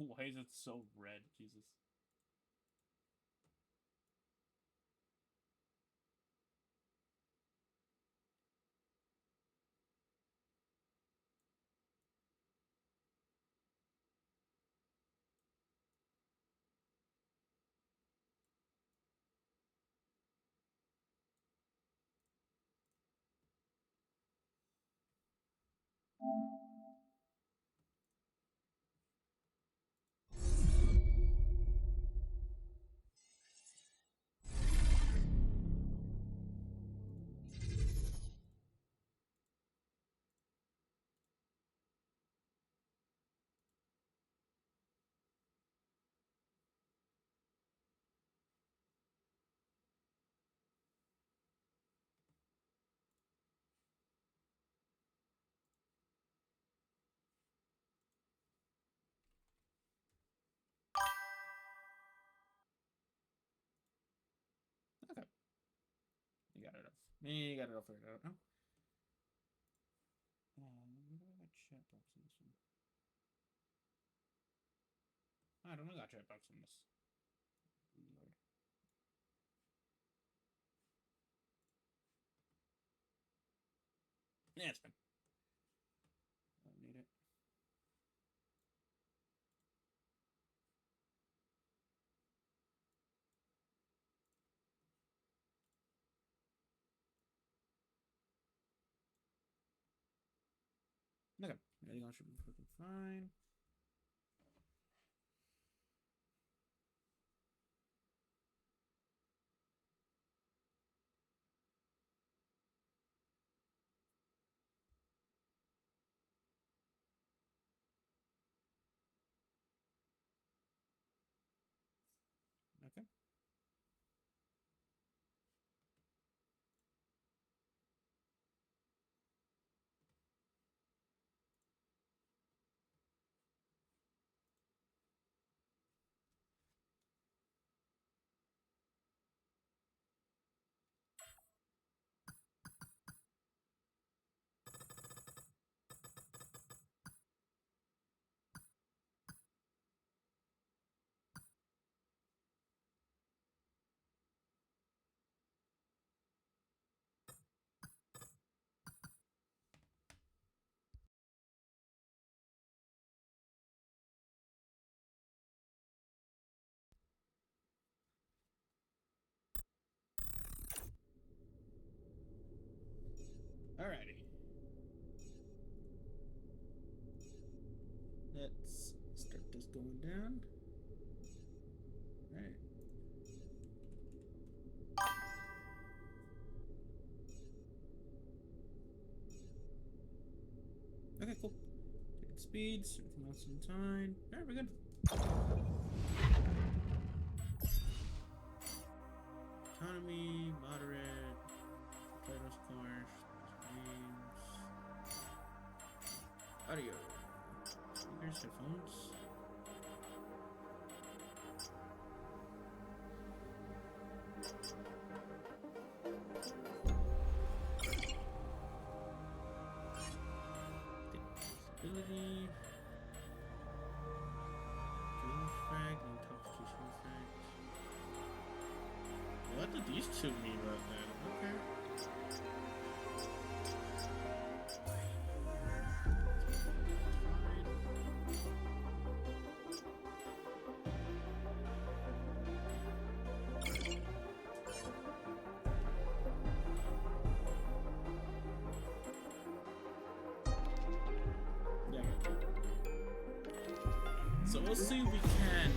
Why is it so red? Jesus. Okay. You got it off. You got it all figured out now. We don't have a chat box in this one. I don't know, got chat box in this. Lord. Yeah, it's fine. I don't need it. Okay, everything else should be fucking fine. Okay. Alrighty. Let's start this going down. Alright. Okay, cool. Take speeds, everything else in time. Alright, we're good. Economy, moderate, titles, cars, names, audio, speakers, headphones. Ability. Dream effect, intoxication effect. What do these two mean about that? Okay. So we'll see if we can.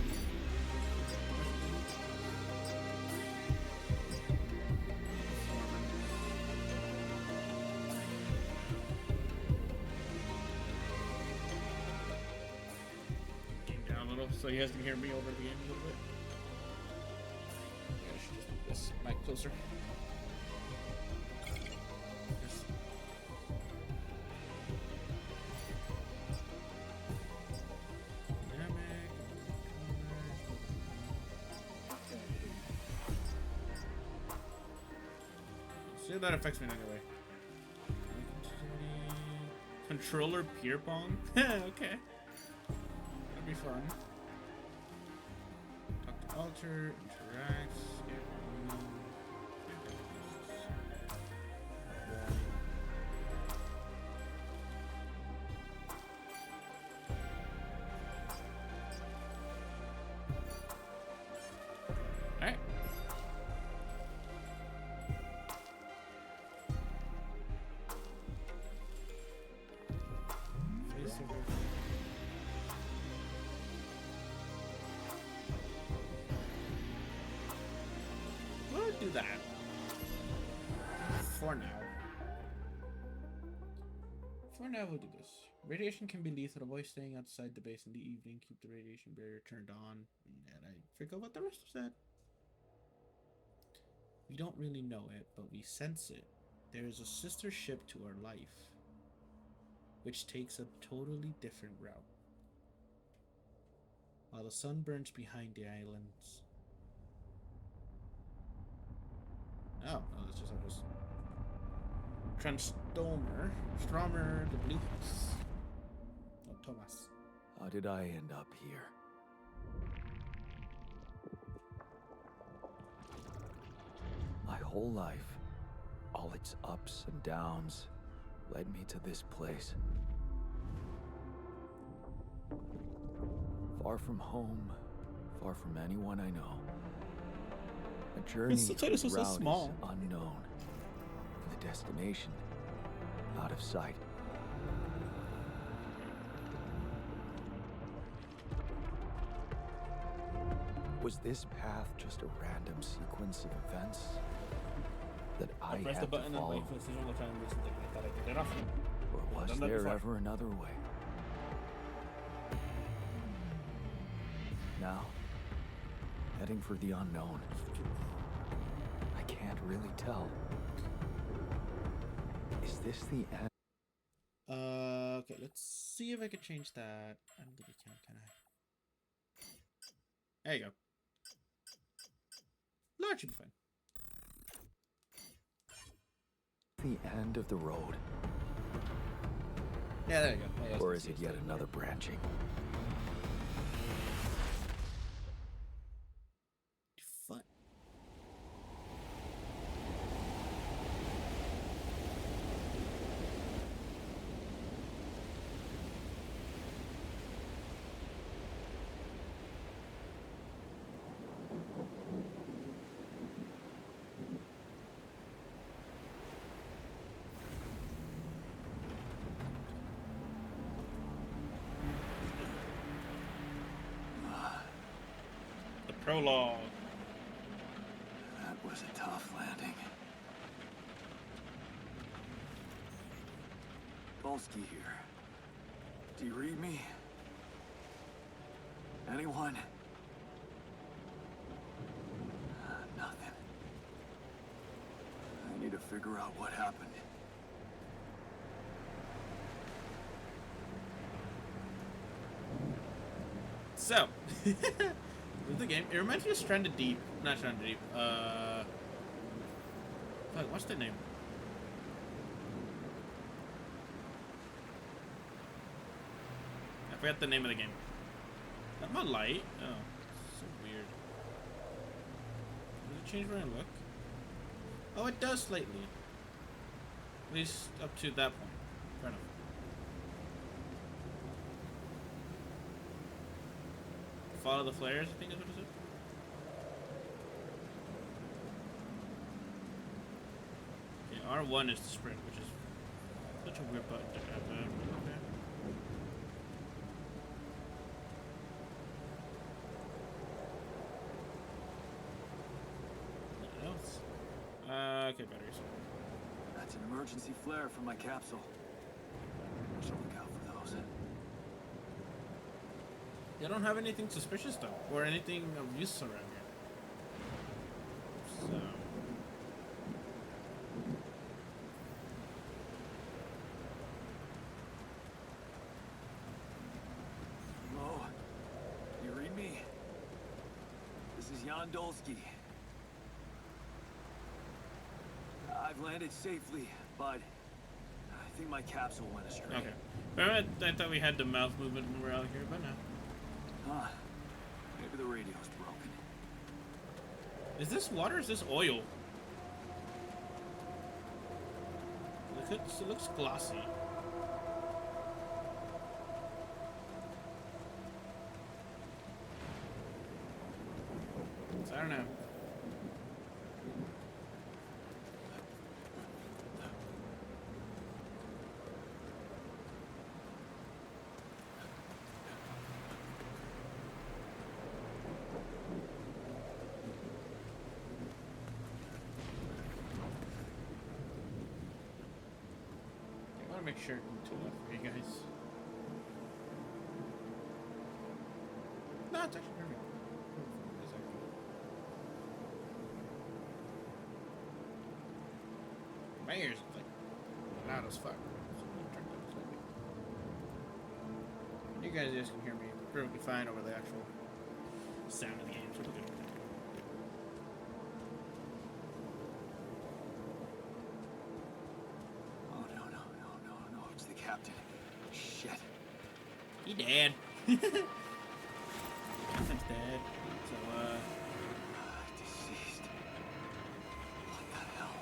Game down a little so he has to hear me over the game a little bit. Yeah, I should just move this mic closer. See, that affects me in any way. Controller peer pong? Okay. That'd be fun. Alter, interact, skip, remove. Alright. Face over. We'll do that. For now. For now, we'll do this. Radiation can be lethal. Avoid staying outside the base in the evening. Keep the radiation barrier turned on. And I forgot what the rest of that. We don't really know it, but we sense it. There is a sister ship to our life, which takes a totally different route. While the sun burns behind the islands. Oh, no, that's just how it is. Stromer, the Blues. Oh, Thomas. How did I end up here? My whole life, all its ups and downs, led me to this place. Far from home, far from anyone I know. A journey subtitles whose are so route small. is unknown. The destination, out of sight. Was this path just a random sequence of events that I Press had the button to and follow? wait for the signal to try and listen to it. I thought I did it off. Or was done that there before. ever another way? Now, heading for the unknown. I can't really tell. Is this the end? Okay, let's see if I can change that. I don't think I can I? There you go. That should be fine. The end of the road? Yeah, there you go. Yeah, Or is it yet another branching? Fun. The prologue. That was a tough landing. Polsky here. Do you read me? Anyone? Nothing. I need to figure out what happened. So, with the game, it reminds me of Stranded Deep. Not Stranded Deep. Fuck, what's the name? I forgot the name of the game. Not my light. Oh, so weird. Does it change where I look? Oh, it does slightly. At least up to that point. Fair enough. Follow the flares, I think is what it said. Okay, R1 is the sprint, which is such a weird button to have. Okay. Nothing else. Okay, batteries. That's an emergency flare from my capsule. I should look out for those. They don't have anything suspicious though, or anything of use around here. So. Hello? You read me? This is Jan Dolsky. I've landed safely, but I think my capsule went astray. Okay. Remember, I thought we had the mouth movement when we were out here, but no. Huh. Maybe the radio's broken. Is this water or is this oil? It looks glossy. So I don't know. I want to make sure to look for you guys. No, it's actually perfect. It's actually- My ears are like loud as fuck. So I'm gonna turn it up slightly. You guys just can hear me perfectly fine over the actual sound of the game, so we're good. Oh, no. It's the captain. Shit. He dead. Captain's dead. So, Deceased. What the hell?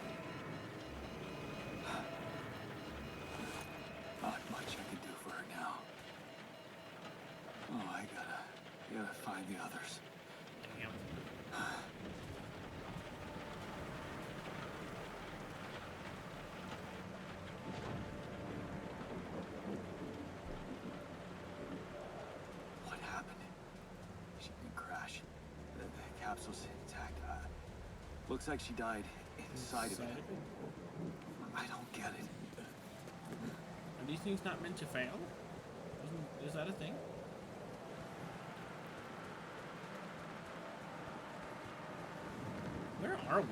Not much I can do for her now. Oh, I gotta find the others. damn. What happened? She didn't crash. The capsule's intact. Looks like she died inside of it. I don't get it. Are these things not meant to fail? Is that a thing? Where are we?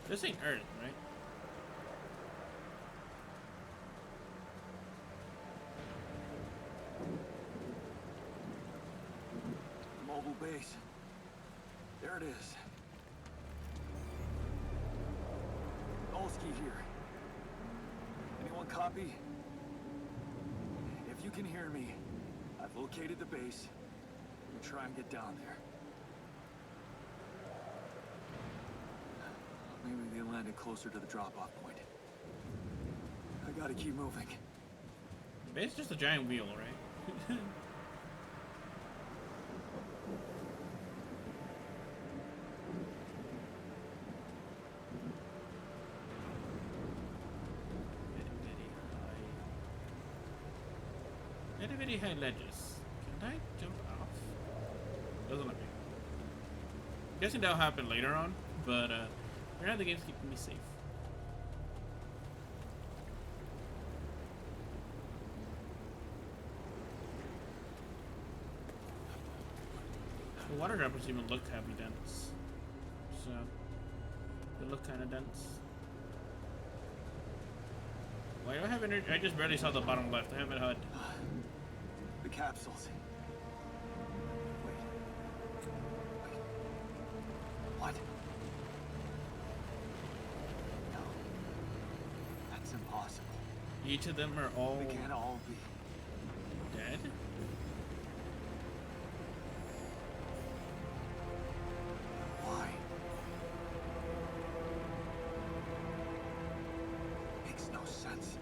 This ain't Earth, right? Mobile base. There it is. Olsky here. Anyone copy? If you can hear me, I've located the base. We'll try and get down there. Maybe they landed closer to the drop-off point. I gotta keep moving. It's just a giant wheel, right? Very high ledges. Can I jump off? Doesn't look like it. Guessing that'll happen later on, but right now the game's keeping me safe. The water droplets even look heavy dense, so they look kind of dense. Why do I have energy? I just barely saw the bottom left. I haven't HUD. The capsules. Wait. What? No. That's impossible. Each of them are all They can't all be. dead. Why? Makes no sense.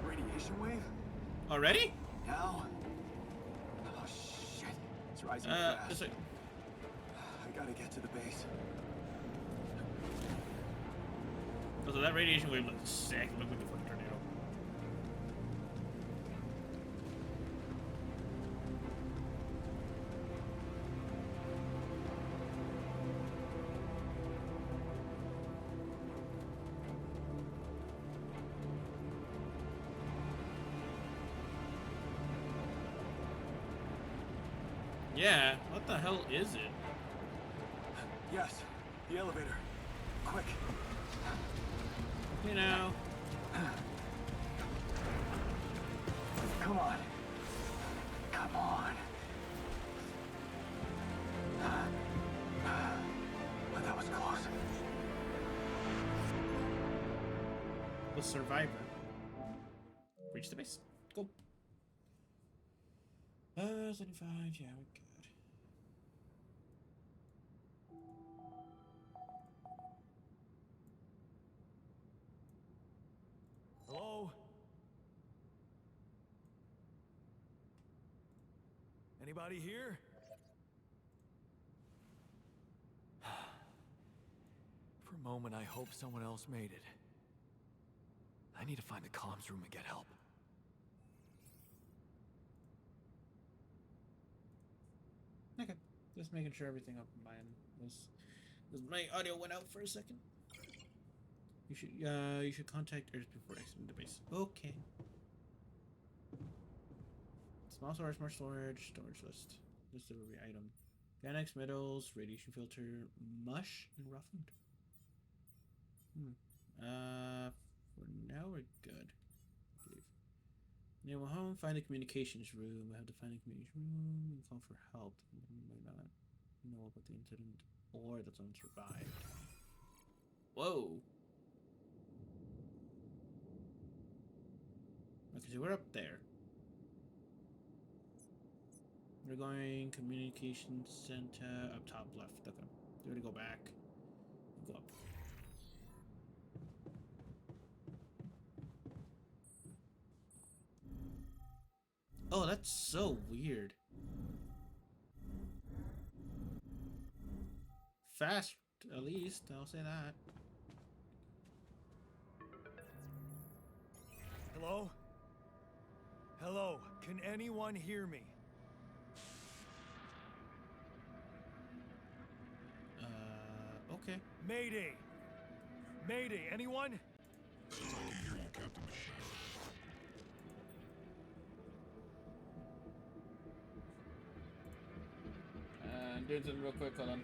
Radiation wave? Already? Now? Oh shit. It's rising fast. It's like, I gotta get to the base. so that radiation wave looks sick. Look like a fucking tornado. Yeah, what the hell is it? Yes, the elevator. Quick. You know, Come on. Come on. a survivor. Reach the base. Cool. 75, yeah, we're good. Hello? Anybody here? For a moment, I hope someone else made it. I need to find the comms room and get help. Okay, just making sure everything up in mine was. My audio went out for a second. You should contact Earth before exiting the base. Okay. Small storage, more storage, storage list, list of every item. Organics, metals, radiation filter, mush, and roughened. For now we're good, I believe. Now we're home. Find the communications room. I have to find the communications room and call for help. I might not know about the incident or that someone survived. Whoa. Okay, so we're up there. We're going communications center up top left. Okay. We're gonna go back. Go up. Oh, that's so weird. Fast, at least, I'll say that. Hello? Hello? Can anyone hear me? Okay. Mayday! Mayday, anyone? I can hear you, Captain Machine. Doing something real quick, hold on.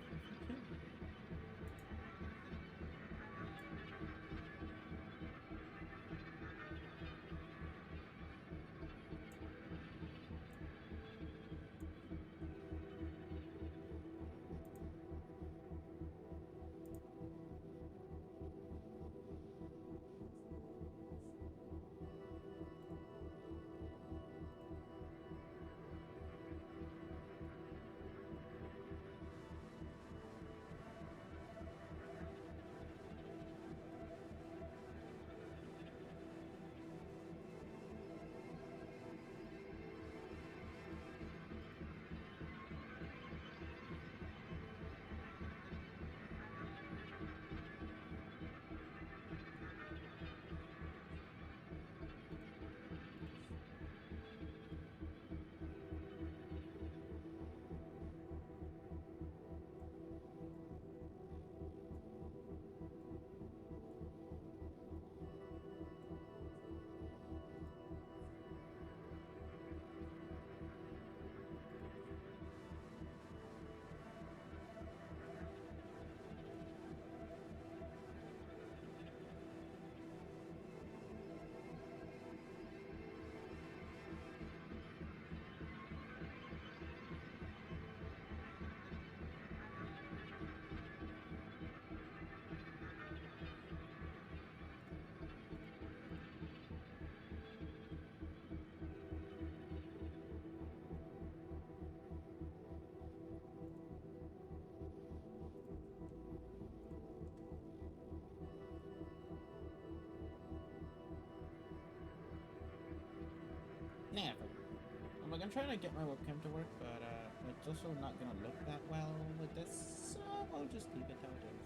Nah, I'm like, I'm trying to get my webcam to work, but it's also not gonna look that well with this, so I'll just leave it how it is.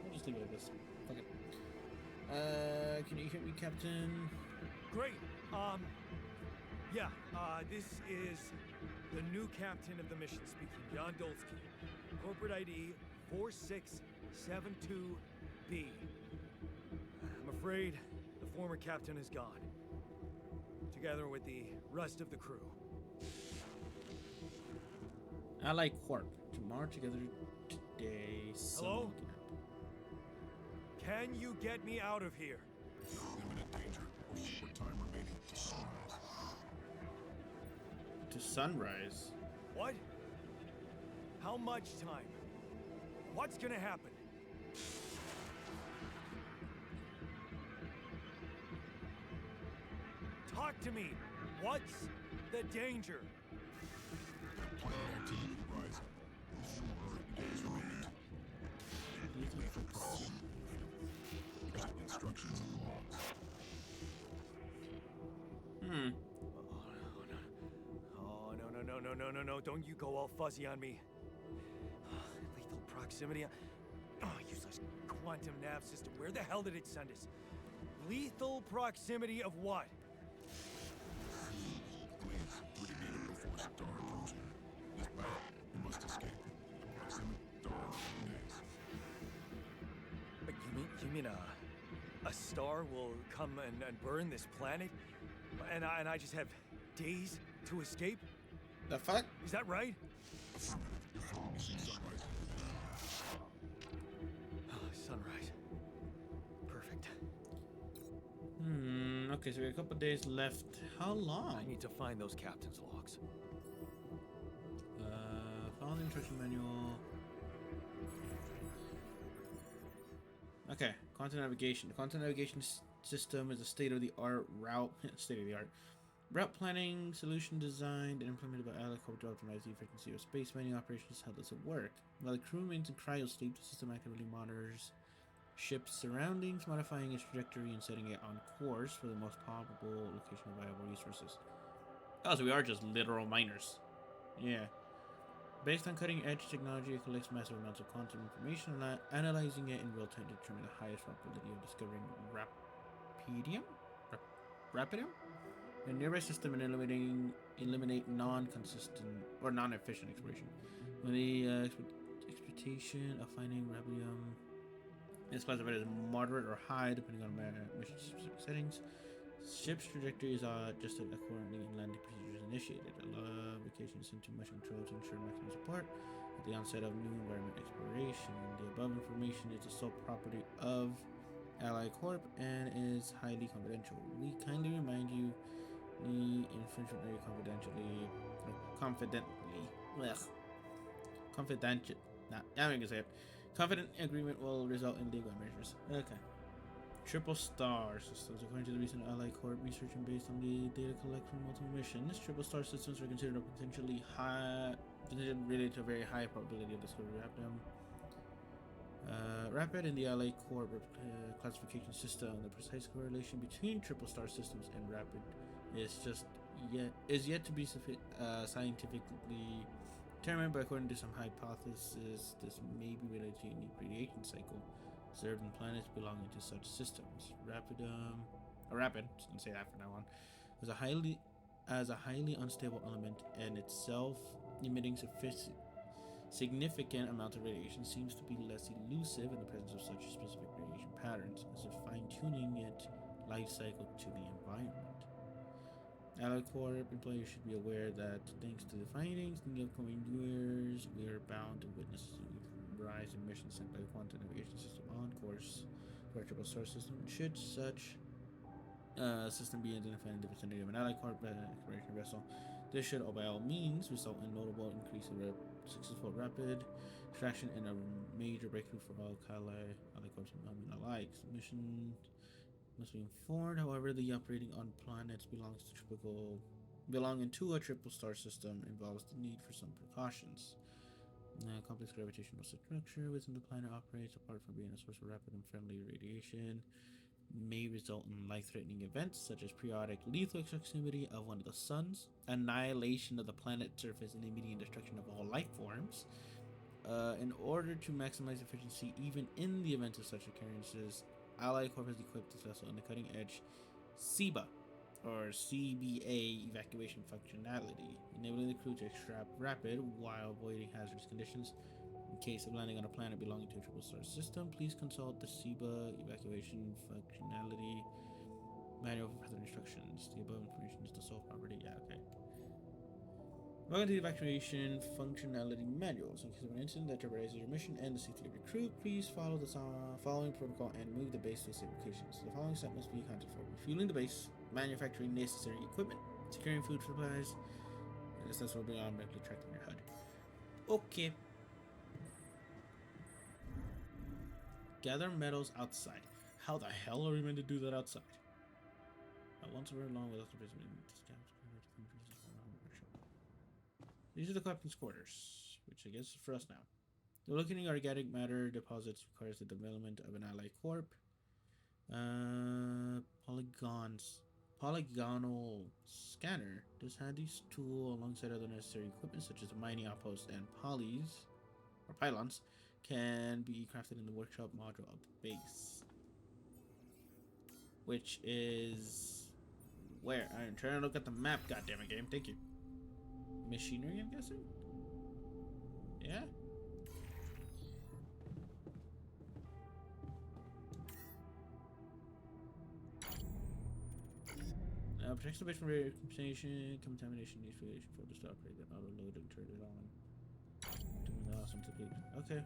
I'll just leave it like this. Fuck it. Can you hear me, Captain? Great. Yeah, this is the new captain of the mission speaking, Jan Dolsky. Corporate ID 4672B. I'm afraid the former captain is gone, together with the rest of the crew. Ally Corp. Tomorrow together today. Hello? Can you get me out of here? Imminent danger. Short time remaining to sunrise. To sunrise? What? How much time? What's gonna happen? Talk to me. What's the danger? Planet activity rising. 4 days remaining. Lethal proximity. Get instructions and logs. Hmm. Oh, no. Don't you go all fuzzy on me. Lethal proximity. Oh, useless quantum nav system. Where the hell did it send us? Lethal proximity of what? Please, liquidate it before Star approaching. This battle, you must escape. Proximity Star in days. But you mean a star will come and burn this planet? And I just have days to escape? The fuck? Is that right? Mission sunrise. Sunrise. Perfect. Okay, so we have a couple days left. How long? I need to find those captain's logs. Follow the instruction manual. Okay, content navigation. The content navigation system is a state-of-the-art route planning solution designed and implemented by Alec Corp to optimize the efficiency of space mining operations. How does it work? While the crew remains in cryo sleep, the system actively monitors ship's surroundings, modifying its trajectory and setting it on course for the most probable location of viable resources. Oh, so we are just literal miners. Yeah. Based on cutting-edge technology, it collects massive amounts of quantum information and analyzing it in real time to determine the highest probability of discovering Rapidum? A nearby system and eliminate non-consistent or non-efficient exploration. When the expectation of finding Rapidum is classified as moderate or high, depending on mission-specific settings. Ship's trajectory is adjusted accordingly and landing procedures initiated. Vacation is sent to mission control to ensure maximum support at the onset of new environment exploration. The above information is the sole property of Ally Corp and is highly confidential. We kindly remind you the infringement area confident agreement will result in legal measures. Okay. Triple star systems. According to the recent Ally Corp research and based on the data collected from multiple missions, triple star systems are considered a potentially related to a very high probability of discovery. Rapid in the Ally Corp classification system. The precise correlation between triple star systems and Rapid is yet to be scientifically determined, but according to some hypotheses, this may be related to a unique radiation cycle observed in planets belonging to such systems. Rapid, didn't say that from now on, as a highly unstable element and itself emitting significant amount of radiation seems to be less elusive in the presence of such specific radiation patterns, as if fine-tuning its life cycle to the environment. Ally Corp employees should be aware that thanks to the findings in the upcoming years, we are bound to witness a rise in missions sent by the quantum navigation system on course to our triple star system. Should such system be identified in the vicinity of an Ally Corp exploration vessel, this should by all means result in notable increase in successful rapid extraction and a major breakthrough for all Ally Corps and alike. Mission must be informed, however, the operating on planets belonging to a triple star system involves the need for some precautions. Complex gravitational structure within the planet operates, apart from being a source of rapid and friendly radiation, may result in life-threatening events such as periodic lethal proximity of one of the suns, annihilation of the planet's surface, and immediate destruction of all life forms. In order to maximize efficiency, even in the event of such occurrences, Ally Corp has equipped this vessel in the cutting-edge CBA, or CBA evacuation functionality, enabling the crew to extract rapid while avoiding hazardous conditions. In case of landing on a planet belonging to a triple star system, please consult the CBA evacuation functionality manual for further instructions. The above information is the sole property. Yeah, okay. Welcome to the evacuation functionality manual. So in case of an incident that jeopardizes your mission and the safety of your crew, please follow the following protocol and move the base to a safe location. So the following step must be accounted for: refueling the base, manufacturing necessary equipment, securing food supplies, and this will be automatically tracked on your HUD. Okay. Gather metals outside. How the hell are we meant to do that outside? Once we're along with us, these are the captain's quarters, which I guess is for us now. The looking organic matter deposits requires the development of an ally corp. Polygonal scanner. This handy tool, alongside other necessary equipment such as a mining outpost and pylons, can be crafted in the workshop module of the base. Which is where? I'm trying to look at the map, goddammit game. Thank you. Machinery, I'm guessing? Yeah? Protects the base from contamination, needs radiation for the stop rate, then auto load and turn it on. Doing awesome to complete. Okay.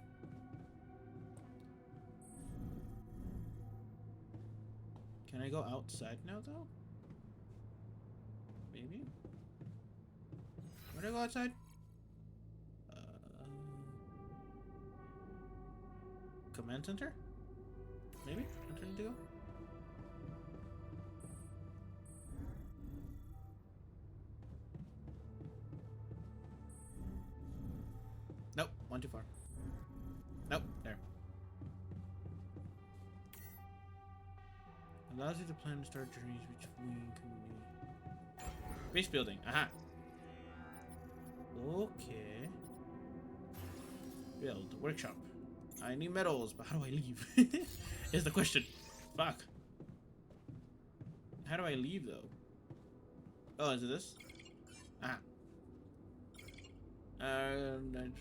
Can I go outside now though? Maybe? Where do I go outside? Command center? Maybe? I'm trying to go. Nope, one too far. Nope, there. Allows you to plan and start journeys between community. Base building, aha. Okay. Build, workshop. I need metals, but how do I leave? Is the question. Fuck. How do I leave though? Oh, is it this? Ah.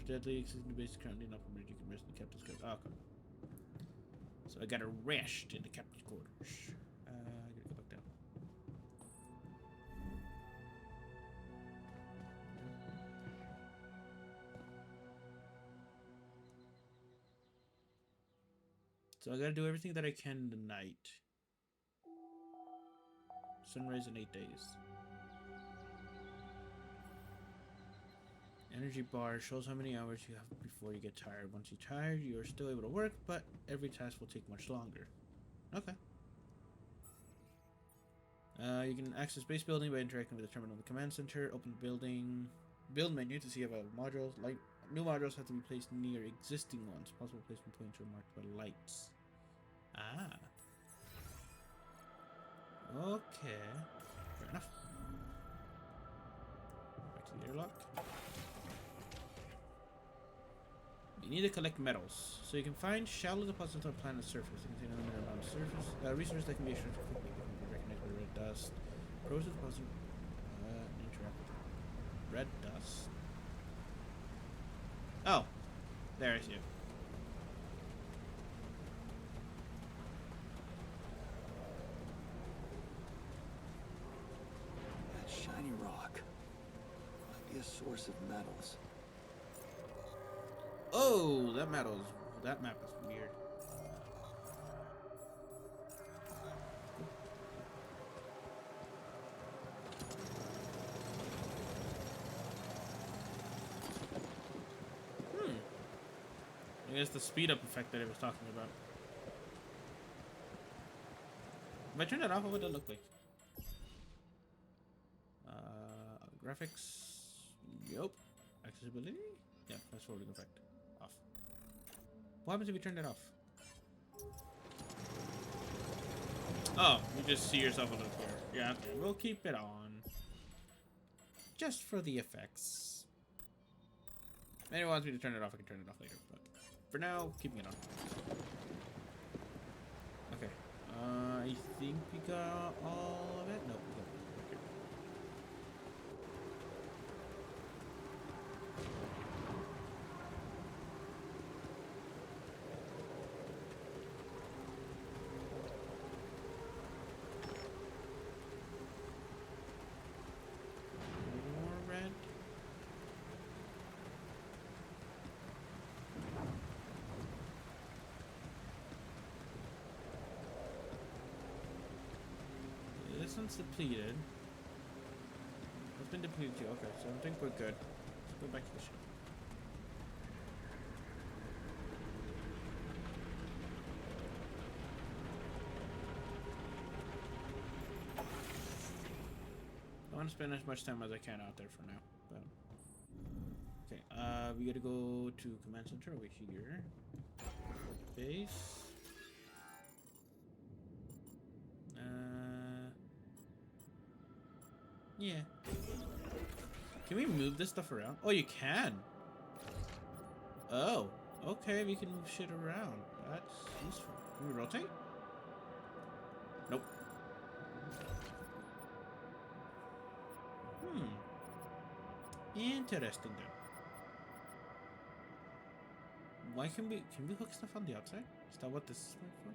Deadly existing base currently not permitted. You can rest in the captain's quarters. Oh, okay. So I gotta rest in the captain's quarters. I gotta go back down. So I gotta do everything that I can in the night. Sunrise in 8 days. Energy bar shows how many hours you have before you get tired. Once you're tired, you are still able to work, but every task will take much longer. Okay. You can access base building by interacting with the terminal of the command center. Open the building build menu to see about modules. New modules have to be placed near existing ones. Possible placement points are marked by lights. Ah. Okay. Fair enough. Back to the airlock. You need to collect metals. So you can find shallow deposits on planet's surface. You can see another mineral on the surface. Resources that can be extracted quickly can be recognized by red dust. Corrosive deposit. Interact with red dust. Oh. There I see it. That shiny rock might be a source of metals. Oh, that map is weird. I guess the speed up effect that it was talking about. If I turn it off, what would it look like? Graphics. Yup. Accessibility? Yeah, fast forwarding effect. Off. What happens if you turn it off? Oh, you just see yourself on the floor. Yeah, okay. We'll keep it on. Just for the effects. If anyone wants me to turn it off, I can turn it off later. But for now, keeping it on. Okay. I think we got all of it. Nope. We got it. This one's depleted. It's been depleted too. Okay, so I think we're good. Let's go back to the ship. want to spend as much time as I can out there for now. But okay, we gotta go to command center over here. Base. Yeah. Can we move this stuff around? Oh, you can. Oh, okay. We can move shit around. That's useful. Can we rotate? Nope. Interesting then. Why can we hook stuff on the outside? Is that what this is meant for?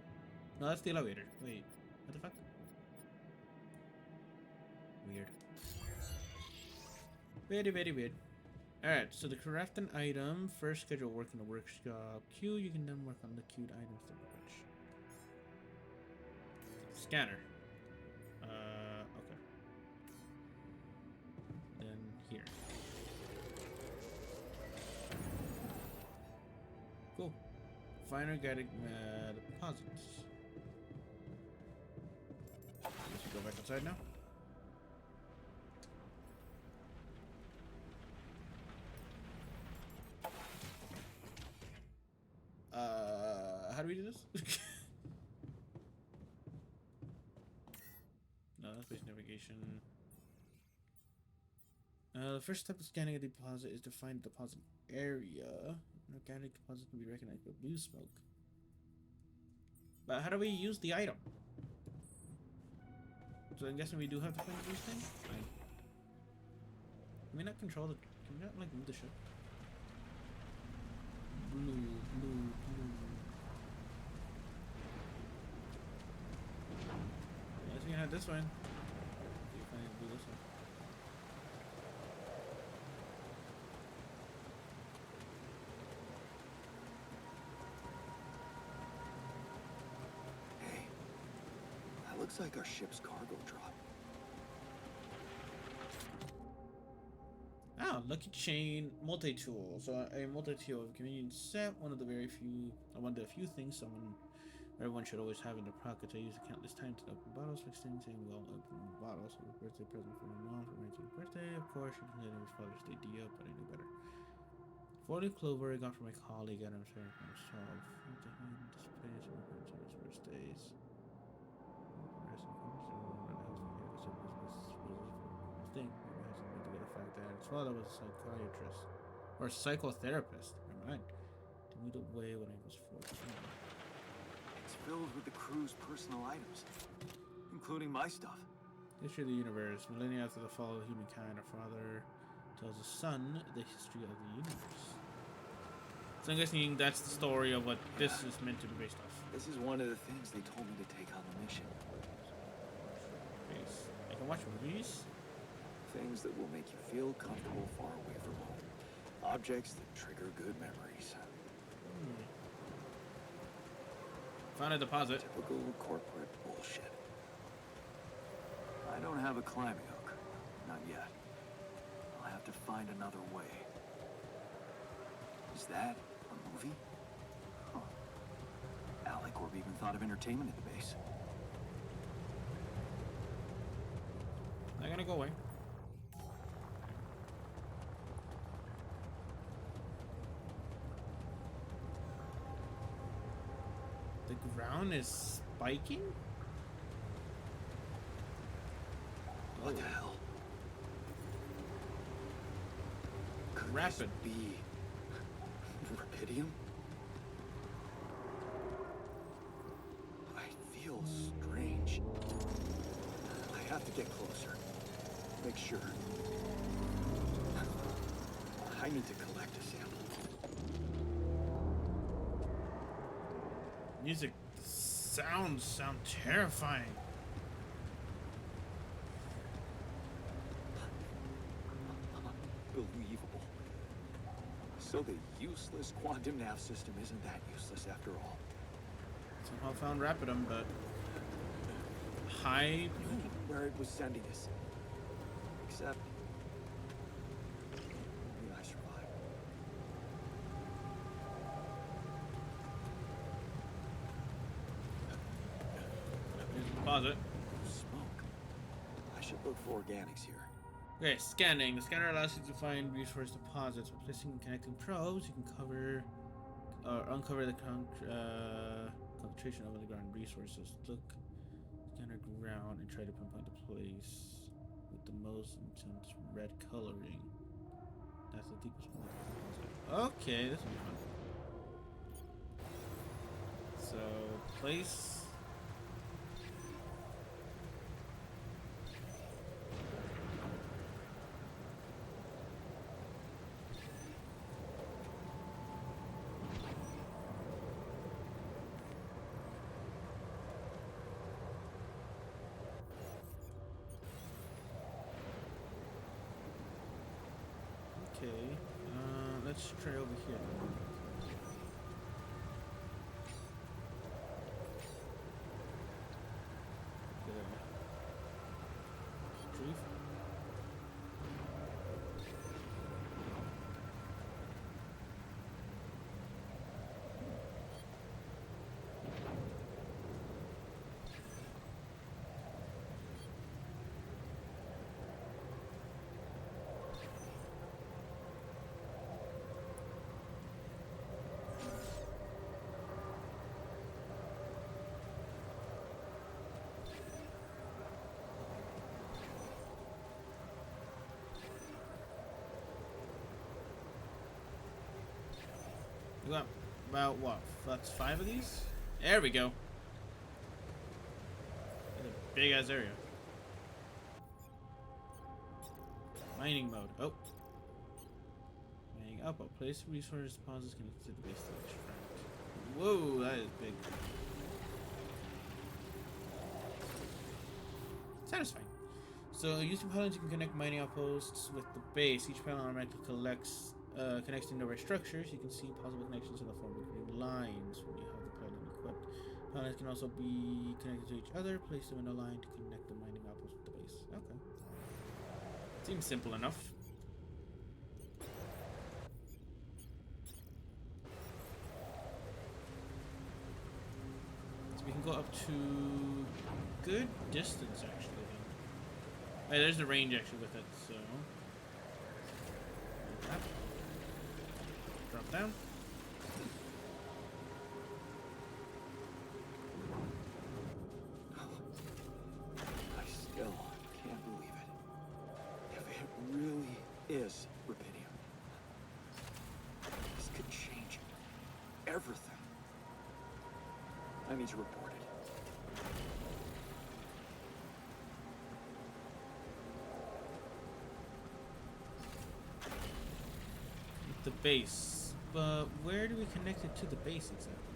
No, that's the elevator. Wait, what the fuck? Weird. Very, very weird. Alright, so the craft an item. First schedule work in the workshop queue. You can then work on the queued items to which. Scanner. Okay. Then here. Cool. Find organic deposits. Let's go back outside now. How do we do this? No, that's basic navigation. The first step of scanning a deposit is to find the deposit area. An organic deposit can be recognized by blue smoke. But how do we use the item? So I'm guessing we do have to find these things? Fine. Can we not control the... Can we not, like, move the ship? Blue, blue, blue. Let's see how this one. See if I can do this one. Hey, that looks like our ship's cargo drop. Ah, Lucky Chain multi-tool. So a multi-tool of convenience set. One of the few things everyone should always have in their pocket. I use it countless times to open bottles, fix things, and well, open bottles. So a birthday present for my mom for my 19th birthday. Of course, you can say it was Father's Day deal, but I knew better. 40 clover I got from my colleague at myself. Displays for my parents' birthdays. Thing. To the fact that his father was a psychiatrist or psychotherapist. Never mind. To meet away when I was 14. It's filled with the crew's personal items, including my stuff. History of the universe. Millennia after the fall of humankind, our father tells his son the history of the universe. So I'm guessing that's the story of what this is meant to be based off. This is one of the things they told me to take on the mission. I can watch movies. Things that will make you feel comfortable far away from home. Objects that trigger good memories. Found a deposit. Typical corporate bullshit. I don't have a climbing hook. Not yet. I'll have to find another way. Is that a movie? Huh. AliCorp even thought of entertainment at the base. I'm gonna go away. The ground is spiking? What the hell? Could Rapid. this be Rapidium? I feel strange. I have to get closer. Make sure. I need to collect a sample. Music sound terrifying. Unbelievable. So the useless quantum nav system isn't that useless after all. Somehow found Rapidum, but high. Knew where it was sending us. Except maybe I survived. Deposit. Smoke. I should look for organics here. Okay, scanning. The scanner allows you to find resource deposits. By placing and connecting probes, you can cover or uncover the concentration of underground resources. Look, scanner ground, and try to pinpoint the place with the most intense red coloring. That's the deepest point of the deposit. Okay, this will be fun. So, place. Okay, let's try over here. Retrieve. We got about what? That's 5 of these? There we go. That's a big ass area. Mining mode. Oh. Mining up. Place resource deposits connected to the base stage. Whoa, that is big. Satisfying. So using pylons, you can connect mining outposts with the base. Each pylon automatically connects to nearby structures. You can see possible connections in the form of green lines when you have the pylon equipped. Pylons can also be connected to each other. Place them in a line to connect the mining outposts with the base. Okay. Seems simple enough. So we can go up to good distance actually. Hey, there's the range actually with it, so drop down. I still can't believe it. If it really is rubidium, this could change everything. I need to report it. The base. But where do we connect it to the base exactly?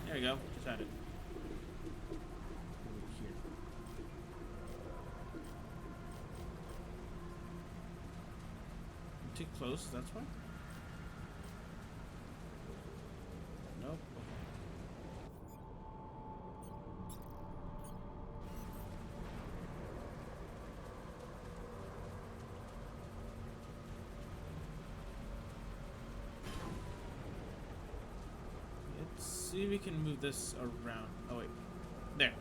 There we go. Just had it. Over here. Too close, that's why? Nope. Let's see if we can move this around. Oh wait. There.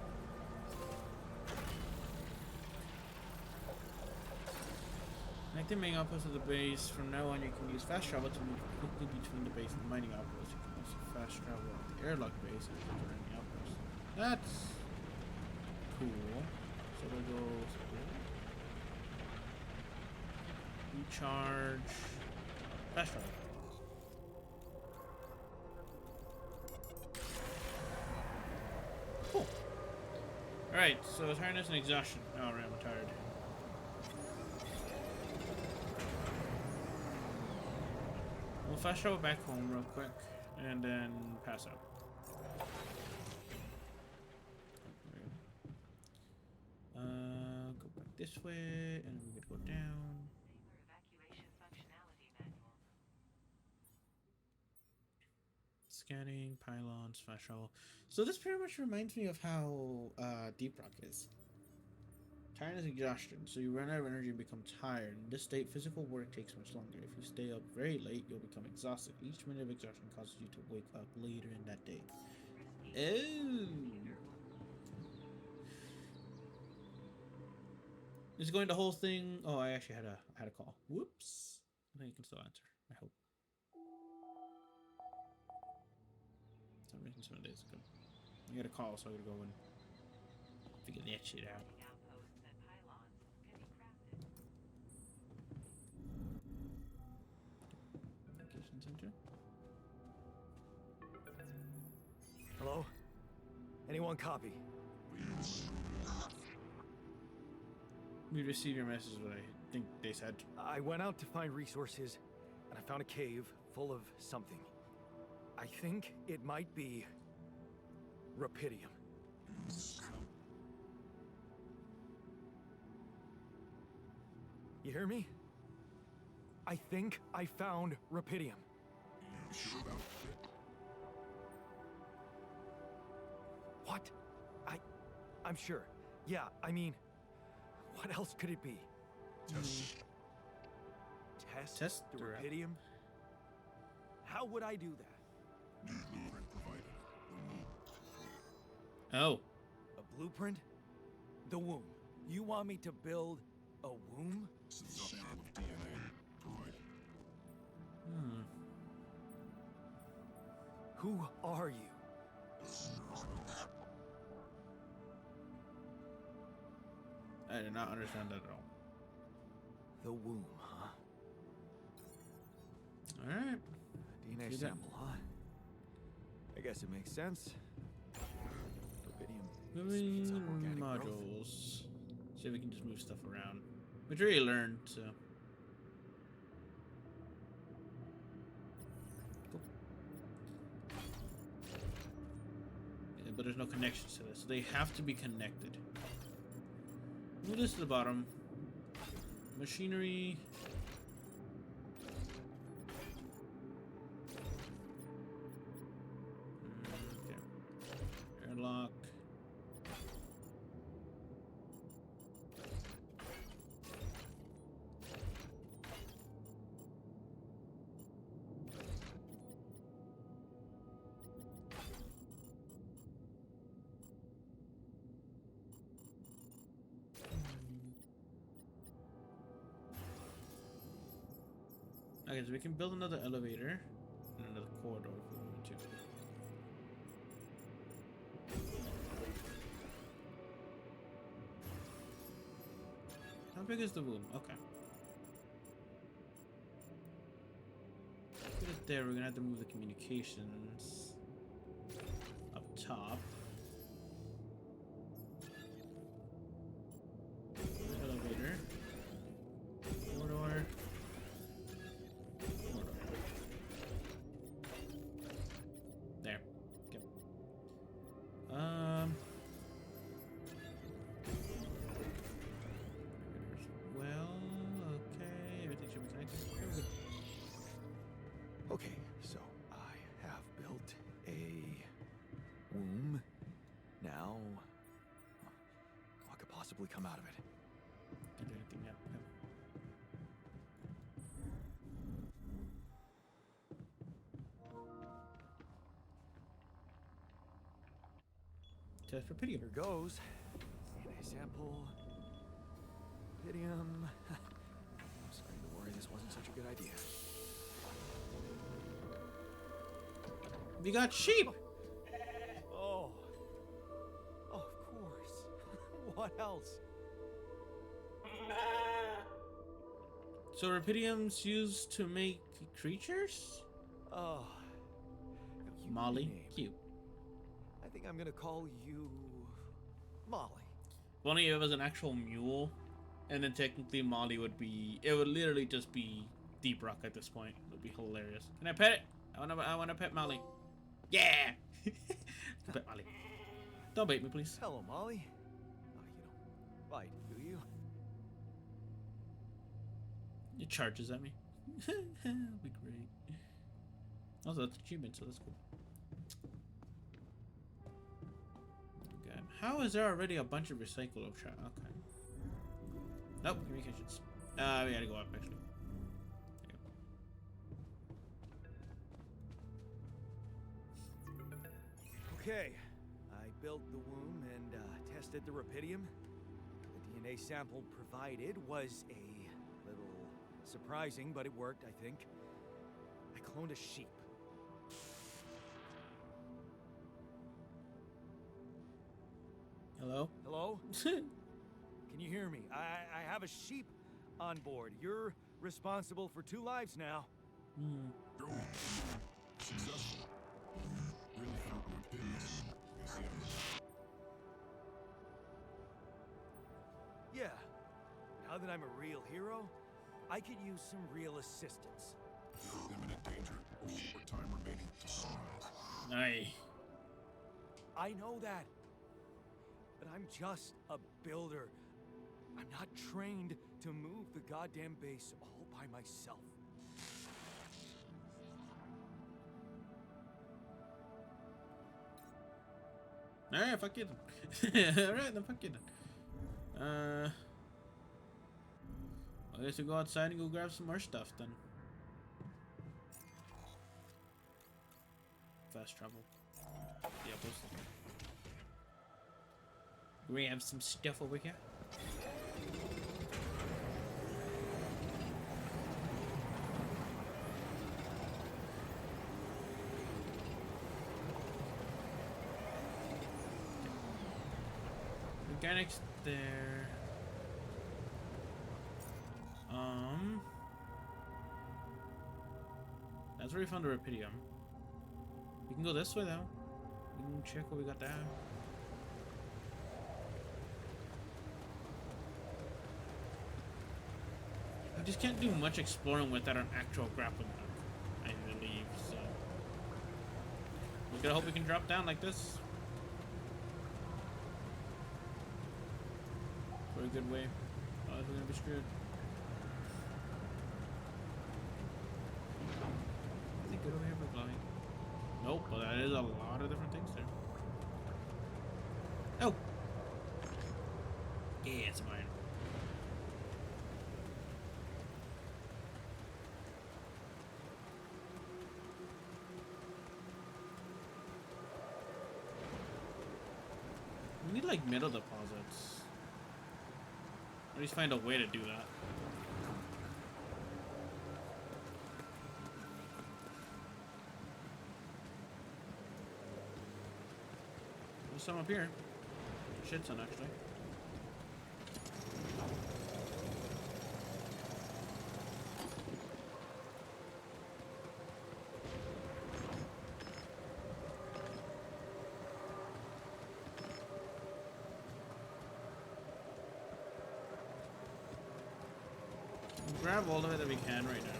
Connect the main outpost to the base. From now on, you can use fast travel to move quickly between the base and the mining outpost. You can also fast travel at the airlock base and enter any outpost. That's cool. So we'll go recharge. Fast travel. Cool. Alright, so tiredness and exhaustion. Oh, right, I'm tired. We'll fast travel back home real quick and then pass out. Go back this way and we could go down. Scanning, pylons, fast travel. So this pretty much reminds me of how Deep Rock is. Tiredness and exhaustion. So you run out of energy and become tired. In this state, physical work takes much longer. If you stay up very late, you'll become exhausted. Each minute of exhaustion causes you to wake up later in that day. Oh. Is going the whole thing? Oh, I actually had a call. Whoops. I think you can still answer. I hope. For some reason, 7 days ago. I got a call, so I gotta go and figure that shit out. Communication center. Hello? Anyone copy? We received your message, what I think they said. I went out to find resources, and I found a cave full of something. I think it might be Rapidium. You hear me? I think I found Rapidium. You sure about it? What? I'm sure. Yeah, I mean, what else could it be? Test the the rap- Rapidium? How would I do that? New blueprint provided. Oh. A blueprint? The womb. You want me to build a womb? Sample of DNA provided. Hmm. Who are you? I did not understand that at all. The womb, huh? Alright. DNA See that? sample, huh? I guess it makes sense. Rubidium speeds up Moving organic growth. modules. See if we can just move stuff around. Which we already learned, so. Cool. Yeah, but there's no connections to this. So they have to be connected. Move this to the bottom. Machinery. Okay. Airlock. Okay, so we can build another elevator and another corridor if we want to. How big is the womb? Okay. Put it there. We're gonna have to move the communications up top. Elevator. Corridor. There. Okay. Well, okay. Everything should be connected. Okay, we're good. Okay, so I have built a womb. Now, what could possibly come out of it? Can't do anything yet. Okay. Test for Rapidium. Here goes. DNA sample. Rapidium. I'm starting to worry this wasn't such a good idea. We got sheep. Oh. Oh, of course. What else? So Rapidium's used to make creatures? Oh. You Molly, name. cute. I think I'm gonna call you Molly. If only it was an actual mule, and then technically Molly would be. It would literally just be Deep Rock at this point. It would be hilarious. Can I pet it? I wanna pet Molly. Yeah. Pet Molly. Don't bait me, please. Hello, Molly. You don't bite, do you? It charges at me. That'll be great. Also, that's achievement, so that's cool. Okay. How is there already a bunch of recycle of trash? Okay. Nope, communications. We gotta go up actually. There you go. Okay. I built the womb and tested the Rapidium. The And a sample provided was a little surprising, but it worked, I think. I cloned a sheep. Hello? Hello? Can you hear me? I have a sheep on board. You're responsible for 2 lives now. Go. Successful. Really help with pigs. Yes, yes. Yeah. Now that I'm a real hero, I could use some real assistance. You're in imminent danger. Short time remaining to sunrise. Aye. I know that. But I'm just a builder. I'm not trained to move the goddamn base all by myself. Alright, fuck it. Alright, then fuck it. I guess we go outside and go grab some more stuff then. Fast travel. Yeah, we'll grab some stuff over here. Mechanics there. That's where we found the Rapidium. We can go this way though. We can check what we got there. We just can't do much exploring without an actual grappling hook, I believe, so. We gotta hope we can drop down like this. For a good way. Otherwise we're gonna be screwed. Is it good over here for flying? Nope, but that is a lot of different things there. Oh! Yeah, it's mine. We need like metal deposits. At least find a way to do that. There's some up here. Shit ton actually. We'll grab all of it that we can right now.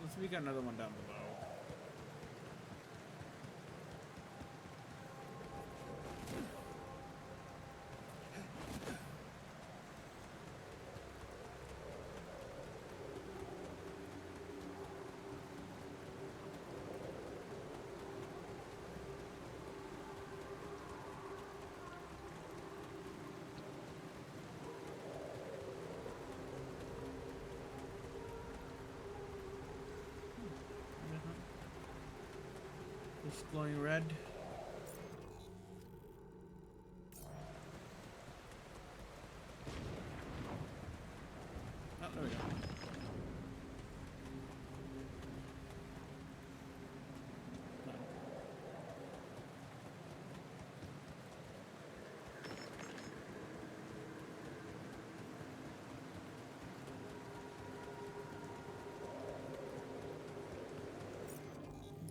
Let's see, we got another one down below. It's glowing red. Oh, there we go. No.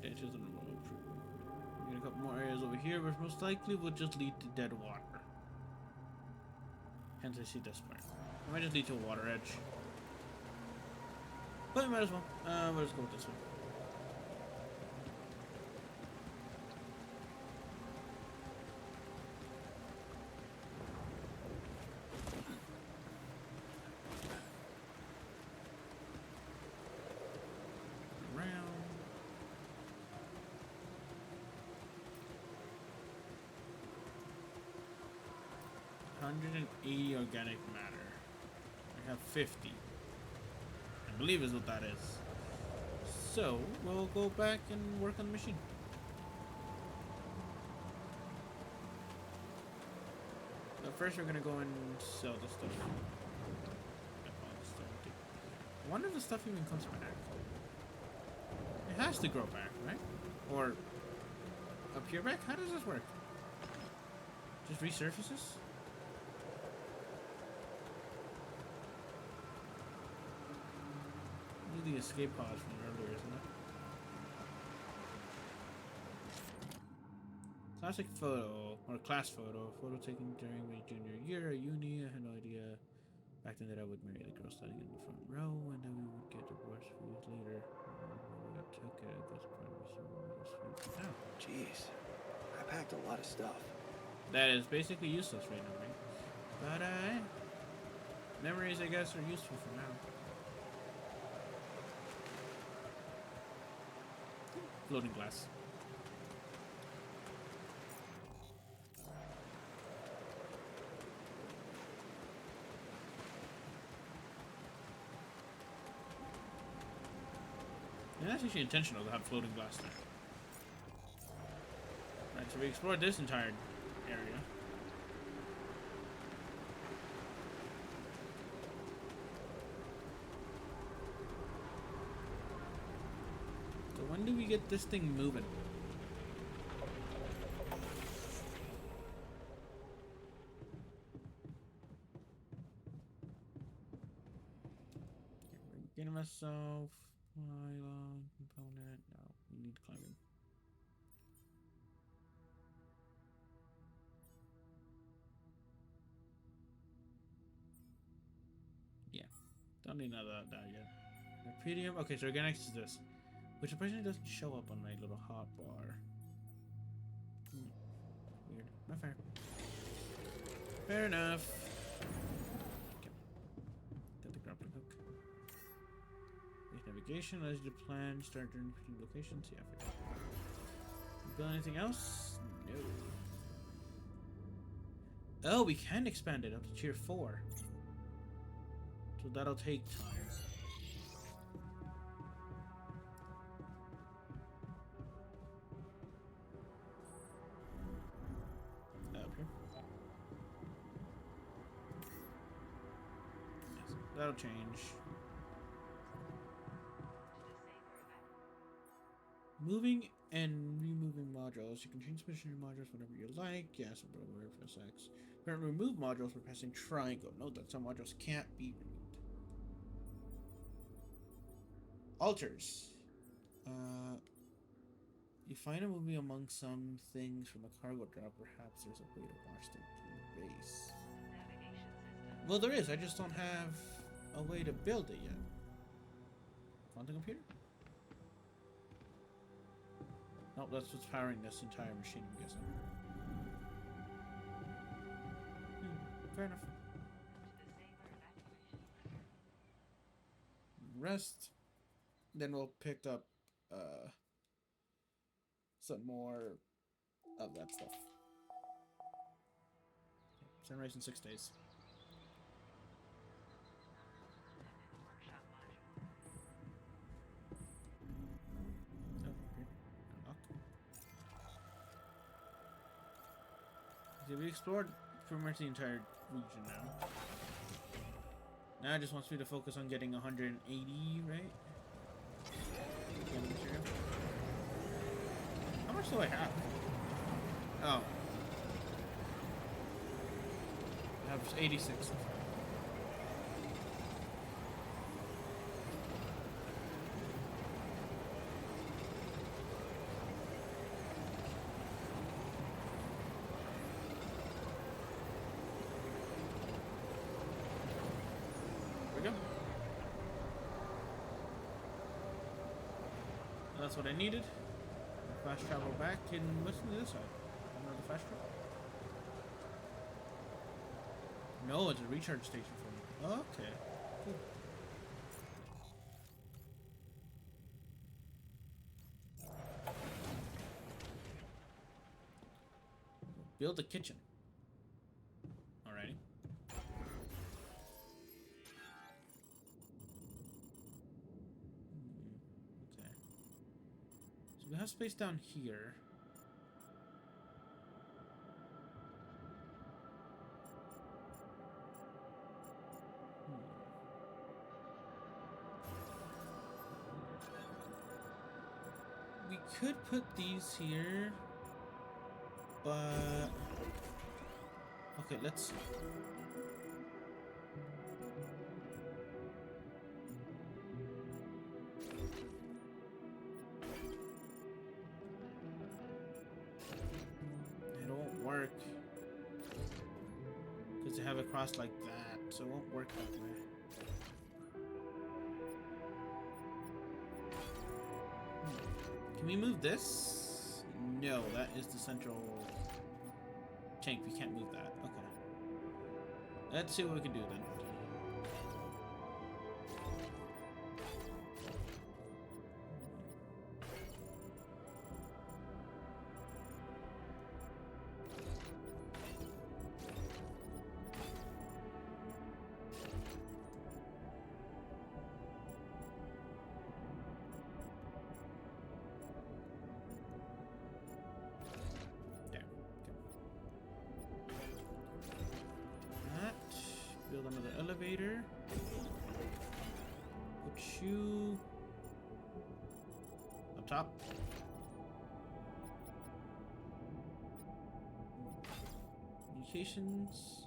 Ditches and road. We got a couple more areas over here, which most likely will just lead to dead water. Hence I see this part. It might just lead to a water edge. But we might as well. We'll just go with this one. Around. 180 organic matter. I have 50. I believe is what that is. So we'll go back and work on the machine. But first, we're gonna go and sell the stuff. I wonder if the stuff even comes back. It has to grow back, right? Or appear back? How does this work? Just resurfaces? This is the escape pods from earlier, isn't it? Classic photo, or class photo. Photo taken during my junior year at uni. I had no idea back then that I would marry the girl standing in the front row and then we would get divorced a few years later. We took it as part of a oh. Jeez, I packed a lot of stuff. That is basically useless right now, right? But memories, I guess, are useful for now. Floating glass. And that's actually intentional to have floating glass there. Right, so we explored this entire area. So when do we get this thing moving? Getting myself pylon component. No, we need climbing. Yeah, don't need another that yet. Rubidium. Okay, so organics is this, which unfortunately doesn't show up on my little hot bar. Weird. Not fair. Fair enough. Okay. Got the grappling hook. Navigation, as you plan, start during between locations. Yeah, I forgot. Build anything else? No. Oh, we can expand it up to tier 4. So that'll take time. Up here. Yes, that'll change. Moving and removing modules. You can change missionary modules whenever you like. Yes, I'm aware for sex. Current remove modules for pressing triangle. Note that some modules can't be removed. Altars. You find a movie among some things from a cargo drop. Perhaps there's a way to watch them from the base. Well, there is. I just don't have a way to build it yet. Quantum computer? Nope, that's what's powering this entire machine, I'm guessing. Fair enough. Rest. Then we'll pick up some more of that stuff. Sunrise in 6 days. So we explored pretty much the entire region now. Now it just wants me to focus on getting 180, right? How much do I have? Oh. I have 86. That's what I needed. Fast travel back and what's to this side? Another fast travel? No, it's a recharge station for me. Okay. Cool. Build a kitchen. Alrighty. Okay. So we have space down here. We could put these here, but okay, let's see. It won't work because they have it crossed like that, so it won't work that way. Can we move this? No, that is the central tank. We can't move that. Okay. Let's see what we can do then. Build another elevator. Put you up top. Communications.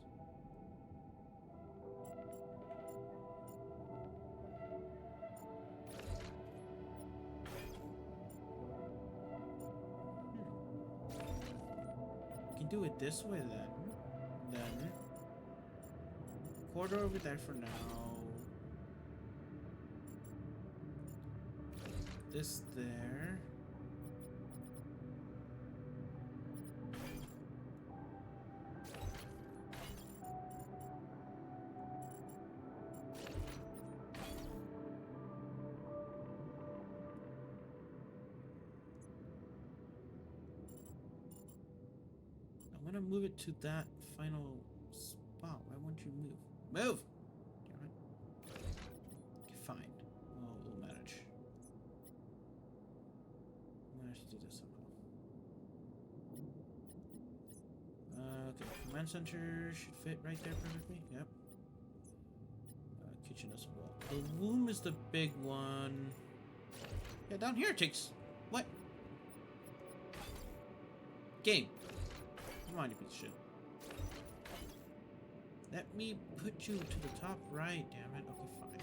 We can do it this way then. Corridor over there for now. This there. I want to move it to that final spot. Why won't you move? Move! Damn it. Okay, fine. We'll manage. We'll manage to do this somehow. Okay, command center should fit right there perfectly. Yep. Kitchen as well. The womb is the big one. Yeah, down here it takes... What? Game. Come on, you piece of shit. Let me put you to the top right, damn it. Okay, fine.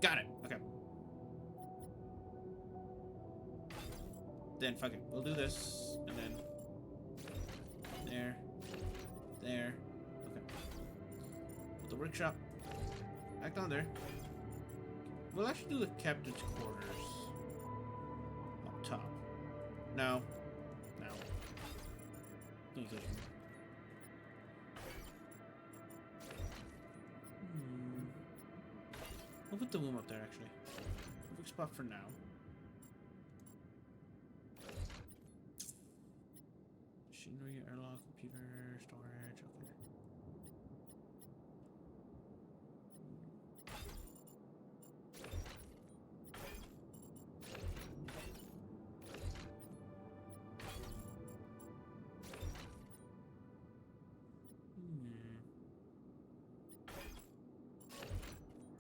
Got it. Okay. Then fuck it. We'll do this, and then there, there. Okay. Put the workshop back down there. We'll actually do the captain's quarters. Top. No. No. Communication. We'll put the womb up there, actually. Perfect spot for now. Machinery, airlock, computer, storage, okay.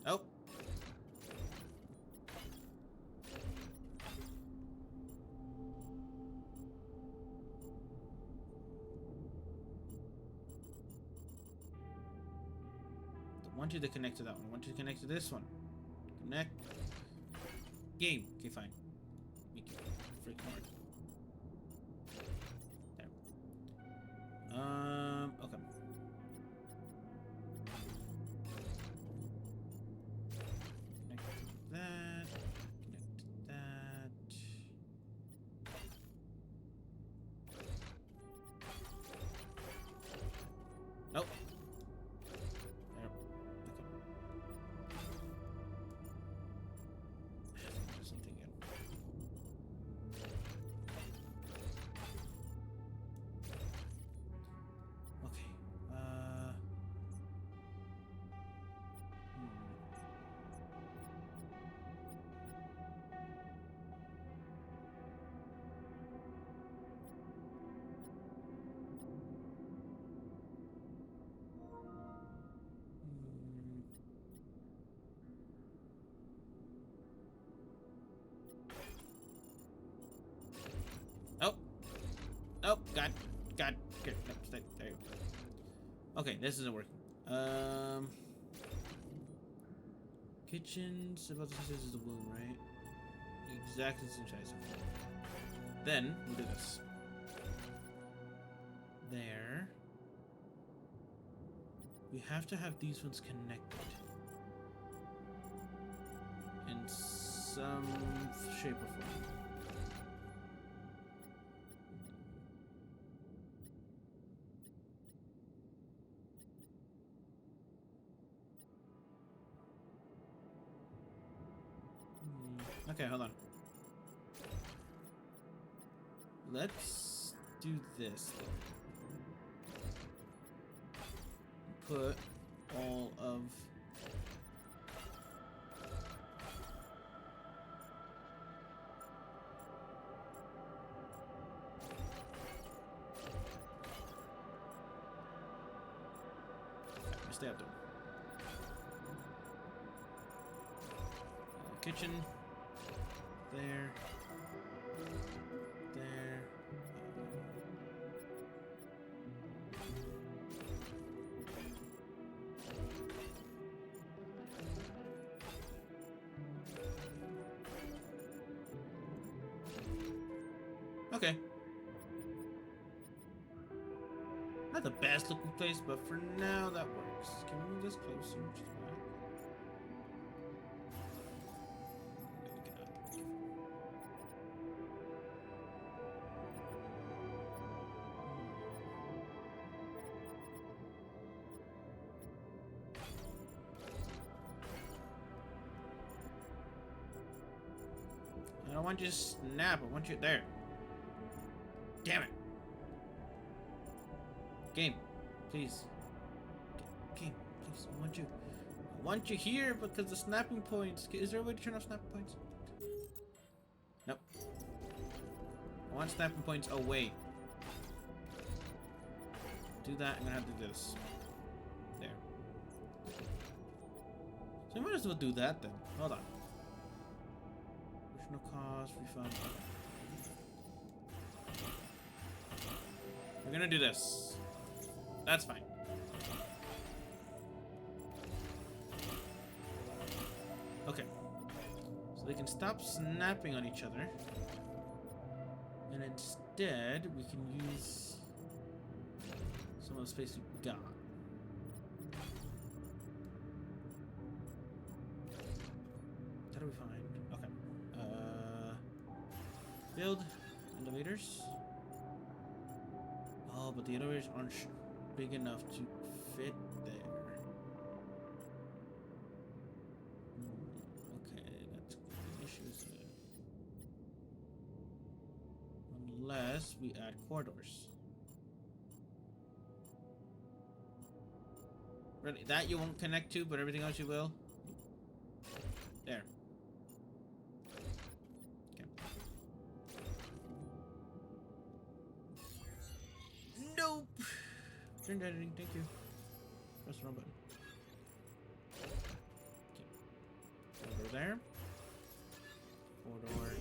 Oh. Don't want you to connect to that one. I want you to connect to this one. Connect. Game. Okay, fine. Make it freaking hard. There. Okay. Nope. There. Okay. Something again. Okay. God. Good. No, stay. There you go. Okay, this isn't working. Kitchen. About the size is the womb, right? Exactly the same size. Then we'll do this. There. We have to have these ones connected in some shape or form. Okay, hold on. Let's do this. Put all of stay up there. Kitchen. There. There. Okay. Not the best looking place, but for now that works. Can we move this closer? Just back. Get up. I don't want you to snap. I want you there. Damn it. Game, please. Game, please. I want you. I want you here because the snapping points. Is there a way to turn off snapping points? Nope. I want snapping points away. Do that. I'm gonna have to do this. There. So I might as well do that then. Hold on. Additional cost, refund. We're gonna do this. That's fine. Okay. So they can stop snapping on each other. And instead, we can use some of the space we've got. That'll be fine. Okay. Build elevators. Oh, but the elevators aren't big enough to fit there. Okay, that's the issue. Unless we add corridors. Really, that you won't connect to, but everything else you will. There. Okay. Nope. Turned editing. Thank you. Press the wrong button. Okay. Over there. Corridor.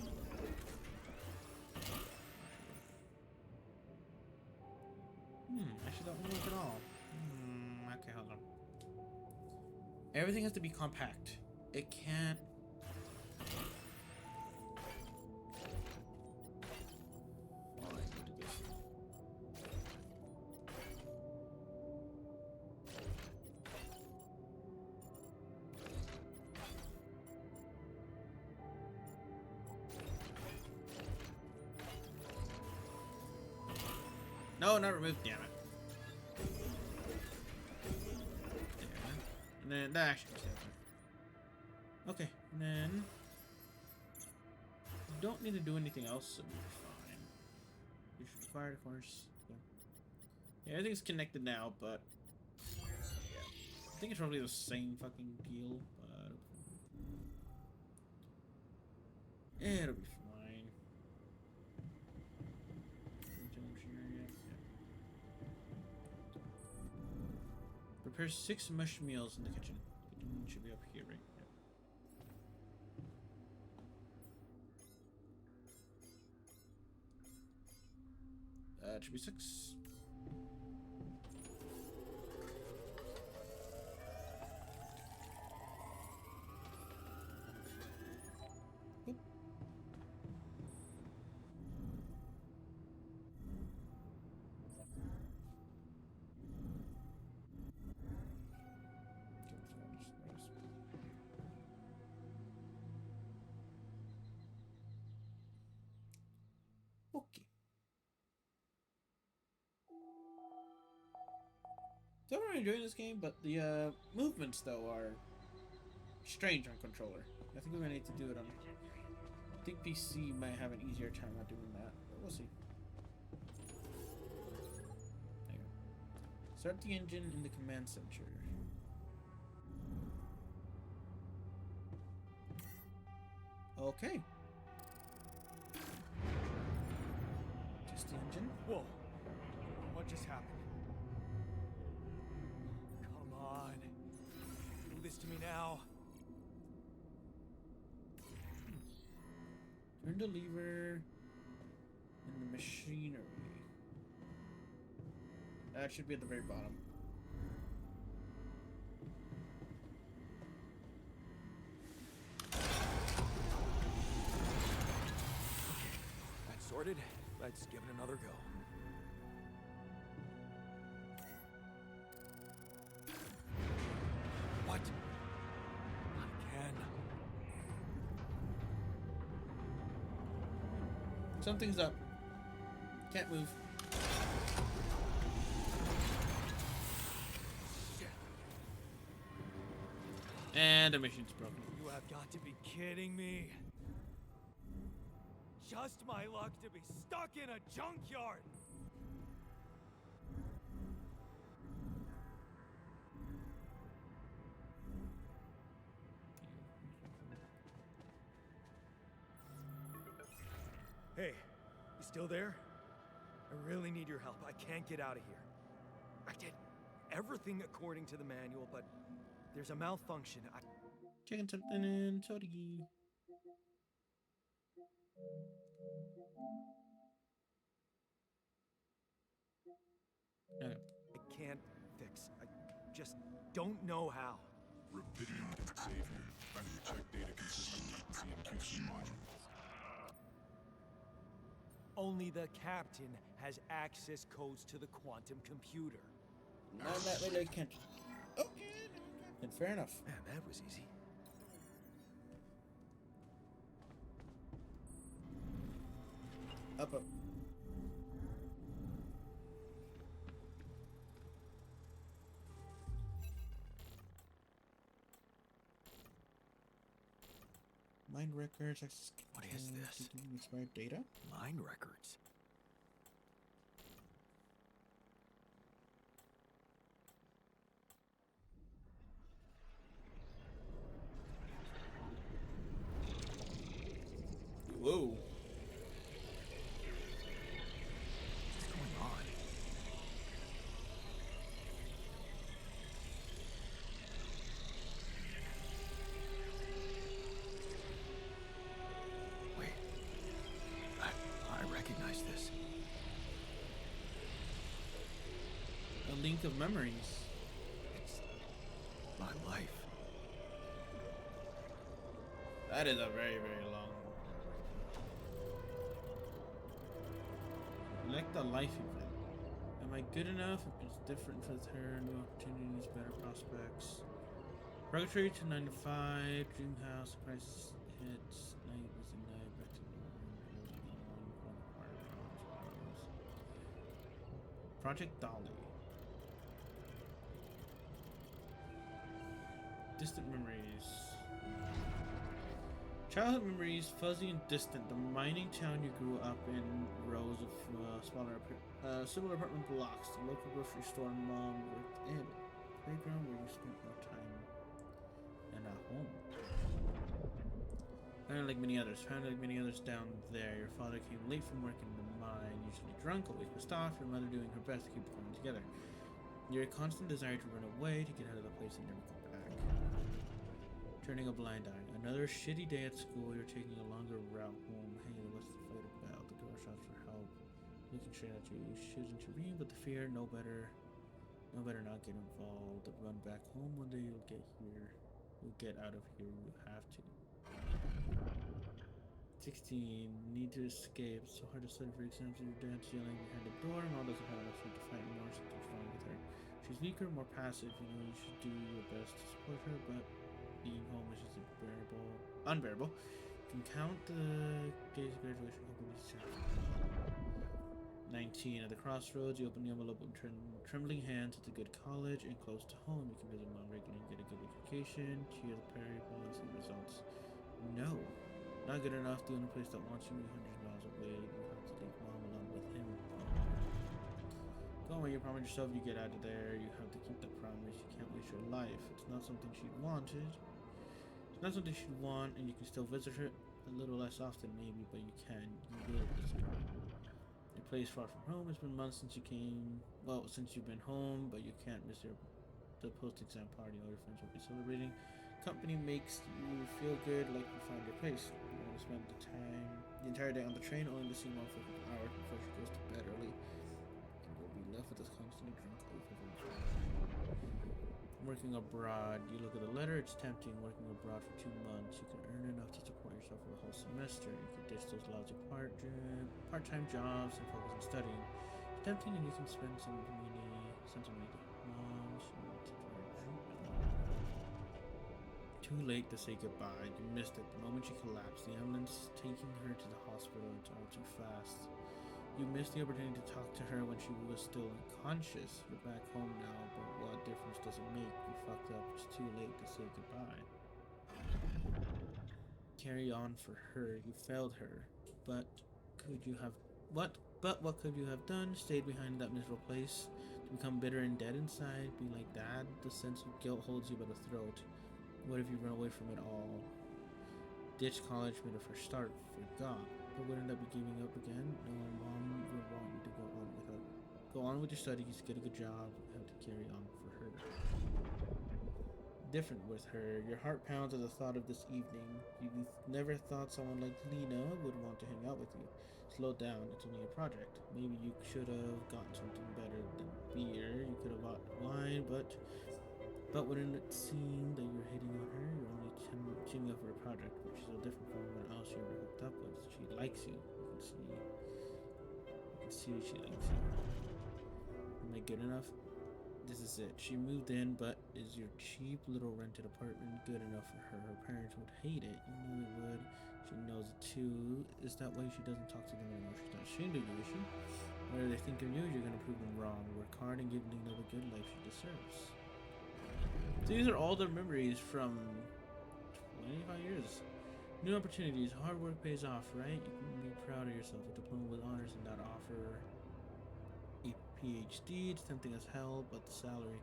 Actually, that won't work at all. Okay, hold on. Everything has to be compact. It can't. Fine, we'll do this. No, not removed. Damn it. And then that actually was there. Okay, and then don't need to do anything else, so we'll be fine. We should fire, of course. Yeah, everything's connected now, but yeah, I think it's probably the same fucking deal, but it'll be fine. Prepare 6 mush meals in the kitchen. Kitchen should be up here, right? Yep. That should be 6. Oop. Okay. So I'm really enjoying this game, but the movements though are strange on controller. I think we're gonna need to do it on. I think PC might have an easier time at doing that, but we'll see. There you go. Start the engine in the command center. Okay. Just the engine. Whoa. What just happened? Come on. Do this to me now. Turn the lever in the machinery. That should be at the very bottom. That's sorted. Let's give it another go. What? Not again. Something's up. Can't move. Shit. And the machine's broken. You have got to be kidding me. Just my luck to be stuck in a junkyard. Hey, you still there? I really need your help. I can't get out of here. I did everything according to the manual, but there's a malfunction. Checking something in. Sorry. Okay. I can't fix. I just don't know how. Rubidium Savior. Finding check data consistent with CMQC module. Only the captain has access codes to the quantum computer. No, that way I can't. Oh, then fair enough. Man, that was easy. Up, up. Mind records, access. What is this? Expired data? Mine records. Whoa. What's going on? Wait. I recognize this. A link of memories. It's my life. That is a very, very long. Select the life event. Am I good enough? If it's different for her, new opportunities, better prospects. Purgatory to 9 to 5, Dream House, price hits, night was a night, back to Project Dolly. Distant memories. Childhood memories, fuzzy and distant. The mining town you grew up in, rows of similar apartment blocks. The local grocery store mom worked in. Playground where you spent more time. And a home. Found like many others down there. Your father came late from work in the mine, usually drunk, always pissed off. Your mother doing her best to keep coming together. Your constant desire to run away, to get out of the place and never come back. Turning a blind eye. Another shitty day at school. You're taking a longer route home. Hey, what's the fight about? The girl shouts for help. looking straight at you. You should intervene, but the fear, no better not get involved. Run back home one day. You'll get here. You'll get out of here. You have to. 16. Need to escape. It's so hard to study for exams. Your dad's yelling behind the door. Mom doesn't have enough food to fight anymore. Something's wrong with her. She's weaker, more passive. You know, you should do your best to support her, but being home is just unbearable. You can count the days of graduation. Hoping this is 19. At the crossroads, you open the envelope with trembling hands. It's a good college and close to home. You can visit mom regularly and get a good education. Cheer the Perry policy results. No. Not good enough. The only place that wants you hundreds of miles away. You have to take mom along with him. Go away. You promised yourself you get out of there. You have to keep that promise. You can't waste your life. It's not something she'd wanted. It's not something she'd want, and you can still visit her a little less often, maybe, but you can. You will visit her. Your place far from home. It's been months since you came. Well, since you've been home, but you can't miss the post-exam party. All your friends will be celebrating. Company makes you feel good, like you found your place. You want to spend the entire day on the train, only to see mom for an hour before she goes to bed early. You'll be left with this constant drink over. Working abroad. You look at the letter. It's tempting. Working abroad for 2 months. You can earn enough to support yourself for the whole semester. You can ditch those lousy part-time jobs and focus on studying. It's tempting, and you can spend some money to mom. Too late to say goodbye. You missed it. The moment she collapsed, the ambulance taking her to the hospital. It's all too fast. You missed the opportunity to talk to her when she was still unconscious. You're back home now, but what difference does it make? You fucked up. It's too late to say goodbye. Carry on for her. You failed her. But could you have what could you have done? Stayed behind that miserable place? To become bitter and dead inside? Be like Dad? The sense of guilt holds you by the throat. What if you run away from it all? Ditch college, made a fresh start, forgot. But wouldn't that be giving up again? No, mom would want you to go on with your studies, get a good job, have to carry on for her. Different with her. Your heart pounds at the thought of this evening. You never thought someone like Lena would want to hang out with you. Slow down, it's only a project. Maybe you should have gotten something better than beer. You could have bought wine, but wouldn't it seem that you're hitting on her? You're only teaming up for a project, which is so different from everyone else you ever hooked up with. She likes you. You can see she likes you. Am I good enough? This is it. She moved in, but is your cheap little rented apartment good enough for her? Her parents would hate it. You know they would. She knows it too. Is that why she doesn't talk to them anymore? She's not ashamed of you, is she? Whatever they think of you, you're gonna prove them wrong. Work hard and give Lena the good life she deserves. So these are all their memories from 25 years. New opportunities, hard work pays off, right? You can be proud of yourself. A diploma with honors and not offer a PhD. It's tempting as hell, but the salary.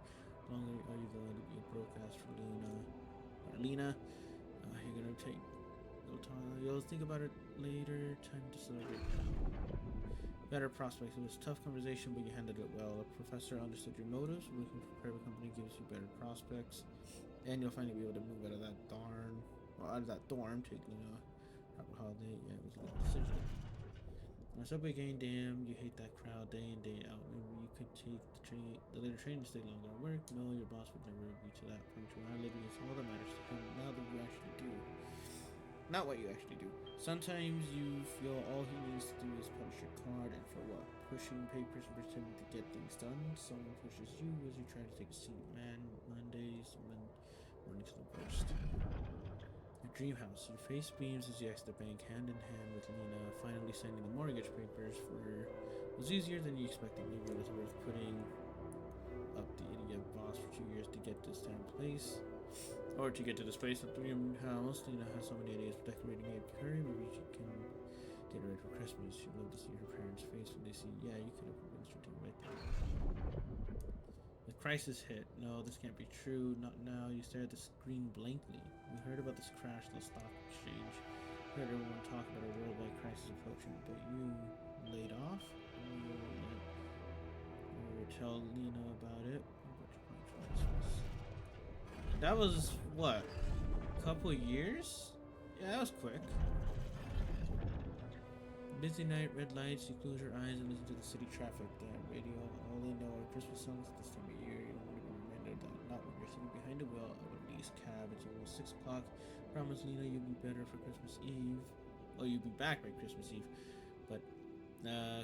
How long are you going to be a broadcast for Lena? You're gonna take a little time. You'll think about it later. Time to celebrate. Better prospects. It was a tough conversation, but you handled it well. A professor understood your motives. Working for a private company gives you better prospects, and you'll finally be able to move out of that dorm. Take proper holiday. Yeah, it was a good decision. On a subway game, damn, you hate that crowd day in day out. Maybe you could take the later train to stay longer at work. No, your boss would never agree to that. Punctuality is all that matters to him. Now that you actually do. Not what you actually do. Sometimes you feel all he needs to do is polish your card, and for what? Pushing papers and pretending to get things done. Someone pushes you as you try to take a seat. Man, Mondays, mornings the worst. Your dream house. Your face beams as you exit the bank, hand in hand with Lena. Finally signing the mortgage papers was easier than you expected. Maybe it was worth putting up the idiot boss for 2 years to get this damn place. Or to get to this place, the dream house. Lena has so many ideas for decorating it. Hurry, maybe she can get ready for Christmas. She'd love to see her parents' face when they see, yeah, you could have convinced her to right there. The crisis hit. No, this can't be true. Not now. You stare at the screen blankly. We heard about this crash in the stock exchange. Heard everyone talk about a worldwide crisis approaching, but you laid off? You tell Lena about it. That was, what, a couple years? Yeah, that was quick. Busy night, red lights, you close your eyes and listen to the city traffic. Damn radio, all they know are Christmas songs at this time of year. You don't want to be reminded that not when you're sitting behind the wheel of a police cab. It's almost 6 o'clock. Promise Lena you'll be better for Christmas Eve. Oh, you'll be back by Christmas Eve. But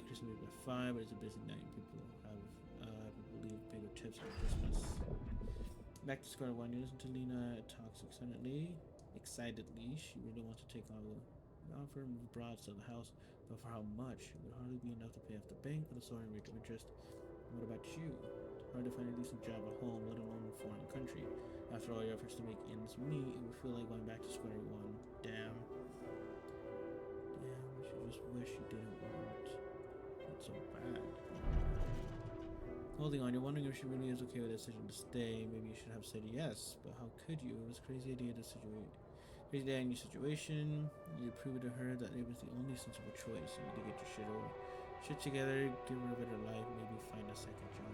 Christmas Eve at 5, but it's a busy night. People leave bigger tips for Christmas. Back to square one, you listen to Lena talks excitedly. She really wants to take on the offer and move abroad to the house, but for how much? It would hardly be enough to pay off the bank for the soaring rate of interest. What about you? It's hard to find a decent job at home, let alone in a foreign country. After all your efforts to make ends meet, it would feel like going back to square one. Damn, she just wish she didn't want it so bad. Holding on, you're wondering if she really is okay with the decision to stay. Maybe you should have said yes, but how could you? It was a crazy idea to crazy day in your situation. You prove to her that it was the only sensible choice. You need to get your shit together, give her a better life, maybe find a second job.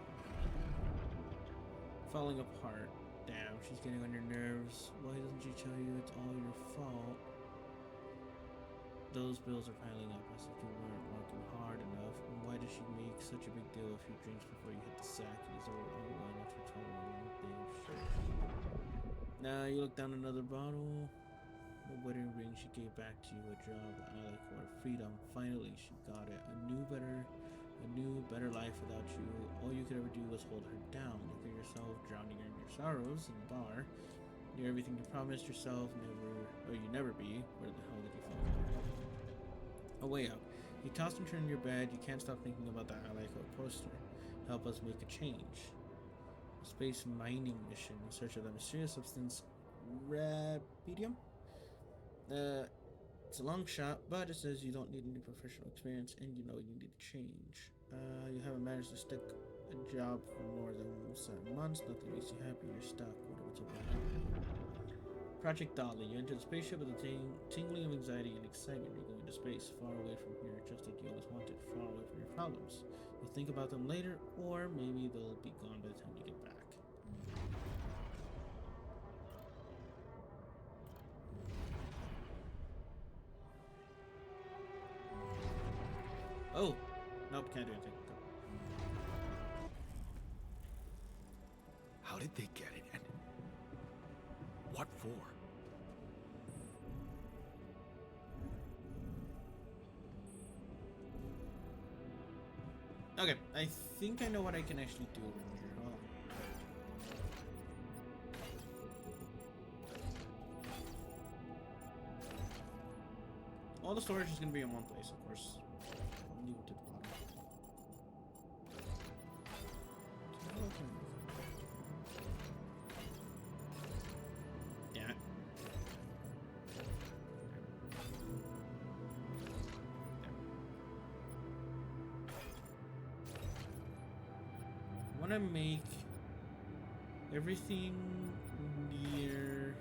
Falling apart. Damn, she's getting on your nerves. Why doesn't she tell you it's all your fault? Those bills are piling up as if you weren't working hard enough. And why does she make such a big deal of a few drinks before you hit the sack? Is there only one after 12 damn shit? Now you look down another bottle. The wedding ring she gave back to you, a job, I like her freedom. Finally, she got it. A new, better life without you. All you could ever do was hold her down. Look at yourself drowning in your sorrows in the bar. You're everything you promised yourself, you never be. Where the hell did you fall? A way out. You toss and turn in your bed. You can't stop thinking about that I like her poster. Help us make a change. A space mining mission in search of the mysterious substance Rapidium. It's a long shot, but it says you don't need any professional experience and you know you need to change. You haven't managed to stick a job for more than 7 months. Nothing makes you happy. You're stuck. What's about? Project Dolly. You enter the spaceship with a tingling of anxiety and excitement. You're going to space, far away from here, just like you always wanted, far away from your problems. You'll think about them later, or maybe they'll be gone by the time you get back. Oh! Nope, can't do anything. Go. How did they get it, and what for? Okay, I think I know what I can actually do over here. Hold on. All the storage is going to be in one place, of course. Leave it to the bottom. Damn it. I want to make everything near.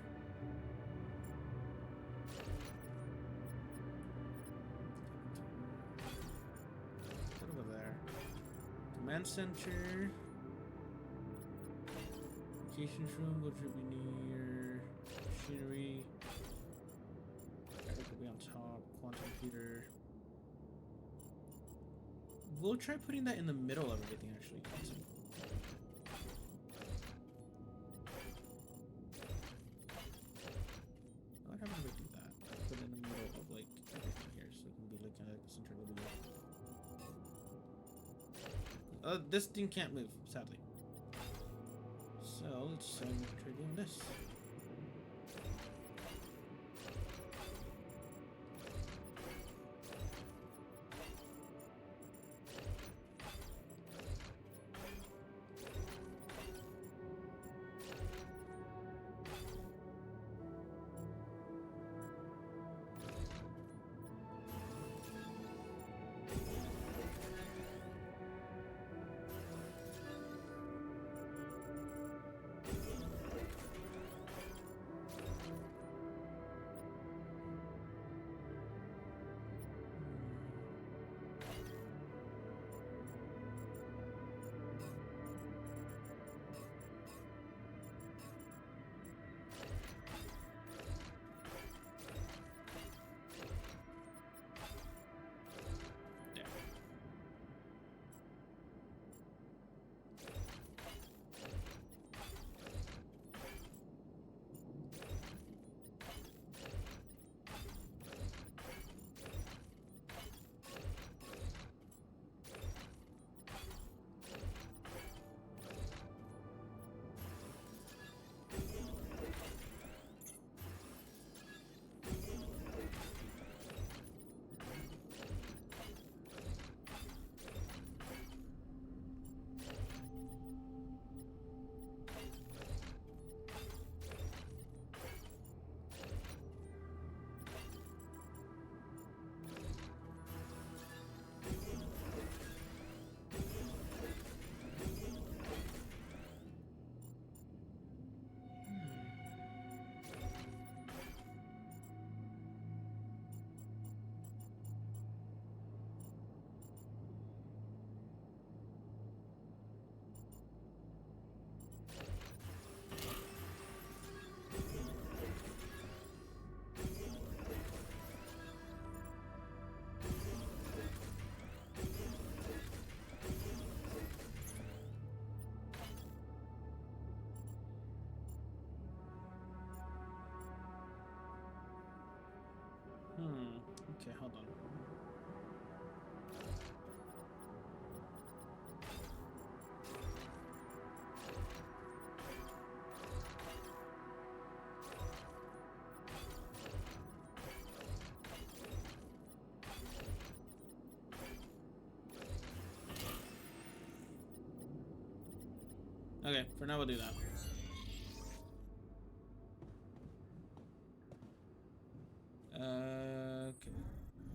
Put over there. Command center. Communications room, which would be near machinery. That could be on top. Quantum computer. We'll try putting that in the middle of everything, actually. What happens if I do that? Put it in the middle of like everything here, so it can be like kind of like the center of the wheel. This thing can't move, sadly. So let's try doing this. Hold on. Okay, for now we'll do that. Okay.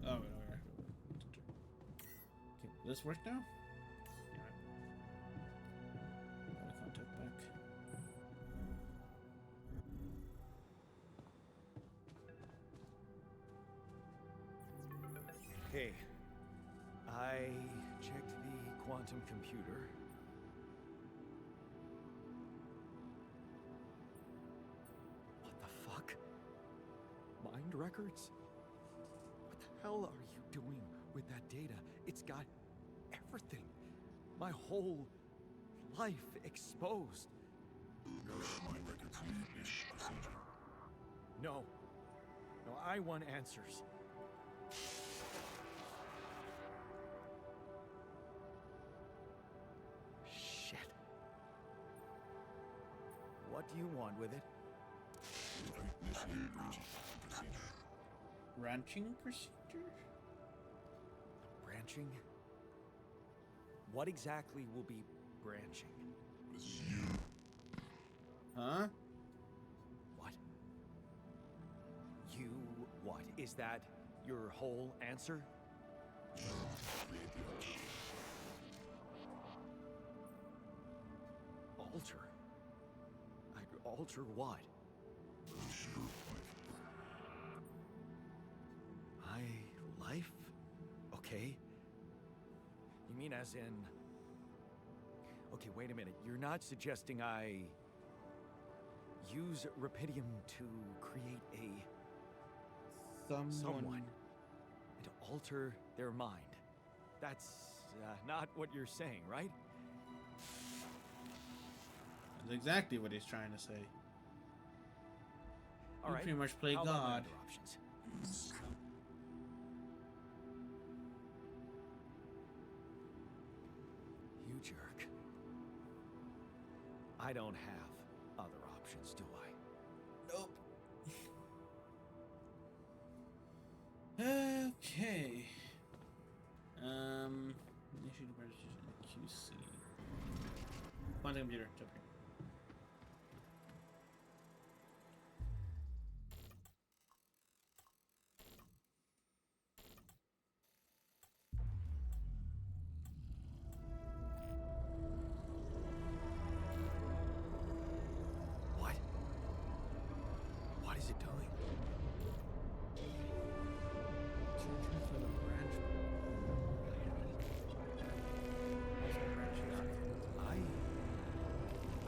Oh, wait. Okay, will this work now? Yeah. Got a contact back. Okay. I checked the quantum computer. What the fuck? Mind records? What the hell are you doing with that data? It's got everything. My whole life exposed. My records need this procedure. No. No, I want answers. Shit. What do you want with it? Initiate branching procedure. Ranching procedure? Branching? What exactly will be branching? You Huh? What? You what? Is that your whole answer? create the altar. Alter? I'd alter what? Ensure life. My life? Okay. You mean as in... Okay, wait a minute. You're not suggesting I... use Rapidium to create a... someone. And to alter their mind. That's not what you're saying, right? That's exactly what he's trying to say. All You right. pretty much play How about my God. other options? You jerk. I don't have other options, do I? Nope. Okay. Initiate a registration QC. Quantum computer, it's up here. What? What is it doing? Searching for the branch. I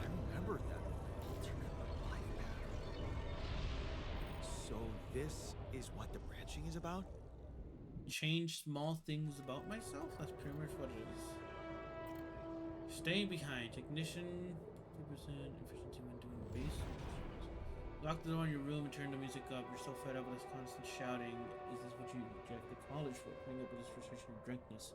remember that alternate life pattern. So this is what the branching is about? Change small things about myself? That's pretty much what it is. Staying behind. Technician, 2% efficiency when doing base. Lock the door in your room and turn the music up. You're so fed up with this constant shouting. Is this what you reject the college for? Putting up with this frustration of drunkenness.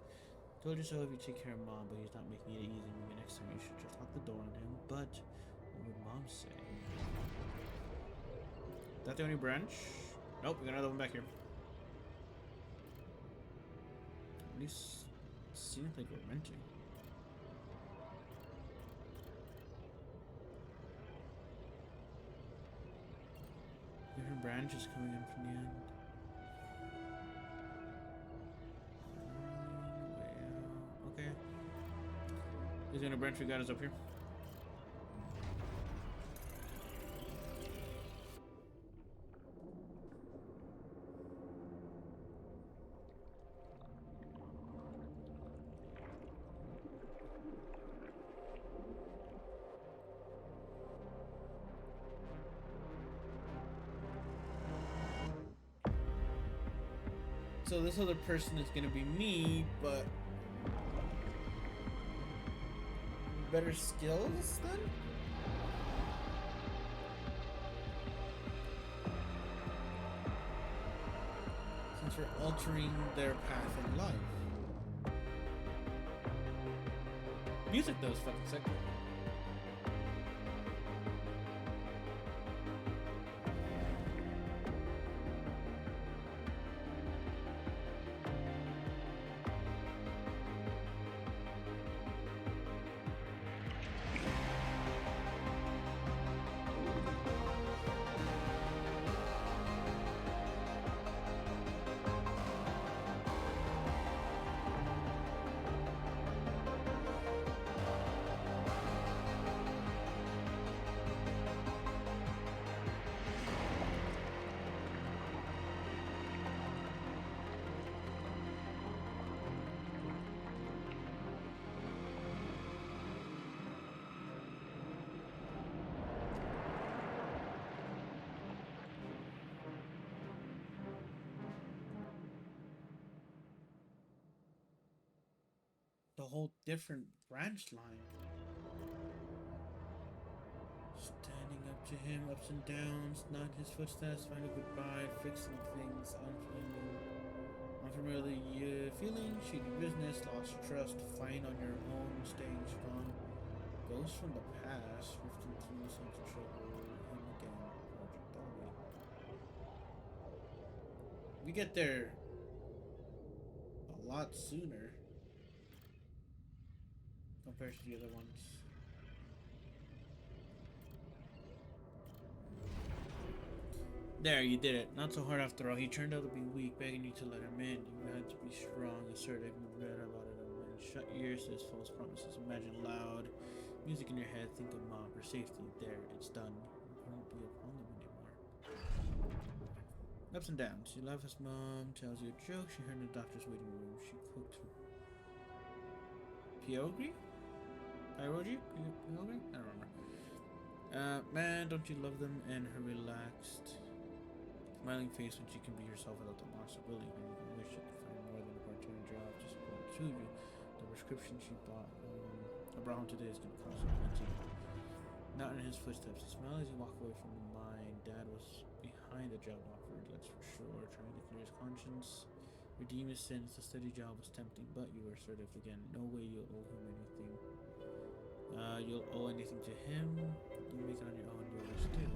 Told you so if you take care of mom, but he's not making it easy. Maybe next time you should just lock the door on him. But what would mom say? Is that the only branch? Nope, we got another one back here. At least seems like we're renting. Different branches coming in from the end. Well, okay. Is there a branch we got us up here? So this other person is gonna be me, but better skills then? reasons for altering their path in life. Music though is fucking sick. The whole different branch line. Standing up to him, ups and downs, not his footsteps, find a goodbye, fixing things, unfamiliar feeling, shady business, lost trust, fight on your own, staying strong. Ghost from the past, drifting through sense of trouble, him again, Project Dolly. We get there a lot sooner compared to the other ones. There, you did it. Not so hard after all. He turned out to be weak, begging you to let him in. You had to be strong, assertive, and read about it and shut your ears to his false promises. Imagine loud music in your head. Think of mom for safety. There, it's done. You won't be a problem anymore. Ups and downs. You love his mom, tells you a joke. She heard in the doctor's waiting room. She cooked pierogi? Pierogi? Pierogi? I don't remember. Man, don't you love them? And her relaxed, smiling face when she can be herself without the monster bullying her. You can wish you could find more than a part-time job just going to you. The prescription she brought home today is going to cost you plenty. Not in his footsteps. You smile as you walk away from the mine. Dad was behind the job offer, that's for sure, trying to clear his conscience. Redeem his sins. The steady job was tempting, but you were assertive again. No way you'll owe him anything. You'll owe anything to him. You make it on your own. You'll understand.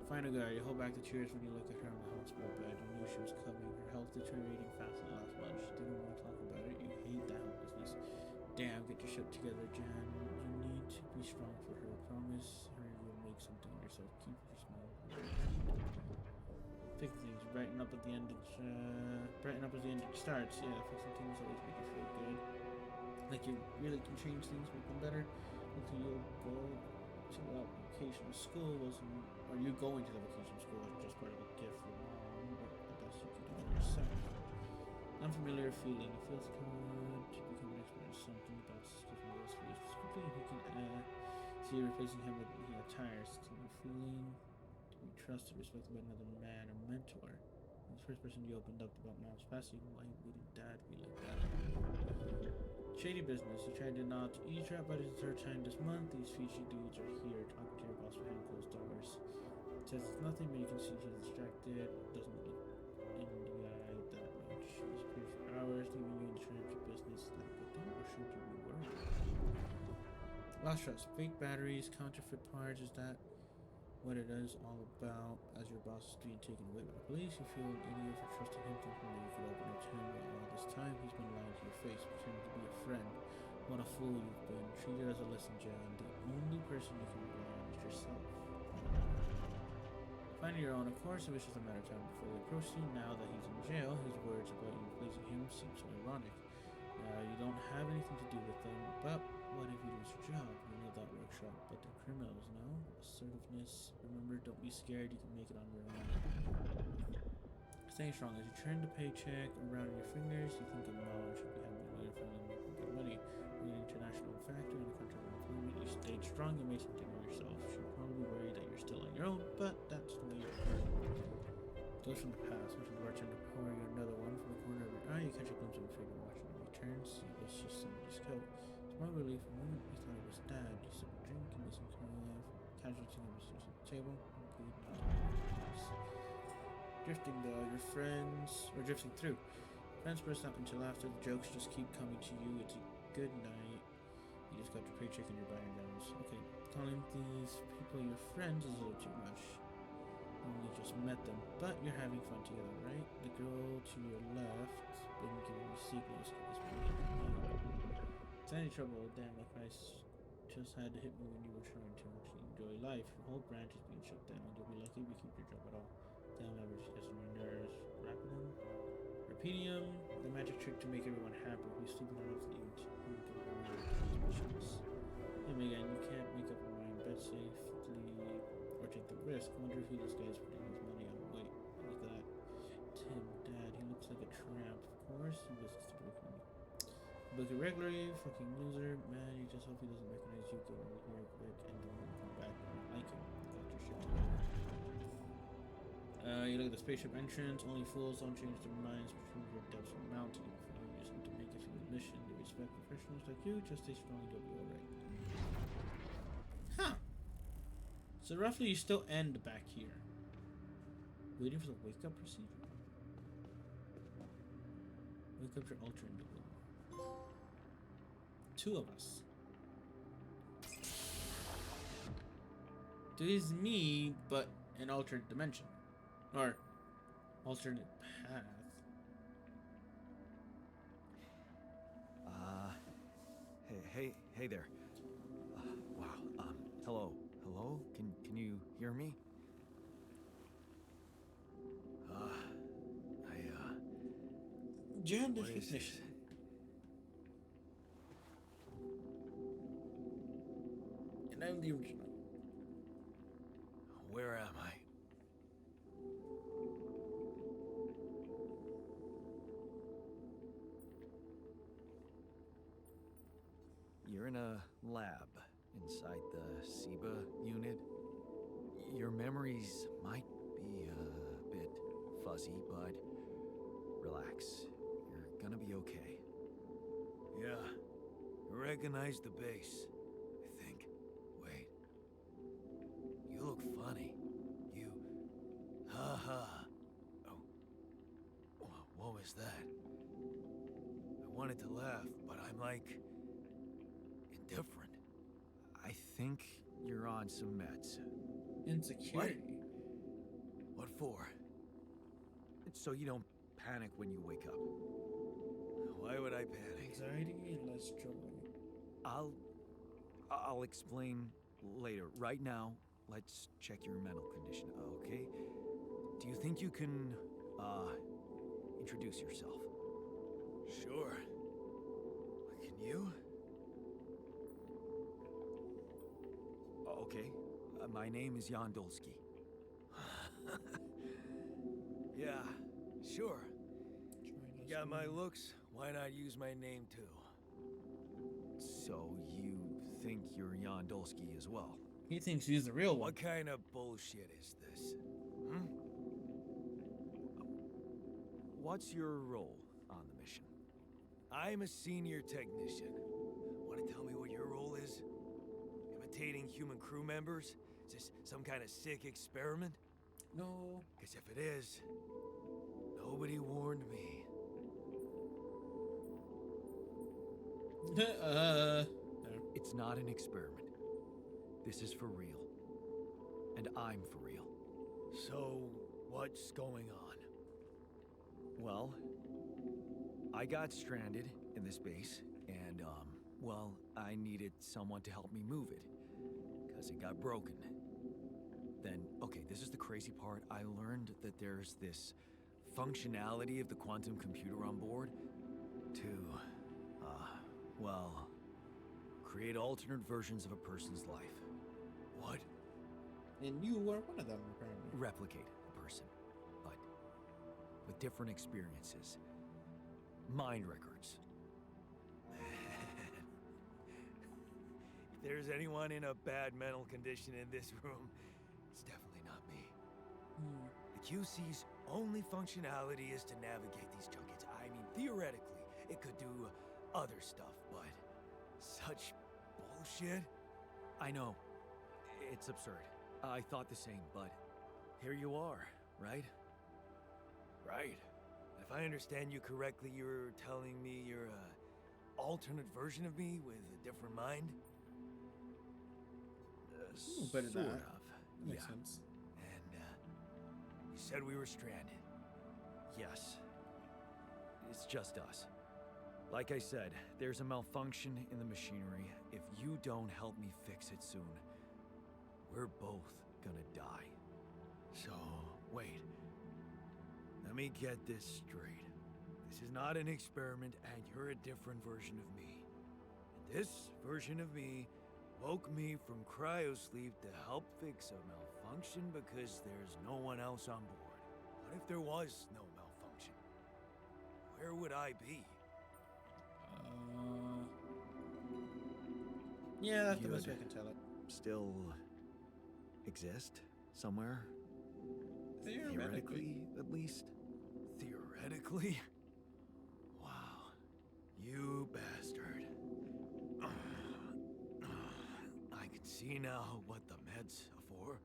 Final guy. You hold back the tears when you look at her on the hospital bed. You knew she was coming. Her health deteriorating fast in the last month. She didn't want to talk about it. You hate that helplessness. Damn, get your shit together, Jan. You need to be strong for her. Promise her you'll make something of yourself. Keep your smile. Fix things. Brighten up at the end. Brighten up as the end starts. Yeah, fixing things always make you feel good. Like you really can change things, make them better. Until you'll go to that vocational school wasn't, or you going to the vocational school wasn't just part of a gift from mom, but the best you can do for yourself. Unfamiliar feeling. It feels good to become an expert in something. The boss is giving those for you specifically. You can see you replacing him with tires. It's a new feeling to be trusted, respected by another man or mentor. And the first person you opened up about mom's passing, why wouldn't dad be like that? Shady business. You tried to not eavesdrop, but it's the third time this month. These Fiji dudes are here talking to your boss behind closed doors. Says it's nothing, but you can see he's distracted. Doesn't look in the eye that much. He's here for hours, leaving you in charge of business. Is that a good thing, or should you be worried? Lost trust. Fake batteries, counterfeit parts. Is that what it is all about? As your boss is being taken away by the police, you feel an idiot for trusting him, thinking that you could open up to him. All this time, he's been lying to your face, pretending to be a friend. What a fool you've been. Treat it as a lesson, Jan. The only person you can rely on is yourself. Find your own, of course. I wish it was a matter of time before they approach you. Now that he's in jail, his words about you replacing him seem so ironic. You don't have anything to do with them, but what if you lose your job? You know that workshop, but they're criminals, no? Assertiveness. Remember, don't be scared. You can make it on your own. Staying strong. As you turn the paycheck around your fingers, you think of mom should be having money, finally making good money. You're an international factor in a country of employment. You stayed strong and made something of yourself. She'll probably worry that you're still on your own, but that's the way you are. Goes from the past, which is the bartender pouring another one from the corner of your eye. You catch a glimpse of your favorite watch and he turns. It was just somebody's coat. Small relief for a moment. You thought it was dad. You sipped a drink and listened to casualty conversation at the table. Okay, drifting though. Your friends are drifting through. Friends burst out into laughter. The jokes just keep coming to you. It's a good night. You just got your paycheck and you're buying guns. Okay, calling these people your friends is a little too much. You only just met them, but you're having fun together, right? The girl to your left been giving you signals. It's any trouble. Damn, that Christ just had to hit me when you were trying to actually enjoy life. Your whole branch is being shut down. You'll be lucky we keep your job at all. Damn, I was just on your nerves. Rapidum? Rapedium, the magic trick to make everyone happy. We stupid enough that you can remember these missions. And again, you can't make up your mind. Bet safely or take the risk. Wonder who this guy's putting his money on. Wait, look at that. Tim, Dad, he looks like a tramp. Of course, he visits to break money. Book it regularly, fucking loser. Man, you just hope he doesn't recognize you. Go over here quick and don't come back. I don't like him. Got your shit together. You look at the spaceship entrance. Only fools don't change their minds between your depths of mountain. You just need to make it through the mission. They respect professionals like you. Just stay strong. You'll be alright. Huh. So roughly you still end back here. Waiting for the wake up procedure? Wake up your ultra individual. Two of us. So it is me, but an alternate dimension. Or alternate path. Hey there. Wow. Hello. Can you hear me? Gender What is recognition. this? And I'm the original. Where am I? You're in a lab inside the SIBA unit. Your memories might be a bit fuzzy, but relax. You're gonna be okay. Yeah, I recognize the base, I think. Wait. You look funny. You... Ha. Oh. What was that? I wanted to laugh, but I'm like... indifferent. I think you're on some meds. Insecurity. What for? So you don't panic when you wake up. Why would I panic? Anxiety and less joy. I'll explain later. Right now, let's check your mental condition, okay? Do you think you can, introduce yourself? Sure. Can you? Okay. My name is Jan Dolsky. Yeah, sure. You got my looks, why not use my name too? So you think you're Jan Dolsky as well? He thinks he's the real one. What kind of bullshit is this? Hmm? What's your role on the mission? I'm a senior technician. Want to tell me what your role is? Imitating human crew members? Is this some kind of sick experiment? No. Because if it is, nobody warned me. No. It's not an experiment. This is for real. And I'm for real. So, what's going on? Well, I got stranded in this base, and, well, I needed someone to help me move it. Because it got broken. Then, okay, this is the crazy part. I learned that there's this functionality of the quantum computer on board to, well, create alternate versions of a person's life. What? And you were one of them, apparently. Replicate a person, but with different experiences. Mind records. If there's anyone in a bad mental condition in this room, it's definitely not me. The QC's only functionality is to navigate these junkets. I mean, theoretically, it could do other stuff, but such bullshit? I know. It's absurd. I thought the same, but here you are, right? right? If I understand you correctly, you're telling me you're a alternate version of me with a different mind? better than sort that. of. Makes Yeah. sense. And you said we were stranded. Yes. It's just us. Like I said, there's a malfunction in the machinery. If you don't help me fix it soon, we're both gonna die. So, wait. Let me get this straight. This is not an experiment, and you're a different version of me. And this version of me woke me from cryosleep to help fix a malfunction because there's no one else on board. What if there was no malfunction? Where would I be? Yeah, that's the You'd best way I can tell it. still exist somewhere? Theoretically. At least? Theoretically? Wow. You bastard. I can see now what the meds are for.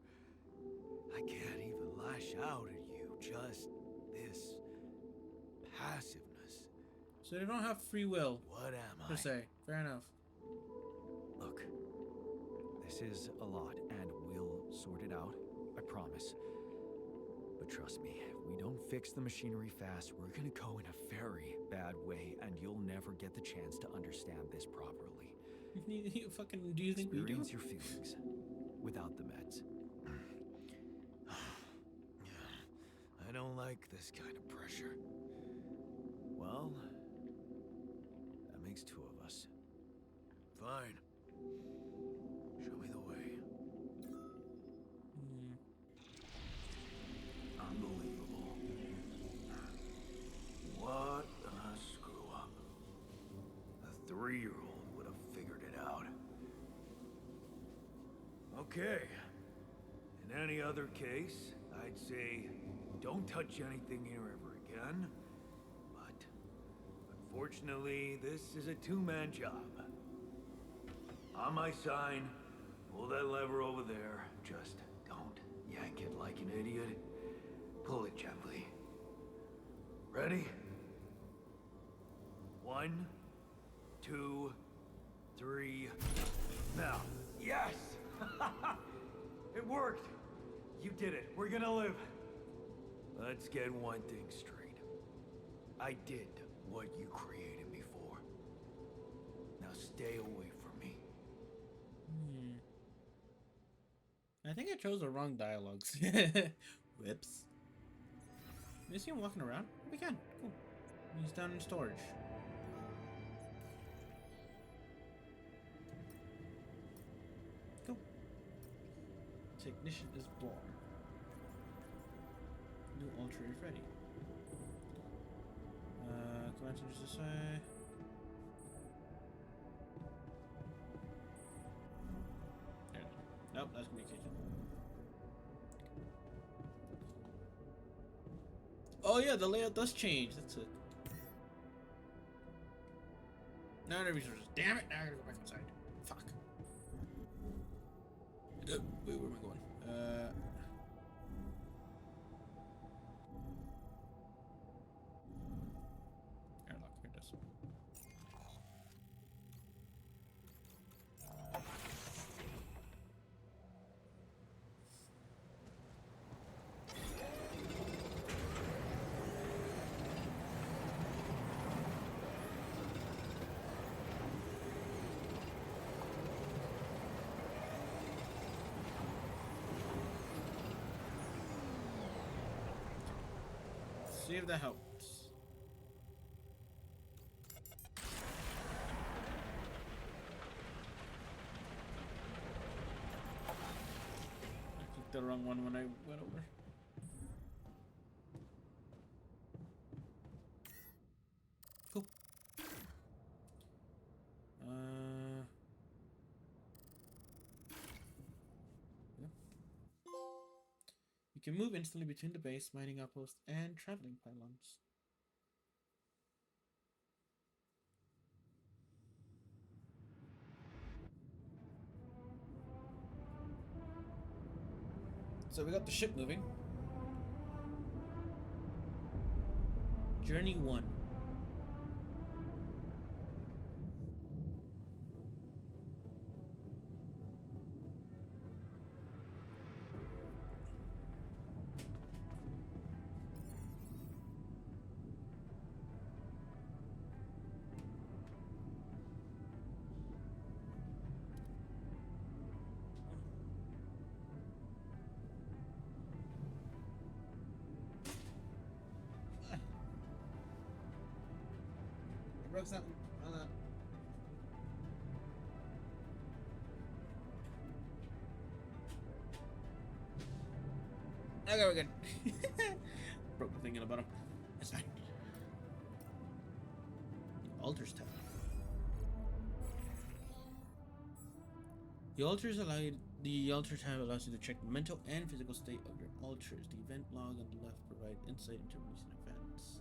I can't even lash out at you, just this passiveness. So they don't have free will, What am I? per se. Fair enough. Look, this is a lot, and we'll sort it out, I promise. But trust me, if we don't fix the machinery fast, we're gonna go in a very bad way, and you'll never get the chance to understand this properly. You fucking, do you think we do? Experience your feelings without the meds. I don't like this kind of pressure. Well, that makes two of us. Fine. Show me the way. Unbelievable. What a screw up. A 3-year-old would have figured it out. Okay. In any other case, I'd say don't touch anything here ever again. But unfortunately, this is a two-man job. On my sign, pull that lever over there. Just don't yank it like an idiot. Pull it gently. Ready? 1, 2, 3. Now. Yes! It worked! You did it. We're gonna live. Let's get one thing straight. I did what you created me for. Now stay away from me. I think I chose the wrong dialogues. Whoops. You see him walking around? We can. Cool. He's down in storage. Cool. Technician is born. New ultra is ready. Command center to say. Nope, that's communication. Oh yeah, the layout does change. That's it. Now the resources. Damn it! Now I gotta go back inside. Fuck. Wait, where am I going? Airlock. Here it is. See if that helps. I clicked the wrong one when I went over. Cool. Yeah. You can move instantly between the base, mining outpost, and traveling pylons. So we got the ship moving. Journey 1. I broke something. Hold on. Okay, we're good. Broke the thing in the bottom. That's fine. Altars tab. The altar tab allows you to check the mental and physical state of your altars. The event log on the left provides insight into recent events.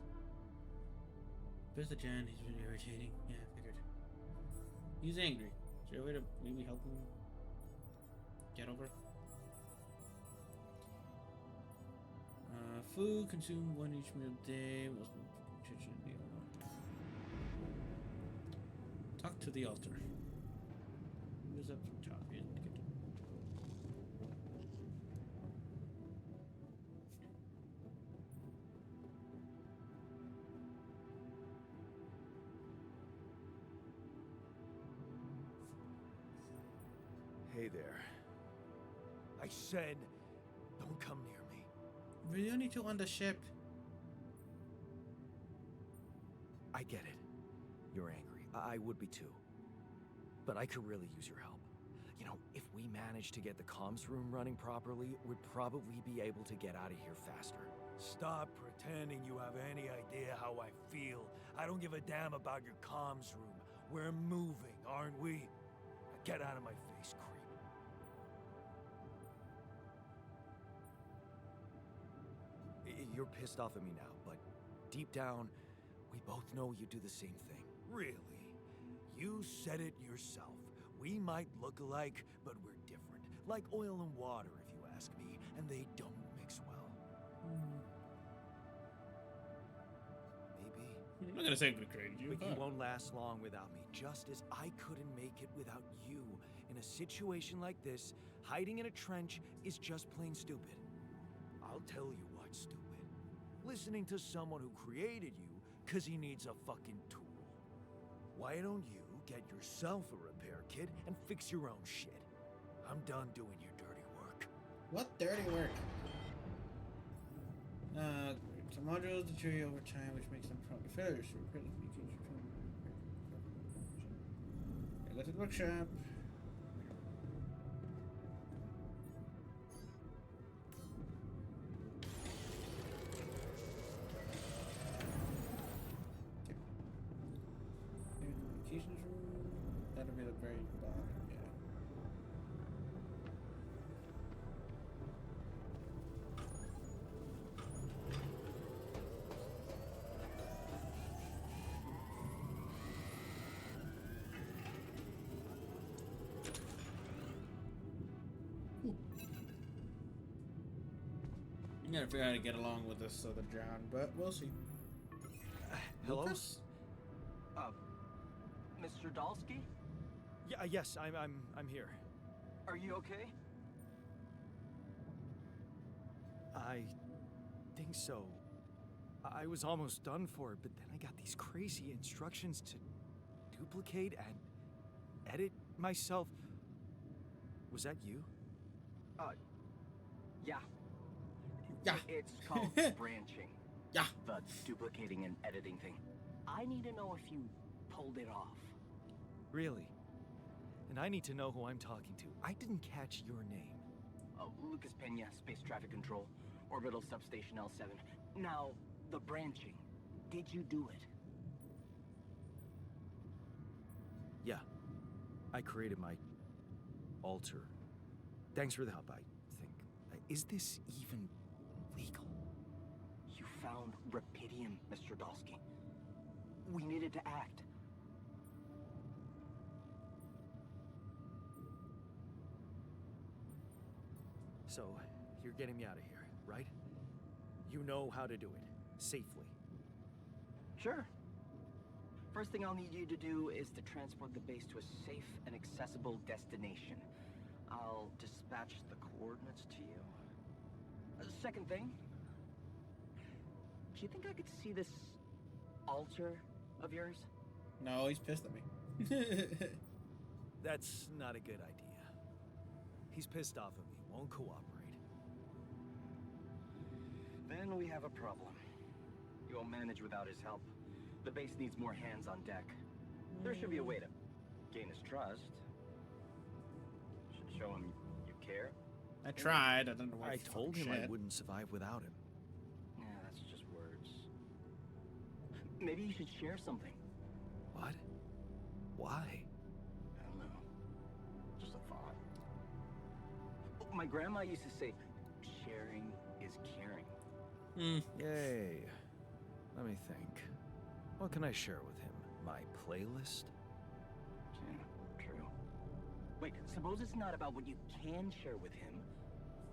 Mr. Jan, he's really irritating. Yeah, I figured. He's angry. Is there a way to maybe help him get over? Food consumed one each meal a day. Talk to the altar. Who's up from top? Yeah, get to- Hey there. I said, don't come near me. We're only two on the ship. I get it. You're angry. I would be too. But I could really use your help. You know, if we manage to get the comms room running properly, we'd probably be able to get out of here faster. Stop pretending you have any idea how I feel. I don't give a damn about your comms room. We're moving, aren't we? Now get out of my face, creep. You're pissed off at me now, but deep down, we both know you do the same thing. Really? You said it yourself. We might look alike, but we're different. Like oil and water, if you ask me, and they don't mix well. Maybe. I'm not gonna say I'm created you. But you won't last long without me, just as I couldn't make it without you. In a situation like this, hiding in a trench is just plain stupid. I'll tell you what's stupid. Listening to someone who created you because he needs a fucking tool. Why don't you get yourself a repair kit and fix your own shit? I'm done doing your dirty work. What dirty work? Some modules deteriorate over time, which makes them prone to failures. So repair the features. Go to the bookshop. Communications room. That'll be the very bottom, yeah. You gotta figure out how to get along with this other John, but we'll see. Hello? Lucas? Mr. Dalsky? Yeah, yes, I'm here. Are you okay? I think so. I was almost done for it, but then I got these crazy instructions to duplicate and edit myself. Was that you? Yeah. Yeah. It's called branching. Yeah. The duplicating and editing thing. I need to know if you pulled it off. Really? And I need to know who I'm talking to. I didn't catch your name. Lucas Pena, Space Traffic Control, Orbital Substation L7. Now, the branching. Did you do it? Yeah. I created my altar. Thanks for the help, I think. Is this even legal? You found Rapidium, Mr. Dalsky. We needed to act. So, you're getting me out of here, right? You know how to do it. Safely. Sure. First thing I'll need you to do is to transport the base to a safe and accessible destination. I'll dispatch the coordinates to you. Second thing, do you think I could see this altar of yours? No, he's pissed at me. That's not a good idea. He's pissed off at me, won't cooperate. Then we have a problem. You won't manage without his help. The base needs more hands on deck. There should be a way to gain his trust. Should show him you care. I tried. I don't know why. I told him I shit. wouldn't survive without him. Yeah, that's just words. Maybe you should share something. What? Why? I don't know. Just a thought. My grandma used to say, sharing is caring. Yay. Let me think. What can I share with him? My playlist? Yeah, true. Wait, suppose it's not about what you can share with him,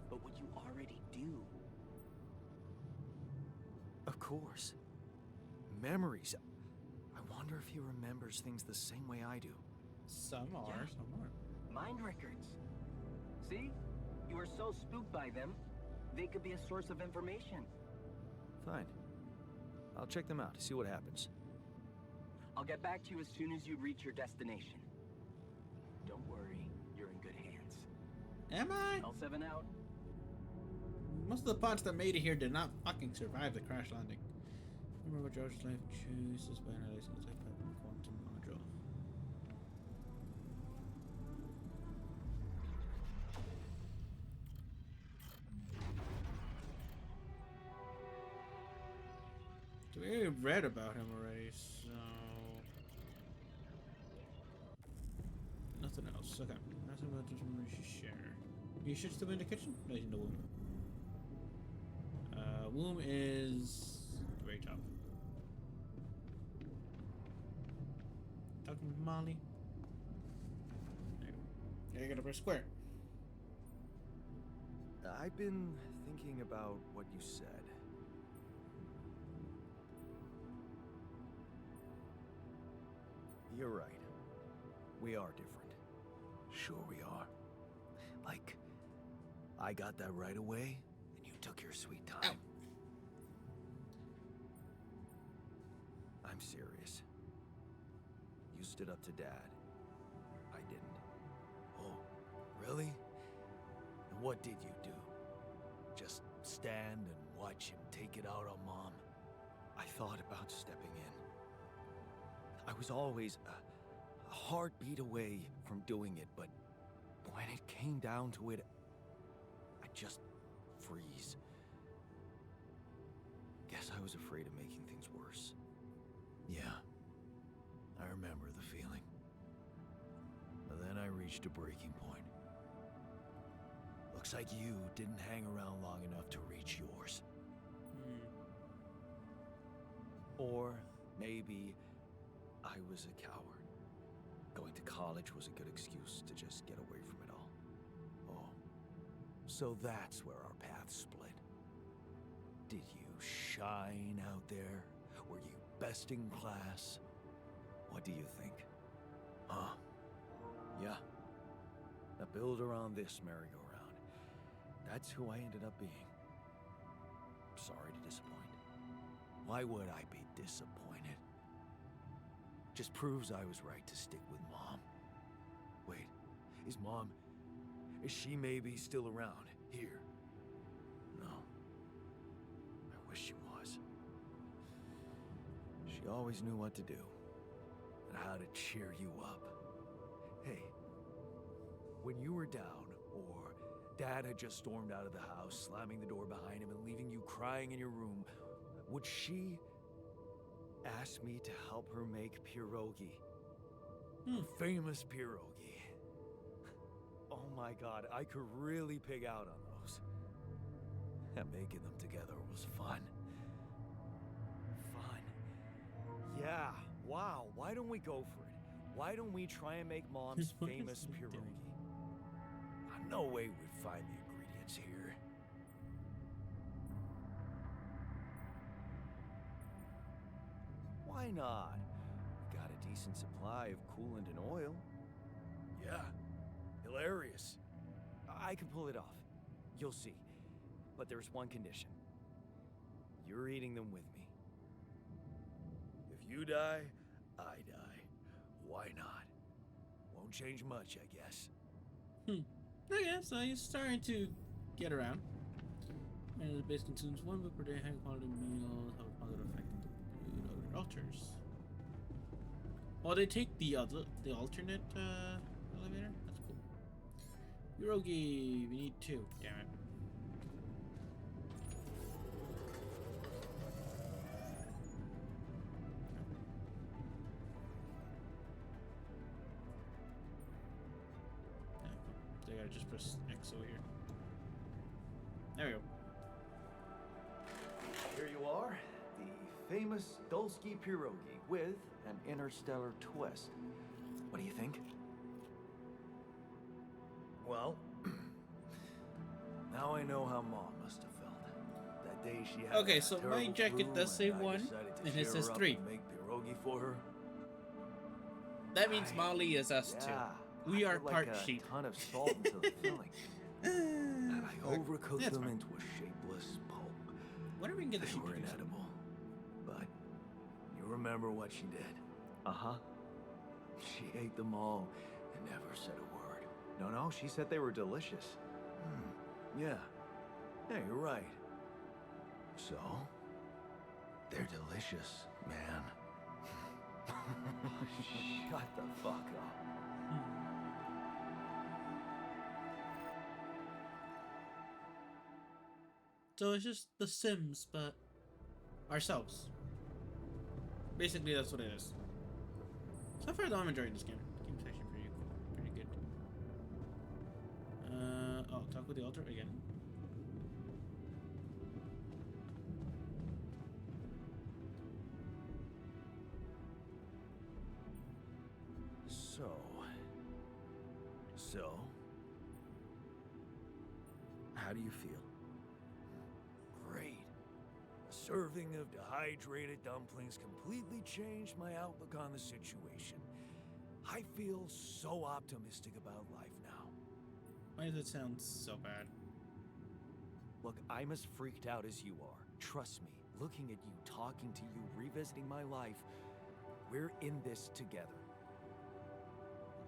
but what you already do. Of course. Memories. I wonder if he remembers things the same way I do. Some are, Yeah. some aren't. Mind records. See? You are so spooked by them, they could be a source of information. Fine. I'll check them out, see what happens. I'll get back to you as soon as you reach your destination. Don't worry, you're in good hands. Am I? L7 out. Most of the pods that made it here did not fucking survive the crash landing. Remember what George's life chooses by analyzing its impact on the quantum module. So we read about him already, so nothing else. Okay, nothing about this one we should share. You should still be in the kitchen? No, he's in the womb. Womb is the very top. Talking to Molly. There you gotta press square. I've been thinking about what you said. You're right. We are different. Sure we are. Like, I got that right away, and you took your sweet time. Ow. I'm serious. You stood up to Dad. I didn't. Oh, really? And what did you do? Just stand and watch him take it out on Mom? I thought about stepping in. I was always a heartbeat away from doing it, but when it came down to it, I just freeze. Guess I was afraid of making things worse. Yeah, I remember the feeling. But then I reached a breaking point. Looks like you didn't hang around long enough to reach yours. Or maybe I was a coward. Going to college was a good excuse to just get away from it all. Oh, so that's where our paths split. Did you shine out there? Were you best in class? What do you think? Huh? Yeah. Now build around this merry-go-round. That's who I ended up being. Sorry to disappoint. Why would I be disappointed? Just proves I was right to stick with Mom. Wait, is Mom... is she maybe still around? Here? No. I wish she was. She always knew what to do. And how to cheer you up. Hey, when you were down, or Dad had just stormed out of the house, slamming the door behind him and leaving you crying in your room, would she ask me to help her make pierogi? Famous pierogi. Oh my God, I could really pig out on those. And making them together was fun. Yeah, wow, why don't we go for it? Why don't we try and make Mom's What is famous he pierogi? doing? No way we'd find the ingredients here. Why not? We got a decent supply of coolant and oil. Yeah, hilarious. I can pull it off. You'll see. But there's one condition. You're eating them with me. If you die, I die. Why not? Won't change much, I guess. Okay, so he's starting to get around. And the base consumes 1 book per day. High quality meals have a positive effect on the food altars. Well, they take the alternate elevator. That's cool. Pierogi, we need 2. Damn it. So I gotta just press X over here. There we go. Here you are, the famous Dulski pierogi with an interstellar twist. What do you think? Well, now I know how Mom must have felt. That day she had Okay, that so my terrible jacket flu does say and I 1, decided to and it cheer says her up 3. and make pierogi for her. That means Right. Molly is us Yeah, too. We I are put part like a sheep. ton of salt into the filling, and I overcooked That's them fine. into a shapeless pulp. Whenever we can get the They sheep were to do something. inedible. But you remember what she did? Uh-huh. She ate them all and never said a word. No, she said they were delicious. Yeah. Yeah, you're right. So, they're delicious, man. Shut the fuck up. So it's just The Sims, but ourselves. Basically, that's what it is. So far, though, I'm enjoying this game. The game's actually pretty good. Oh, talk with the altar again. So, how do you feel? Great. A serving of dehydrated dumplings completely changed my outlook on the situation. I feel so optimistic about life now. Why does it sound so bad? Look, I'm as freaked out as you are. Trust me, looking at you, talking to you, revisiting my life, we're in this together.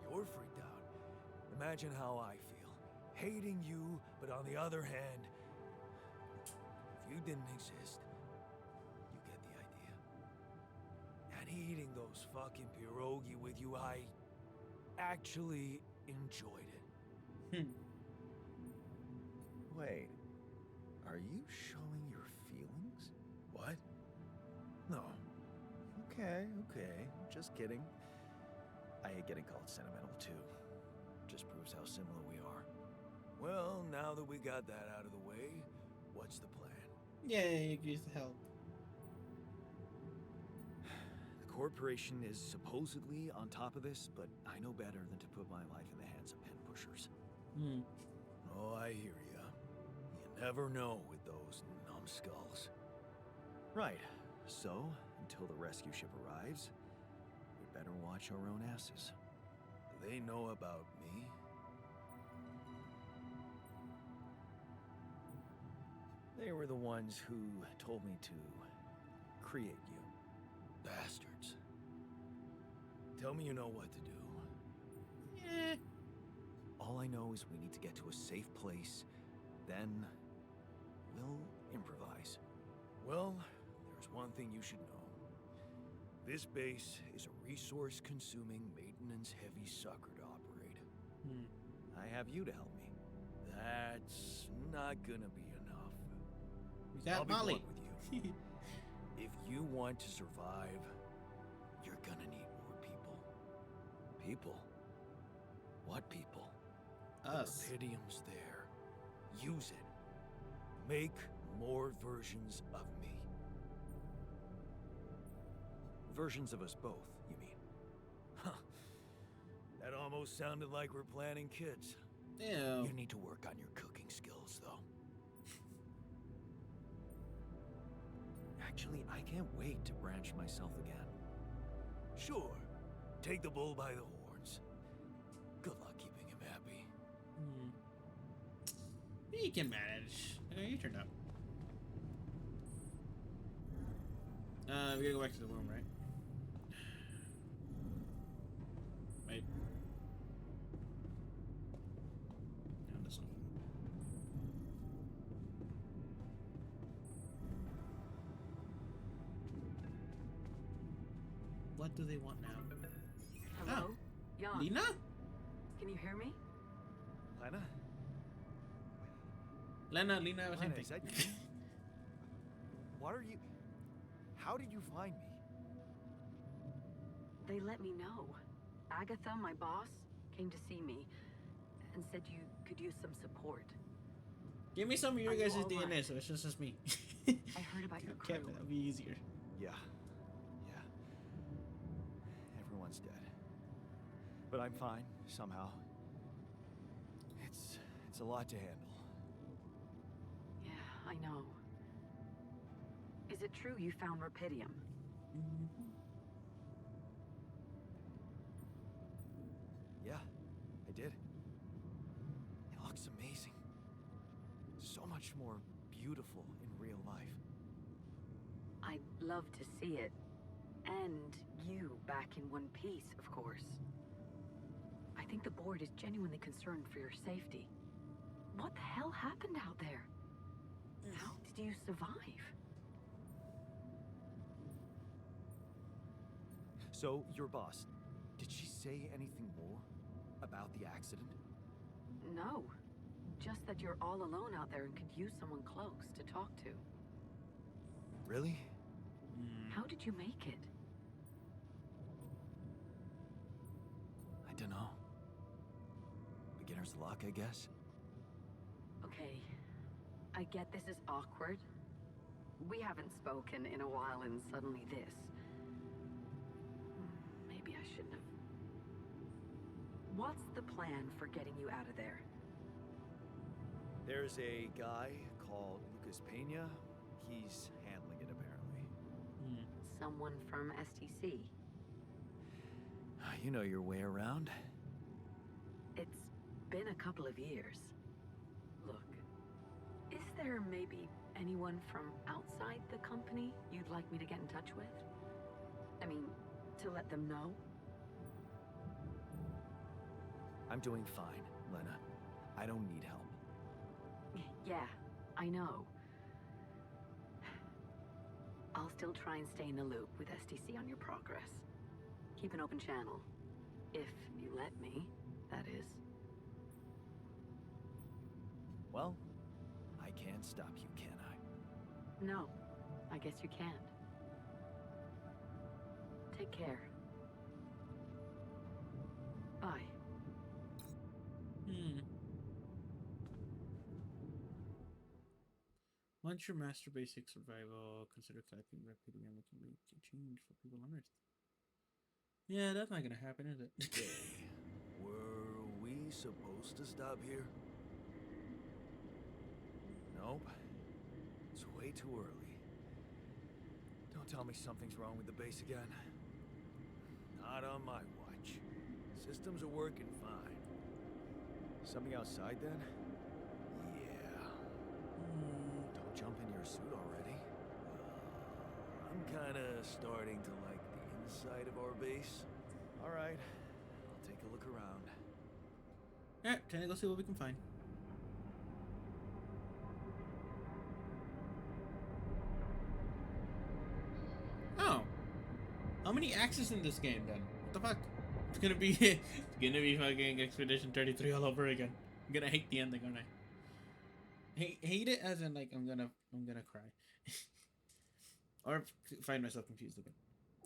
You're freaked out. Imagine how I feel. Hating you, but on the other hand, if you didn't exist, you get the idea. And eating those fucking pierogi with you, I actually enjoyed it. Wait, are you showing your feelings? What? No. Okay. Just kidding. I hate getting called sentimental too. Just proves how similar we are. Well, now that we got that out of the way, what's the plan? Yay, agrees to help. The corporation is supposedly on top of this, but I know better than to put my life in the hands of pen pushers. Oh, I hear ya. You never know with those numbskulls. Right. So, until the rescue ship arrives, we better watch our own asses. Do they know about me? They were the ones who told me to create you. Bastards. Tell me you know what to do. Yeah. All I know is we need to get to a safe place, then we'll improvise. Well, there's one thing you should know. This base is a resource-consuming, maintenance-heavy sucker to operate. I have you to help me. That's not gonna be enough. We got I'll be Molly. blunt with you. If you want to survive, you're gonna need more people. People? What people? Us. The Rapidium's there. Use it. Make more versions of me. Versions of us both, you mean? Huh. That almost sounded like we're planning kids. Ew. You need to work on your cooking skills, though. Actually, I can't wait to branch myself again. Sure. Take the bull by the horns. Good luck keeping him happy. You can manage. Okay, you turned up. We gotta go back to the room, right? Wait. No, this one. What do they want now? Hello? Jan, Lena? can you hear me? Lena? Lena, was Lena, is that you? What are you... How did you find me? They let me know. Agatha, my boss, came to see me and said you could use some support. Give me some of your Are you guys' all DNA right? so it's just me. I heard about your crew. That'd be easier. Yeah. Yeah. Everyone's dead. But I'm fine, somehow. It's a lot to handle. Yeah, I know. Is it true you found Rapidium? Yeah, I did. It looks amazing. So much more beautiful in real life. I'd love to see it. And you back in one piece, of course. I think the board is genuinely concerned for your safety. What the hell happened out there? How did you survive? So, your boss, did she say anything more about the accident? No. Just that you're all alone out there and could use someone close to talk to. Really? How did you make it? I don't know. Beginner's luck, I guess. Okay. I get this is awkward. We haven't spoken in a while and suddenly this. Maybe I shouldn't have. What's the plan for getting you out of there? There's a guy called Lucas Pena. He's handling it, apparently. Someone from STC. You know your way around. It's been a couple of years. Look, is there maybe anyone from outside the company you'd like me to get in touch with? I mean, to let them know? I'm doing fine, Lena. I don't need help. Yeah, I know. I'll still try and stay in the loop with STC on your progress. Keep an open channel. If you let me, that is. Well, I can't stop you, can I? No, I guess you can't. Take care. Bye. Once you master basic survival, consider collecting Rapidium that can make a change for people on Earth. Yeah, that's not gonna happen, is it? Okay. Were we supposed to stop here? Nope. It's way too early. Don't tell me something's wrong with the base again. Not on my watch. Systems are working fine. Something outside then? Yeah. Don't jump in your suit already. I'm kinda starting to like the inside of our base. Alright, I'll take a look around. Alright, time to go see what we can find. Oh. How many axes in this game then? What the fuck? It's gonna be fucking Expedition 33 all over again. I'm gonna hate the ending, aren't I? Hate it as in like I'm gonna cry. Or find myself confused again.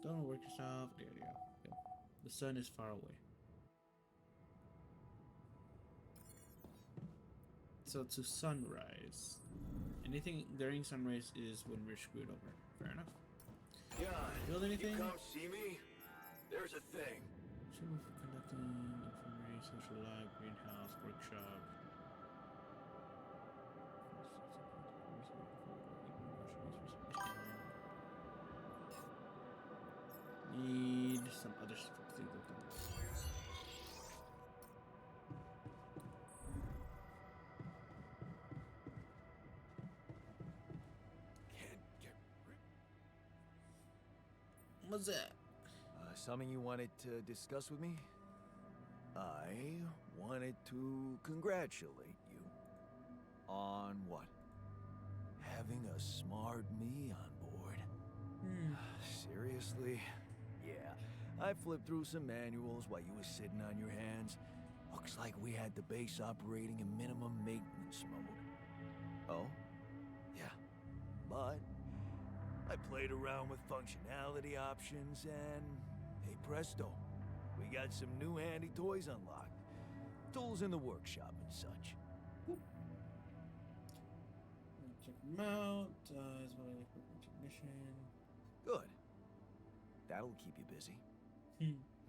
Don't work yourself. There you go. The sun is far away. So to sunrise. Anything during sunrise is when we're screwed over. Fair enough. Yeah. Build anything? You come see me? There's a thing. Should we conducting infirmary, social lab, greenhouse, workshop. Need What's that? Something you wanted to discuss with me? I wanted to congratulate you. On what? Having a smart me on board. Seriously? Yeah, I flipped through some manuals while you was sitting on your hands. Looks like we had the base operating in minimum maintenance mode. Oh? Yeah. But I played around with functionality options and hey presto, we got some new handy toys unlocked. Tools in the workshop and such. Check them out. Is what I like for recognition. Good. That'll keep you busy.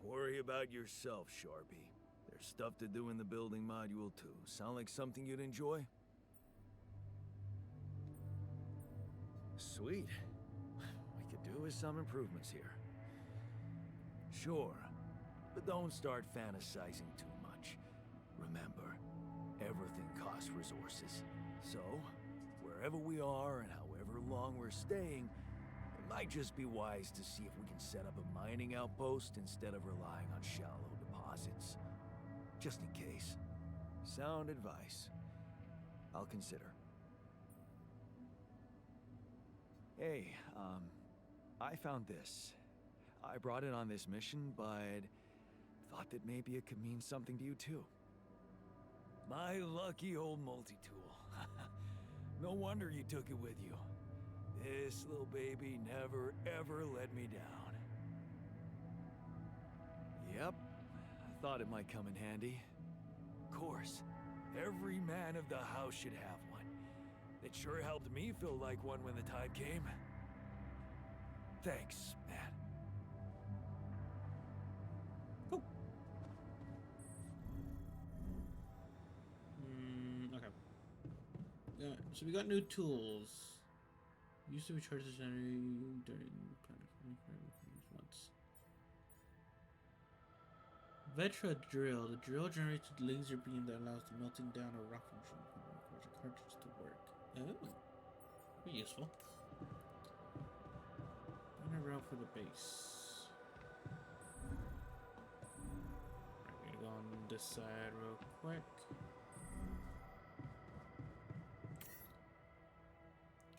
Worry about yourself, Sharpie. There's stuff to do in the building module too. Sound like something you'd enjoy? Sweet. We could do with some improvements here. Sure, but don't start fantasizing too much. Remember, everything costs resources. So, wherever we are and however long we're staying, it might just be wise to see if we can set up a mining outpost instead of relying on shallow deposits. Just in case. Sound advice. I'll consider. Hey, I found this. I brought it on this mission, but thought that maybe it could mean something to you too. My lucky old multi-tool. No wonder you took it with you. This little baby never ever let me down. Yep, I thought it might come in handy. Of course, every man of the house should have one. It sure helped me feel like one when the time came. Thanks, man. Okay. Yeah, so we got new tools. Used to recharge the generator during once. Vetra drill. The drill generates a laser beam that allows the melting down of rock machine and requires a cartridge to work. Oh, be useful. Run around for the base. I'm gonna go on this side real quick.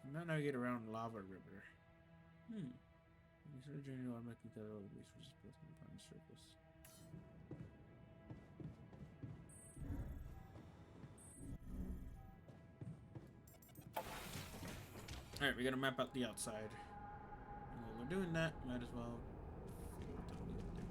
Can now navigate around Lava River. Instead of journey automatically gather all the resources built upon the surface. Alright, we gotta map out the outside. And while we're doing that, might as well figure out what we gotta do.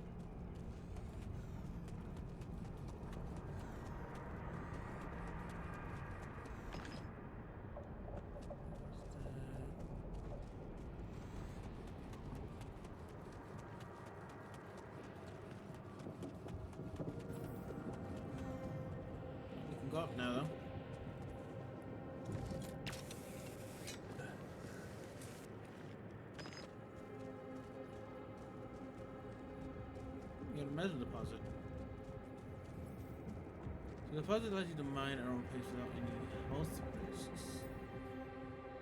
We can go up now though. We got a metal deposit. The deposit allows you to mine our own place without any health risks.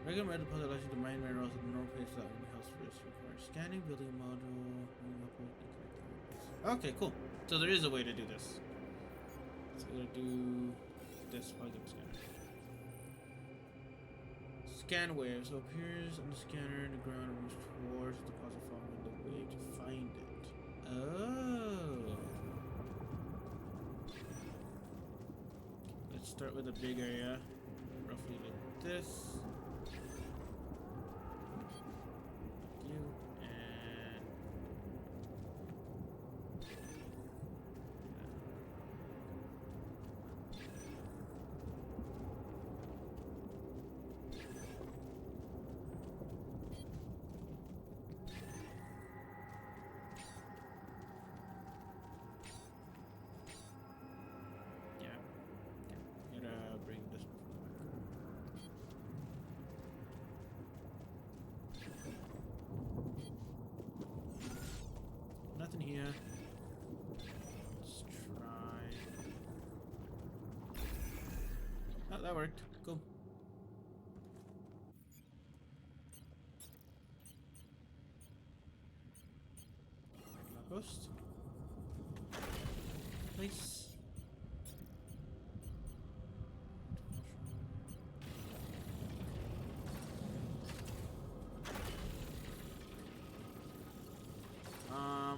Regular metal deposit allows you to mine minerals at no place without any health risks. Requires scanning, building a module, okay, cool. So there is a way to do this. So we're gonna do this while I'm scanning. Scan wave. So appears on the scanner in the ground and moves towards the deposit following the wave to find it. Oh. Let's start with a big area, roughly like this. You and gotta bring this one back. Nothing here. Let's try. Oh, that worked. Cool. Ghost. Place.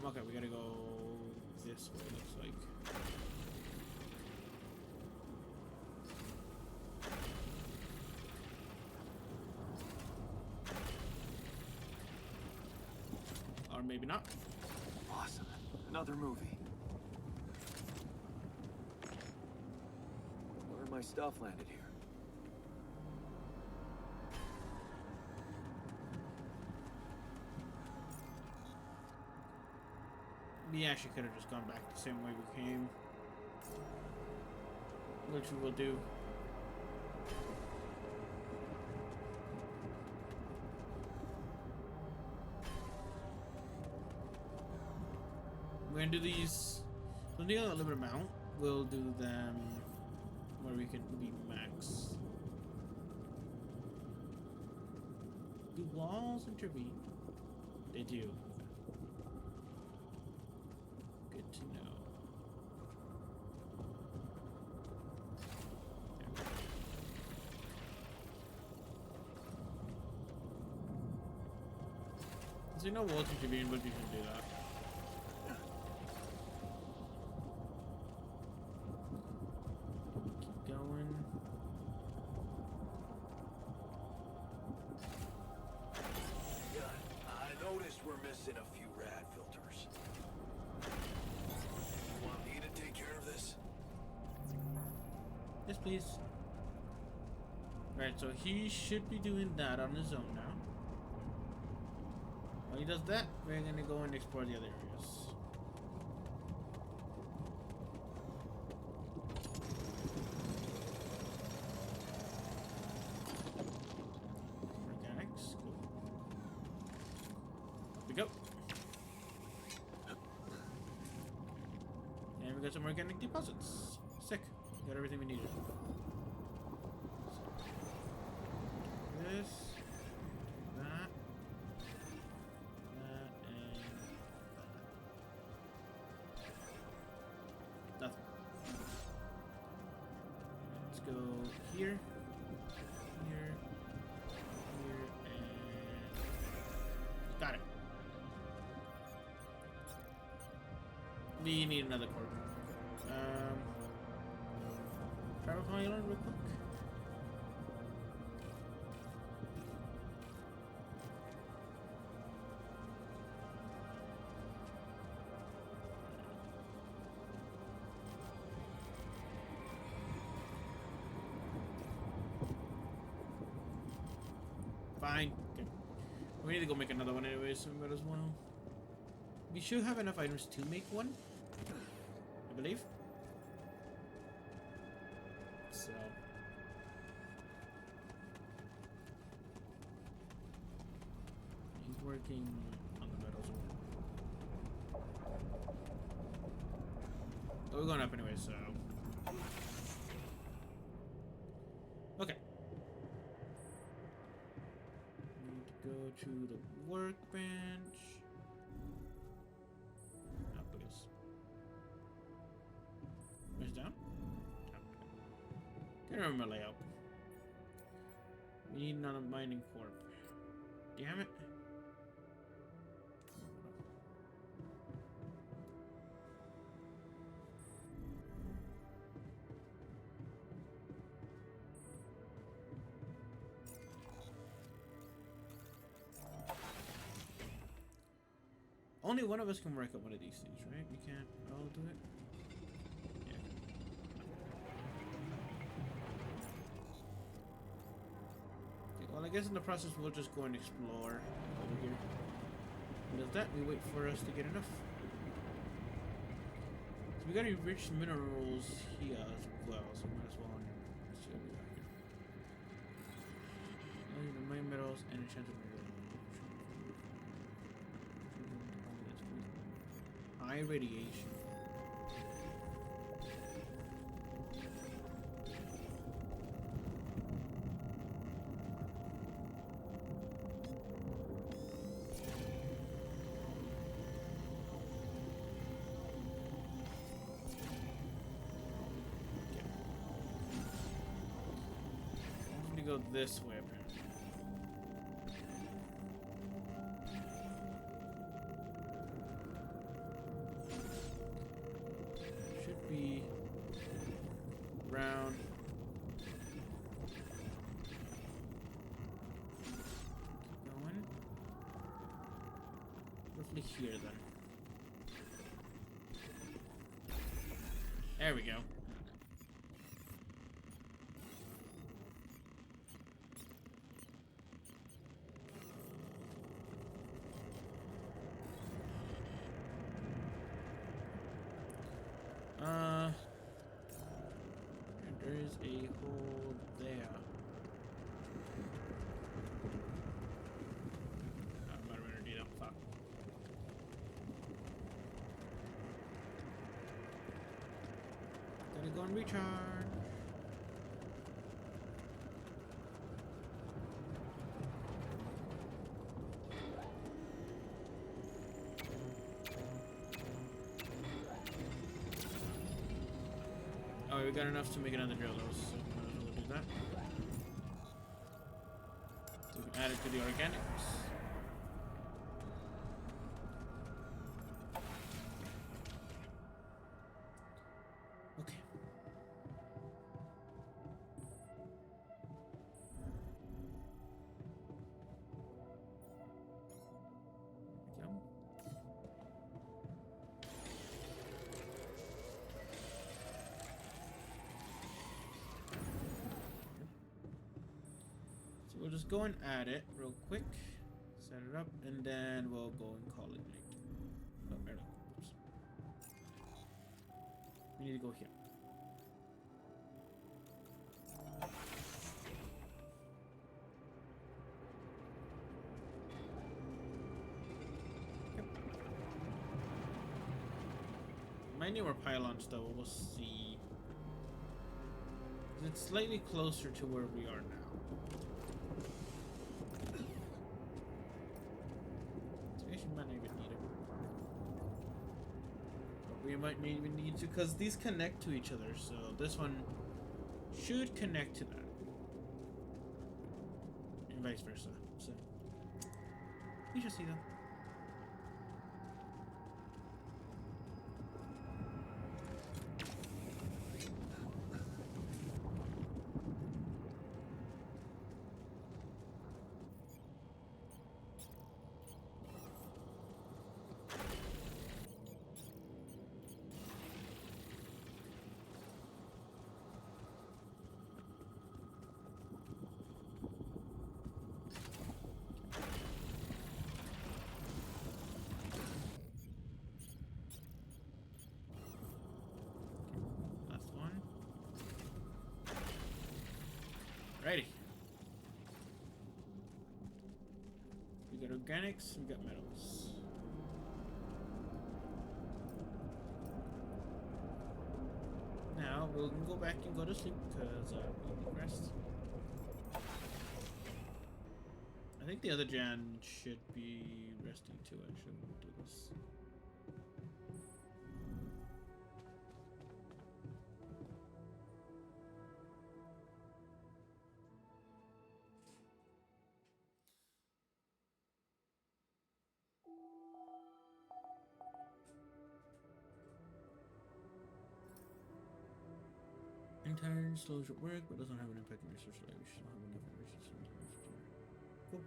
Okay, we gotta go this way, looks like. Or maybe not. Awesome. Another movie. Where my stuff landed here. We actually could have just gone back the same way we came. Which we will do. We're gonna do these. We'll do a limited amount. We'll do them where we can be max. Do walls intervene? They do. Good to know. So you know walls intervene, but we can do that. Keep going. Yeah, I noticed we're missing a few rad filters. You want me to take care of this? Yes, please. Right, so he should be doing that on his own now. While he does that, we're gonna go and explore the other areas. Organics, cool. Up we go. And we got some organic deposits. Sick. Got everything we needed. This, that, and that. Nothing. Let's go here, here, and got it. We need another cord. Travel island real quick. Fine. Okay. We need to go make another one anyway, so we might as well. We should have enough items to make one, I believe. So. He's working on the metals. But we're going up anyway, so. Okay. Need to go to the workbench. Up, I guess. Where's down? Can't remember my layout. We need another mining corp. Damn it. Only one of us can work on one of these things, right? We can't all do it? Yeah. Okay, well, I guess in the process we'll just go and explore over here. And does that, we wait for us to get enough. So we gotta enrich minerals here as well, so we might as well see what we got here. The mine metals and enchanted minerals. High radiation. go this way, apparently. Should be round. Keep going. Roughly here, then. There we go. There is a hole there. I'm not gonna do that. Fuck. Gotta go and recharge. Oh, we got enough to make another drill, though, so might as well do that. So we can add it to the organics. Okay. There we go. So we'll just go and add it real quick, set it up, and then we'll go and call it night. Oh, there we go. Oops. We need to go here. Yep. My newer pylons, though, we'll see. It's slightly closer to where we are now. Might not even need it. But we might even need to, because these connect to each other, so this one should connect to that. And vice versa. So we shall see though. Righty. We got organics, we got metals. Now we can go back and go to sleep because we need rest. I think the other Jan should be resting too. Actually, we'll do this. Intern slows your work, but doesn't have an impact on research life. We should not have enough research. Cool.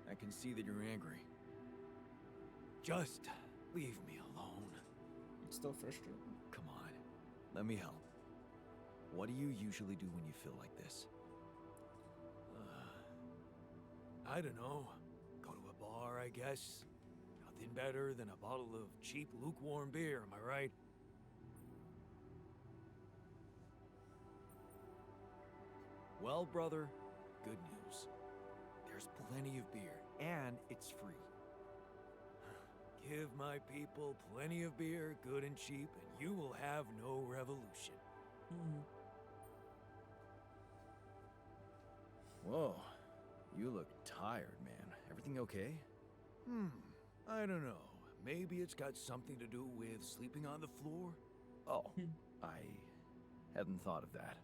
I can see that you're angry. Just leave me alone. It's still frustrating. Come on, let me help. What do you usually do when you feel like this? I don't know. Go to a bar, I guess. Nothing better than a bottle of cheap, lukewarm beer, am I right? Well, brother, good news. There's plenty of beer, and it's free. Give my people plenty of beer, good and cheap, and you will have no revolution. Whoa, you look tired, man. Everything okay? I don't know. Maybe it's got something to do with sleeping on the floor? Oh, I hadn't thought of that.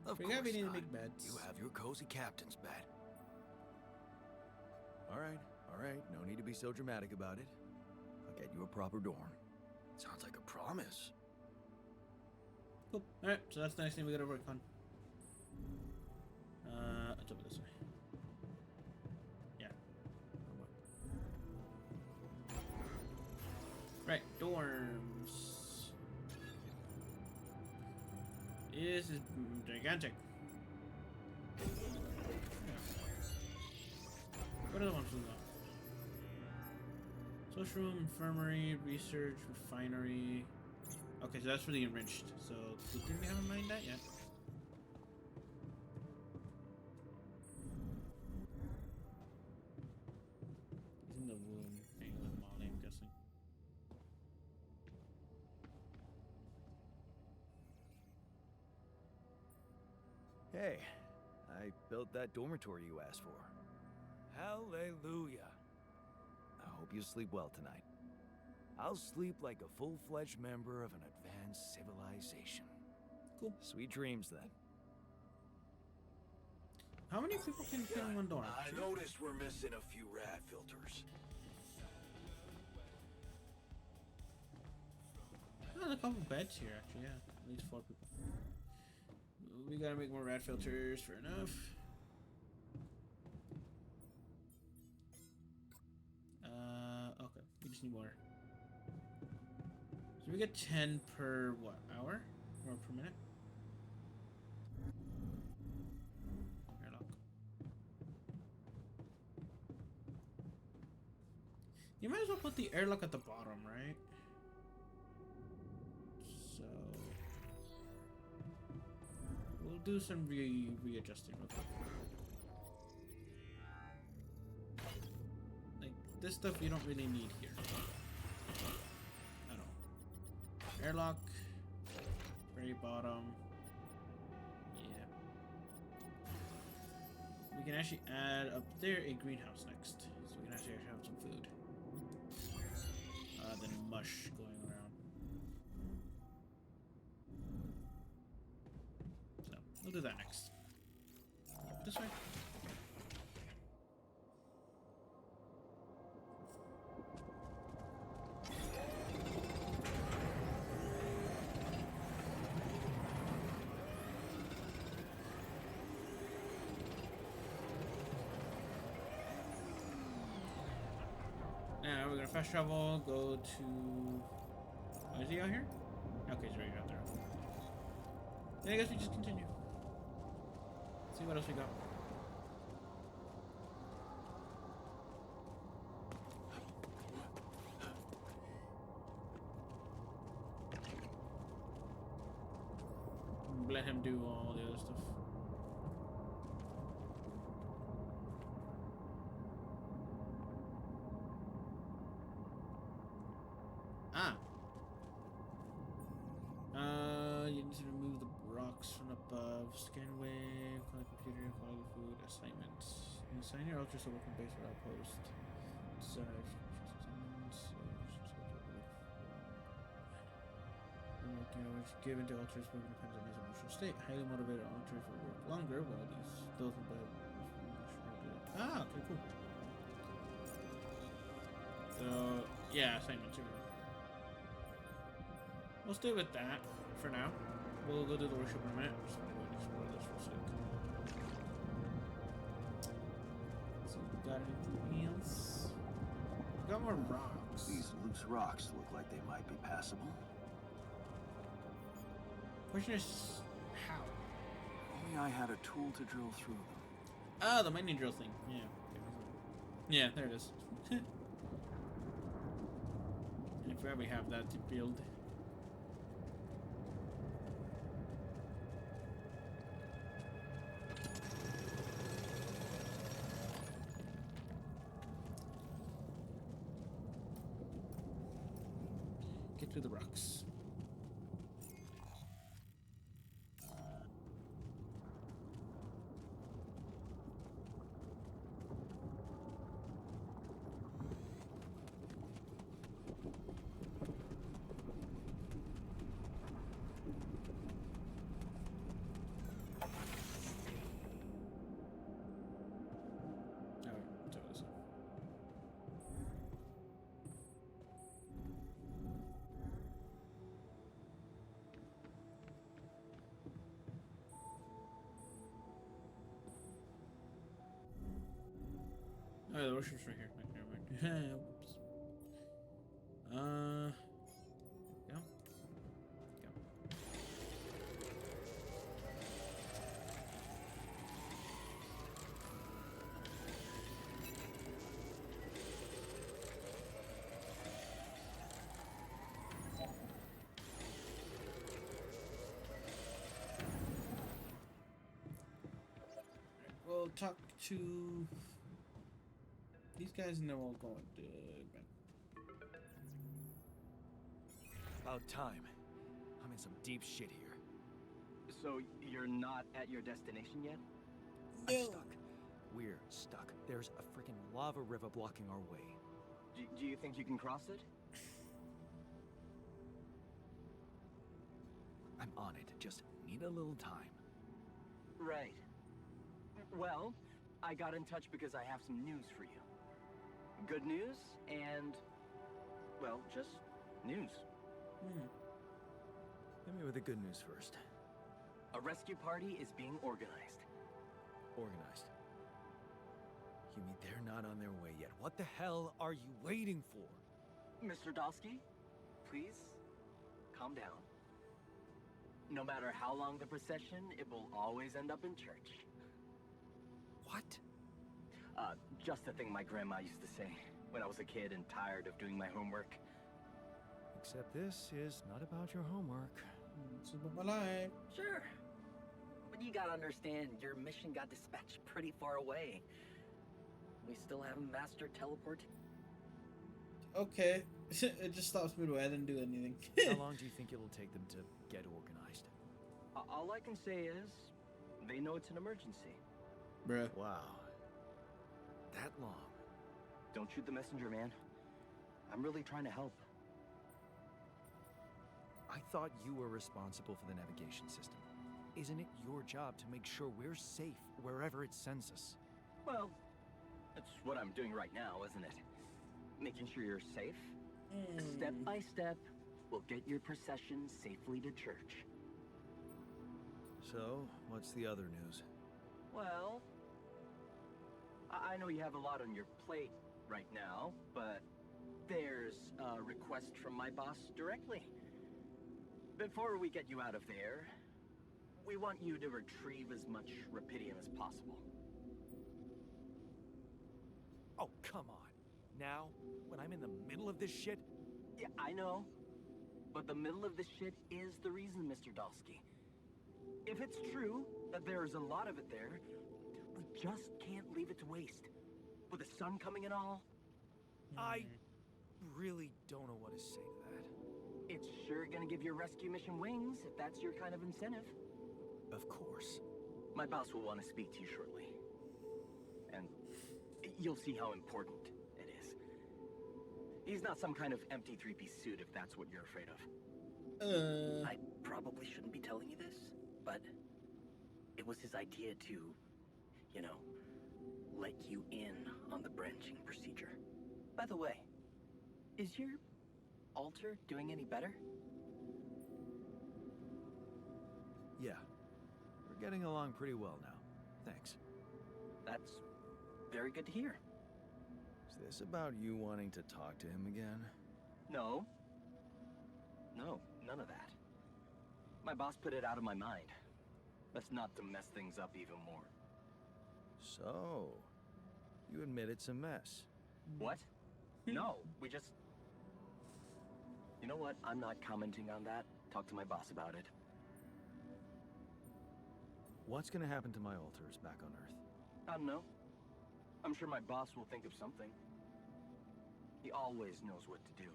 Of We course got we need not. big beds. You have your cozy captain's bed. All right. No need to be so dramatic about it. I'll get you a proper dorm. Sounds like a promise. Cool. Alright, so that's the next thing we gotta work on. It's over this way. Yeah. Right, dorms. This is gigantic. What are the ones we got? Social room, infirmary, research, refinery. Okay, so that's for the enriched. So, good thing we haven't mined that yet. He's in the womb, hanging with Molly, I'm guessing. Hey, I built that dormitory you asked for. Hallelujah. I hope you sleep well tonight. I'll sleep like a full-fledged member of an advanced civilization. Cool. Sweet dreams, then. How many people can fit in one dorm? I noticed we're missing a few rad filters. Oh, there's a couple beds here, actually, yeah. At least 4 people. We gotta make more rad filters, fair enough. Okay, we just need more. So we get 10 per, what, hour? Or per minute? Airlock. You might as well put the airlock at the bottom, right? So we'll do some readjusting real quick. Like this stuff you don't really need here at all. Airlock, very bottom. Yeah. We can actually add up there a greenhouse next, so we can actually have some food. Than mush going around. So, we'll do that next. This way. Now we're gonna fast travel, go to... Oh, is he out here? Okay, he's right out there. Then I guess we just continue. See what else we got. Let him do all the other stuff. You need to remove the rocks from above. Scan wave, call the computer, quality food, assignments. Assign your ultras to work on base or outpost. Given to ultras working depends on his emotional state. Highly motivated ultras will work longer while those above. Okay, cool. So yeah, assignment 2. We'll stay with that for now. We'll go do the worship in a minute. Just want to go and explore this for a sec. So we got anything else? We got more rocks. These loose rocks look like they might be passable. Question is how? Only I had a tool to drill through them. Ah, the mining drill thing. Yeah. Yeah, there it is. And if we ever have that to build. Get through the rocks. Oh, the worship's right here. Okay, never mind. Whoops. Go. Go. We'll talk to these guys and then we'll go into About time. I'm in some deep shit here. So you're not at your destination yet? I'm stuck. We're stuck. There's a freaking lava river blocking our way. Do you think you can cross it? I'm on it. Just need a little time. Right. Well, I got in touch because I have some news for you. Good news and, well, just news. Hit me with the good news first. A rescue party is being organized. Organized. You mean they're not on their way yet? What the hell are you waiting for? Mr. Dosky, please, calm down. No matter how long the procession, it will always end up in church. What? Just a thing my grandma used to say when I was a kid and tired of doing my homework. Except this is not about your homework. It's about my life. Sure. But you gotta understand, your mission got dispatched pretty far away. We still haven't mastered teleport. Okay. It just stops midway. I didn't do anything. How long do you think it'll take them to get organized? All I can say is, they know it's an emergency. Bruh. Wow. That long? Don't shoot the messenger, man. I'm really trying to help. I thought you were responsible for the navigation system. Isn't it your job to make sure we're safe wherever it sends us? Well, that's what I'm doing right now, isn't it? Making sure you're safe. Step by step, we'll get your procession safely to church. So, what's the other news? Well, I know you have a lot on your plate right now, but there's a request from my boss directly. Before we get you out of there, we want you to retrieve as much Rapidium as possible. Oh, come on. Now, when I'm in the middle of this shit? Yeah, I know. But the middle of this shit is the reason, Mr. Dosky. If it's true that there is a lot of it there, we just can't leave it to waste. With the sun coming and all, I really don't know what to say to that. it's sure gonna give your rescue mission wings if that's your kind of incentive. Of course. My boss will want to speak to you shortly. And you'll see how important it is. He's not some kind of empty three-piece suit if that's what you're afraid of. I probably shouldn't be telling you this, but it was his idea to, you know, let you in on the branching procedure. By the way, is your altar doing any better? Yeah. We're getting along pretty well now. Thanks. That's very good to hear. Is this about you wanting to talk to him again? No. No, none of that. My boss put it out of my mind. That's not to mess things up even more. So, you admit it's a mess. What? No, we just... You know what? I'm not commenting on that. Talk to my boss about it. What's gonna happen to my altars back on Earth? I don't know. I'm sure my boss will think of something. He always knows what to do.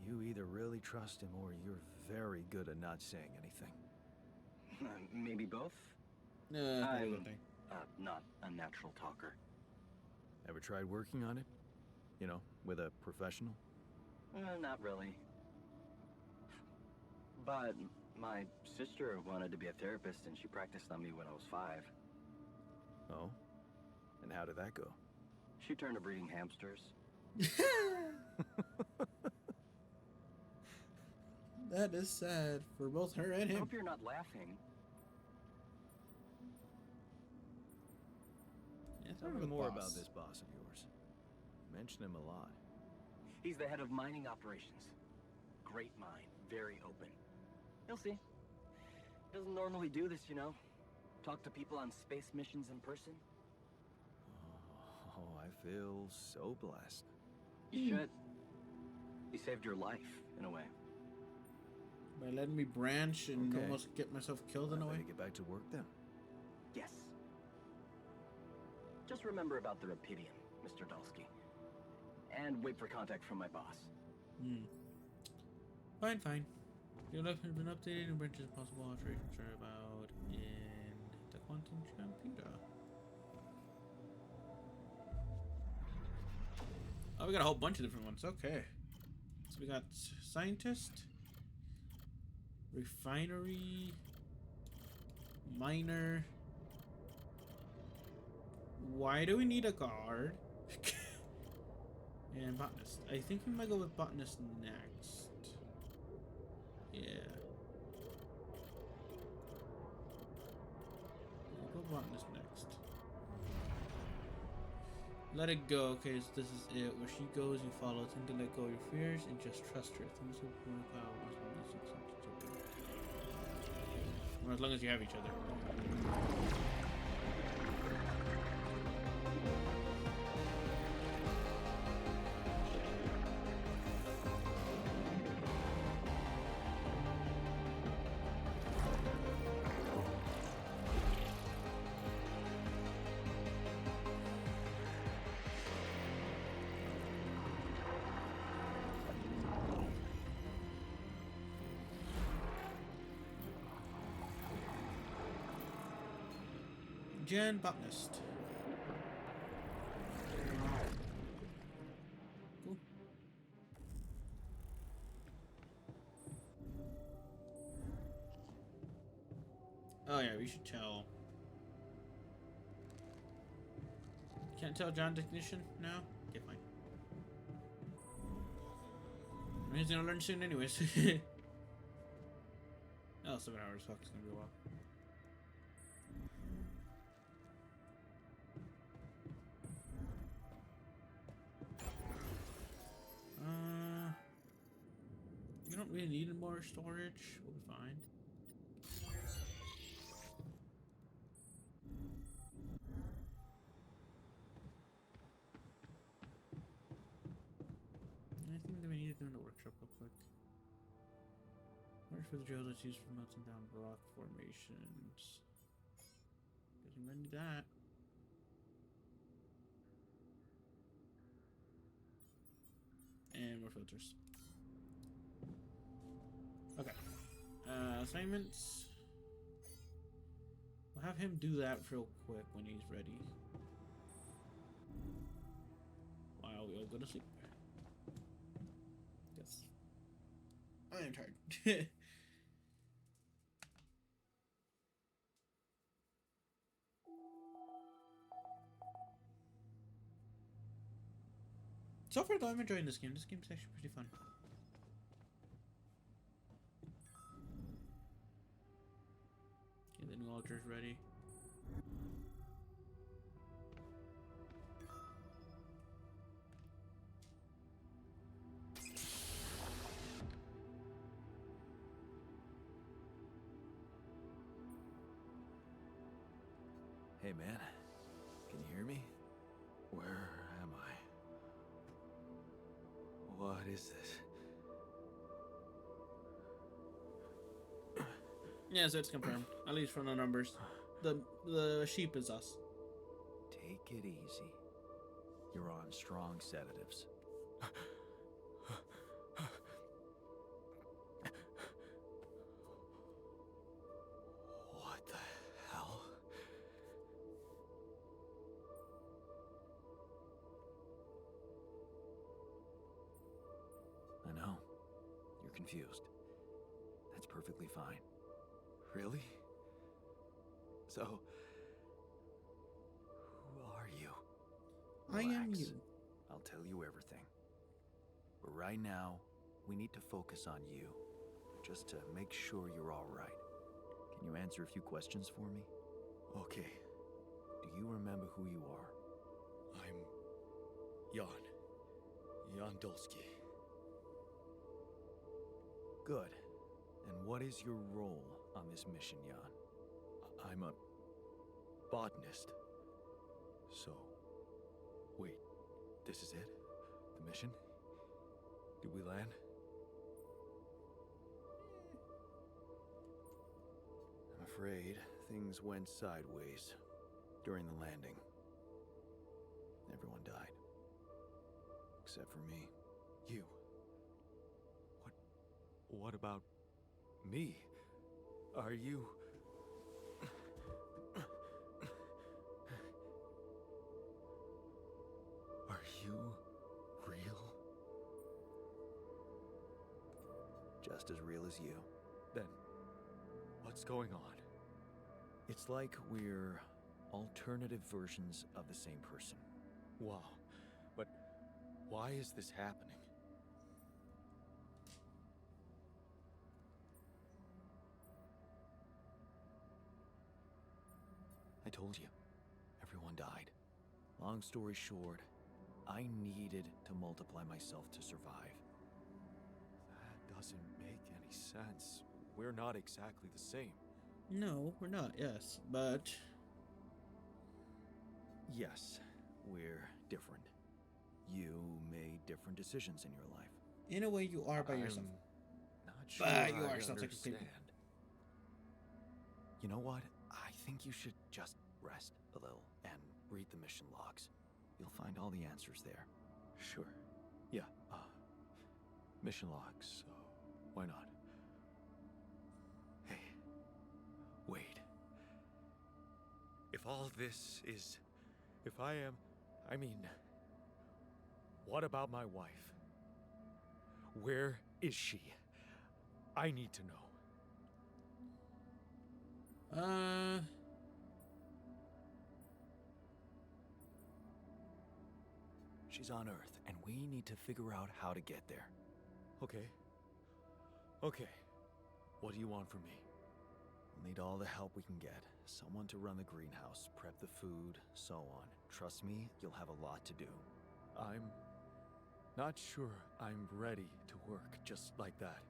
You either really trust him or you're very good at not saying anything. Maybe both? I'm not a natural talker. Ever tried working on it? You know, with a professional? Not really. But my sister wanted to be a therapist and she practiced on me when I was 5. Oh? And how did that go? She turned to breeding hamsters. That is sad for both her and I him. hope you're not laughing. Yes. Tell I'm me the more boss. about this boss of yours. You mention him a lot. He's the head of mining operations. Great mind, very open. You'll see. Doesn't normally do this, you know. Talk to people on space missions in person. Oh, I feel so blessed. You should. He saved your life, in a way. By letting me branch and Okay. almost get myself killed in a I way. better get back to work then. Yes. Just remember about the Rapidium, Mr. Dulski. And wait for contact from my boss. Fine, fine. Your life has been updated and branches possible alterations are about in the quantum computer. Oh, we got a whole bunch of different ones. Okay. So we got scientist, refinery, miner. Why do we need a guard? And botanist. I think we might go with botanist next. Yeah. We'll go botanist next. Let it go. Okay, so this is it. Where she goes, you follow. Tend to let go of your fears and just trust her. Things will work out as long as you have each other. Jen botanist. Cool. Oh yeah, we should tell. Can't tell John technician now? Okay, fine. He's gonna learn soon anyways. Oh, 7 hours. Fuck, it's gonna be a while. You don't really need more storage. We'll be fine. I think that we need to do in the workshop real quick. Where's for the drill that's used for melting down rock formations? Guess we might need that. And more filters. Okay. Assignments. We'll have him do that real quick when he's ready. While we all go to sleep. Yes. I am tired. So far though, I'm enjoying this game. This game's actually pretty fun. Okay, the new altar's ready. Hey, man. Can you hear me? Where am I? What is this? Yeah, so it's confirmed. At least from the numbers. The sheep is us. Take it easy. You're on strong sedatives. What the hell? I know. You're confused. That's perfectly fine. Really? So, who are you? I am Relax. you. I'll tell you everything. But right now, we need to focus on you, just to make sure you're all right. Can you answer a few questions for me? Okay. Do you remember who you are? I'm Jan. Jan Dolsky. Good. And what is your role on this mission, Jan? I'm a botanist. So, wait, this is it? The mission? Did we land? I'm afraid things went sideways during the landing. Everyone died. Except for me. You. What about me? Are you... Are you real? Just as real as you. Then, what's going on? It's like we're alternative versions of the same person. Wow. But why is this happening? I told you, everyone died. Long story short, I needed to multiply myself to survive. That doesn't make any sense. We're not exactly the same. No, we're not, yes, but... Yes, we're different. You made different decisions in your life. in a way you are by yourself. Not sure But you I are sounds like a understand. creepy. You know what? I think you should just rest a little and read the mission logs. You'll find all the answers there. Sure. Yeah, mission logs, so why not? Hey, wait. If all this is... If I am... I mean... What about my wife? Where is she? I need to know. She's on Earth, and we need to figure out how to get there. Okay. Okay. What do you want from me? We'll need all the help we can get. Someone to run the greenhouse, prep the food, so on. Trust me, you'll have a lot to do. I'm not sure I'm ready to work just like that.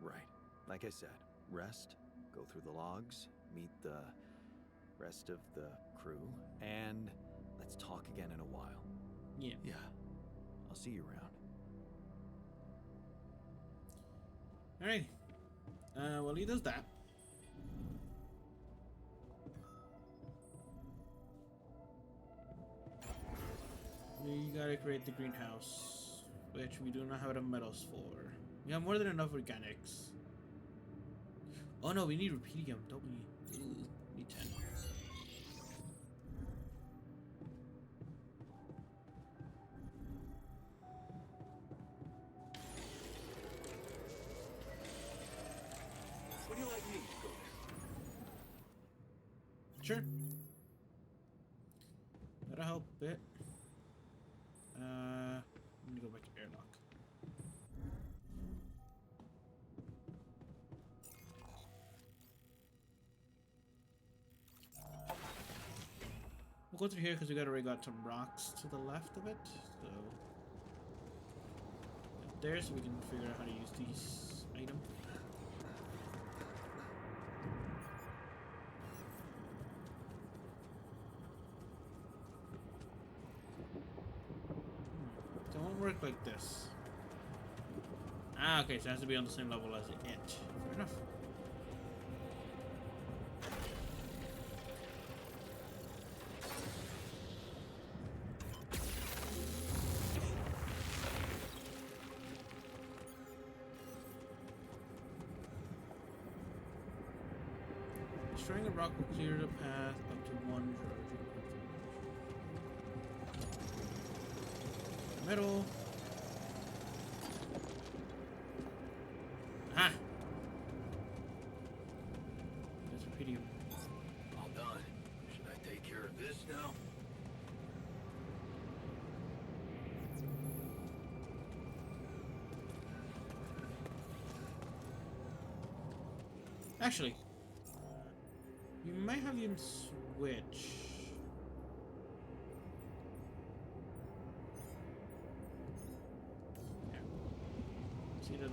Right. Like I said, rest, go through the logs, meet the rest of the crew, and let's talk again in a while. Yeah. Yeah. I'll see you around. Alright. Well, he does that. We gotta create the greenhouse, which we do not have the metals for. We have more than enough organics. Oh no, we need rubidium, don't we? Ooh, need 10. What do you like me to go? Sure. That'll help a bit. Let me go back to airlock. We'll go through here because we already got some rocks to the left of it. So up there, so we can figure out how to use these items. So it won't work like this. Ah, okay, so it has to be on the same level as it. Fair enough. Destroying a rock will clear the path up to one charge. Metal. Ah! That's rubidium. All done. Should I take care of this now? Actually, we might have him switch.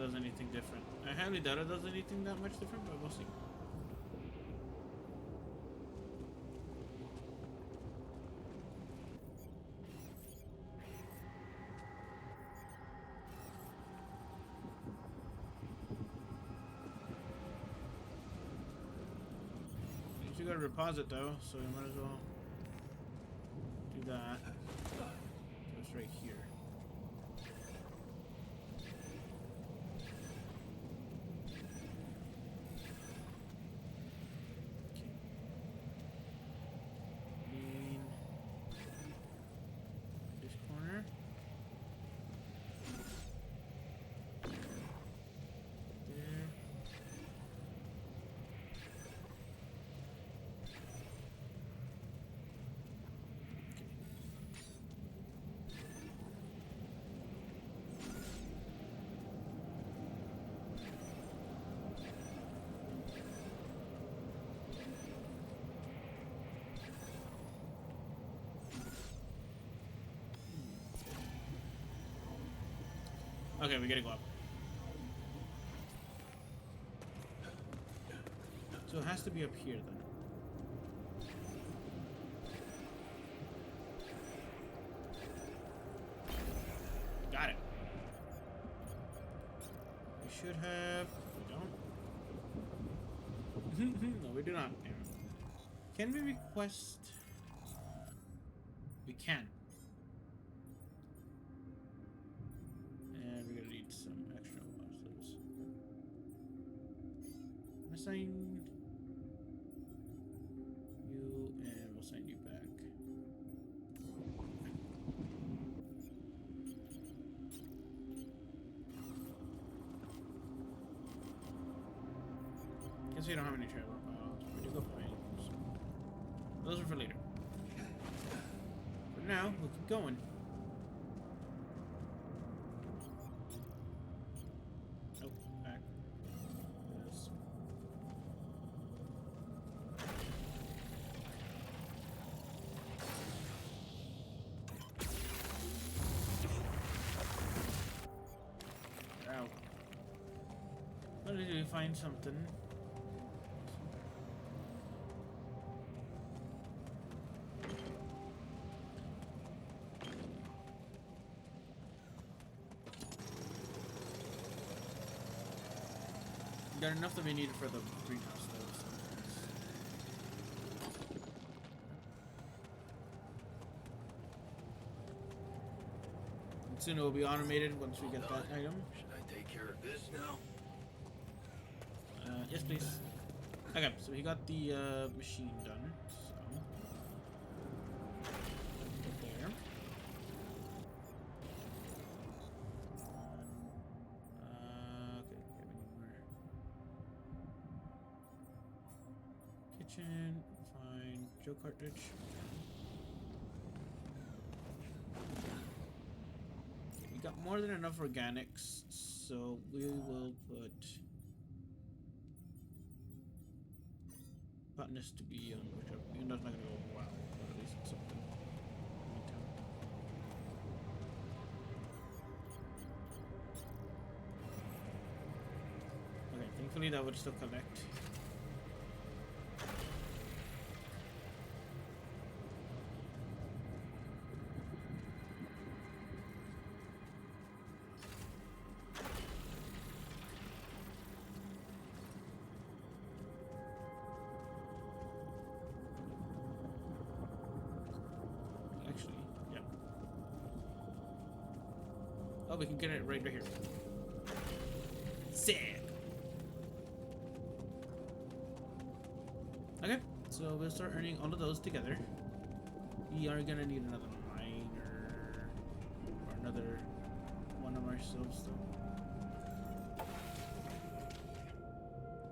does anything different. I highly doubt it does anything that much different, but we'll see. You gotta reposit though, so you might as well do that. It's right here. Lean this corner. There. Okay, we gotta go up. So it has to be up here then. Got it. We should have. We don't. No, we do not. Damn it. Can we request? We can. And we're gonna need some extra monsters. Assign you, and we'll send you back. Guess we don't have any travel files. We do go find some. Those are for later. For now, we'll keep going. Nope, back. Yes. Ow. What did we find something? Got enough that we needed for the greenhouse though. So and soon it will be automated once we get that item. Should I take care of this now? Yes, please. Okay, so he got the machine done. So put there. Okay, we need more. Kitchen, fine. Joe cartridge. Okay, we got more than enough organics, so we will put botanist to be on whichever. Even though it's not gonna go wow, but at least it's something. Meantime. Okay, thankfully that would still collect. Actually, yeah. Oh, we can get it right here. Sick. Okay, so we'll start earning all of those together. We are gonna need another miner or another one of ourselves though.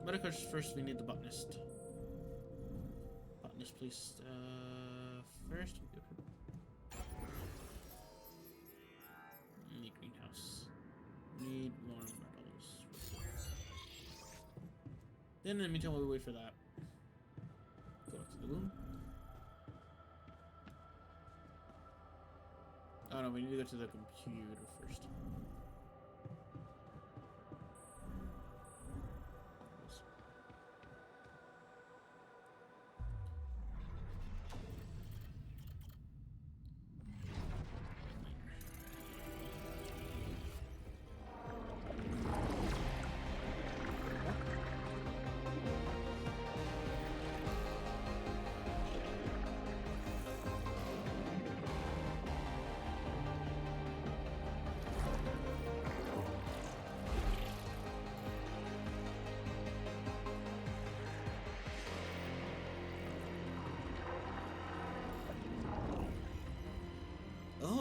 But of course, first we need the botanist. Botanist, please. First we go. Need greenhouse. Need more metals. Then in the meantime, while we wait for that, go back to the room. Oh no, we need to go to the computer first.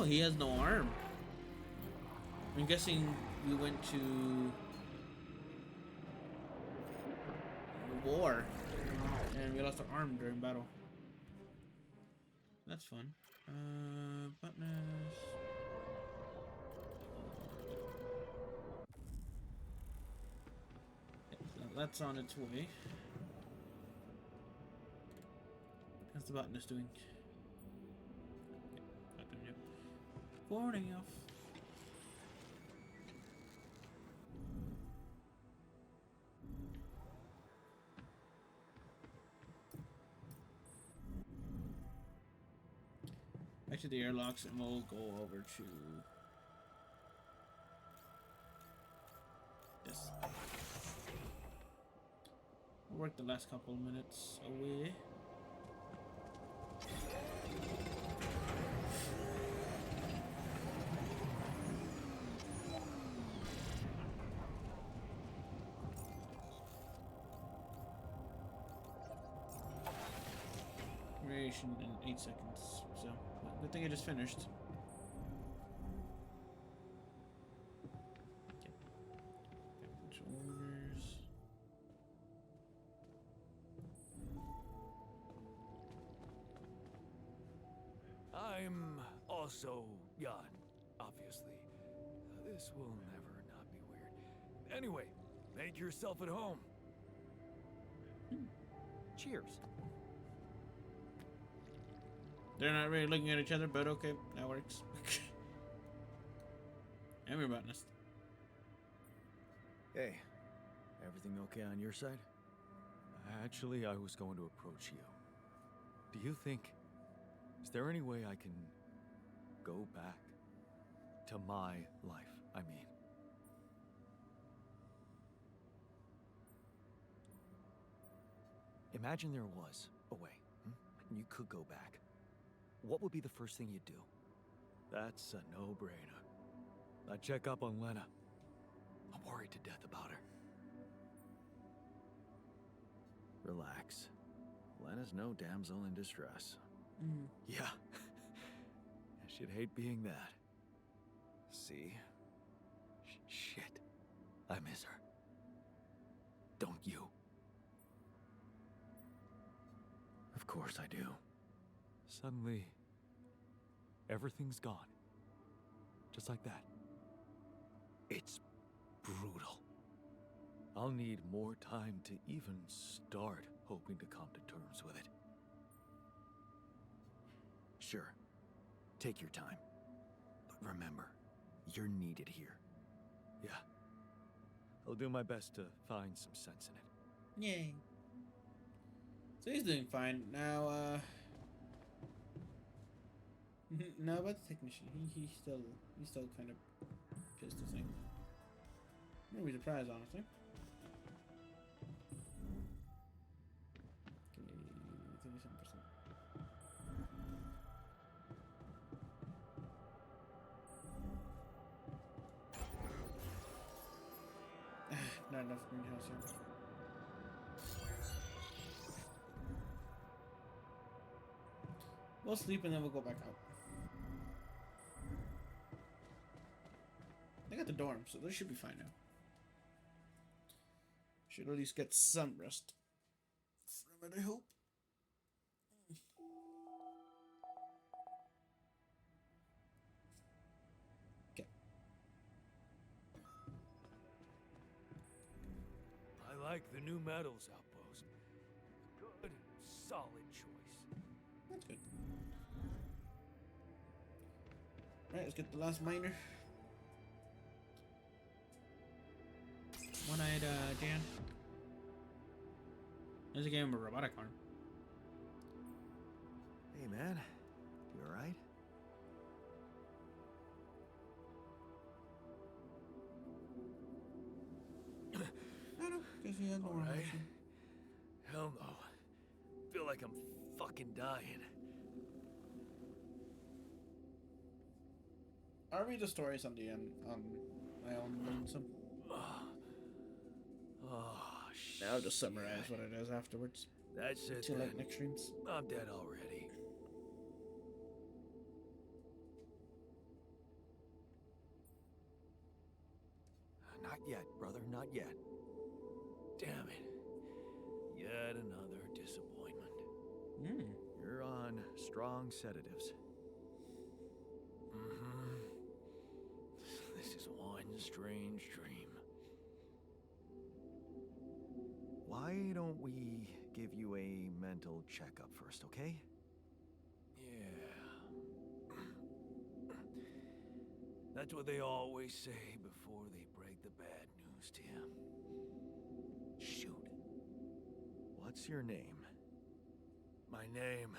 Oh, he has no arm. I'm guessing we went to war and we lost our arm during battle. That's fun. Buttons. So that's on its way. How's the button is doing? Boarding off. Back to the airlocks, and we'll go over to this. We'll work the last couple of minutes away. Creation in 8 seconds, so good thing I just finished. Okay. Bunch of orders. I'm also Jan, obviously. This will never not be weird. Anyway, make yourself at home. Cheers. They're not really looking at each other, but okay, that works. And we're botanist. Hey, everything okay on your side? Actually, I was going to approach you. Do you think... Is there any way I can go back to my life, I mean? Imagine there was a way, and you could go back. What would be the first thing you'd do? That's a no-brainer. I'd check up on Lena. I'm worried to death about her. Relax. Lena's no damsel in distress. Yeah. She'd hate being that. See? Shit. I miss her. Don't you? Of course I do. Suddenly, everything's gone. Just like that. It's brutal. I'll need more time to even start hoping to come to terms with it. Sure, take your time. But remember, you're needed here. Yeah. I'll do my best to find some sense in it. Yay. So he's doing fine. Now, no, about the technician. He's still kind of pissed, I think. I'm really surprised, honestly. Okay, 37%. Not enough greenhouse here. We'll sleep and then we'll go back out. They got the dorm, so they should be fine now. Should at least get some rest from it, I hope. Okay. I like the new metals outpost. Good, solid choice. That's good. Alright, let's get the last miner. One-eyed Jan. There's a game of a robotic arm. Hey man, you alright? I don't know, because he had no Alright. reaction. Hell no. Feel like I'm fucking dying. I'll read the stories on the end on my own lonesome. Oh, shit. I'll just summarize what it is afterwards. That's it To then. like next streams. I'm dead already. get. Damn it. Yet another disappointment. Hmm. You're on strong sedatives. Mm-hmm. This is one strange dream. Why don't we give you a mental checkup first, okay? Yeah. That's what they always say before they break the bad news to you. Shoot. What's your name? My name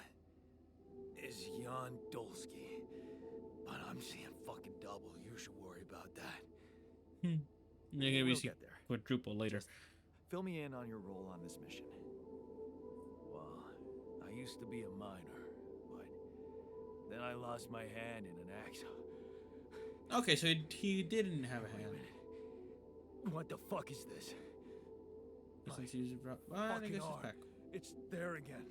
is Jan Dolsky. But I'm seeing fucking double. You should worry about that. You're gonna We'll be get there. quadruple later. Just fill me in on your role on this mission. Well, I used to be a miner, but then I lost my hand in an accident. Okay, so he didn't have a hand. What the fuck is this? Since he was well, I Fucking guess it's arm. back. It's there again.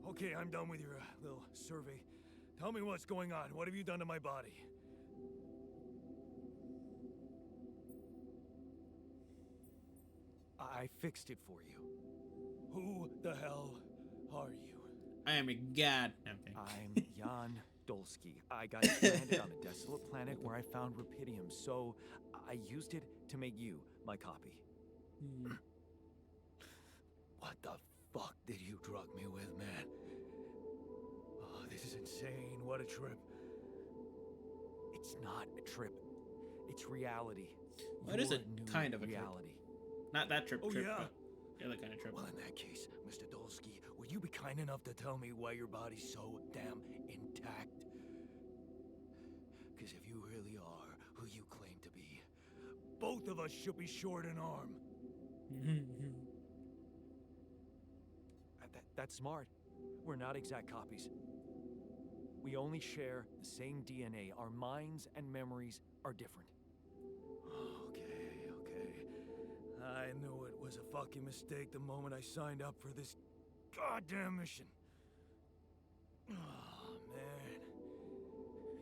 Okay, I'm done with your little survey. Tell me what's going on. What have you done to my body? I fixed it for you. Who the hell are you? I am a god. Okay. I'm Jan Dolsky. I got stranded on a desolate planet where I found rupidium, so I used it to make you my copy. Hmm. What the fuck did you drug me with, man? Oh, this is insane. What a trip. It's not a trip. It's reality. Well, it is a Your new kind of a trip. reality. Not that trip. Oh, trip, yeah? but the other kind of trip. Well, in that case, Mr. Dolsky, would you be kind enough to tell me why your body's so damn intact? Because if you really are who you claim to be, both of us should be short an arm. That's smart. We're not exact copies. We only share the same DNA. Our minds and memories are different. Okay. I knew it was a fucking mistake the moment I signed up for this goddamn mission. Oh, man.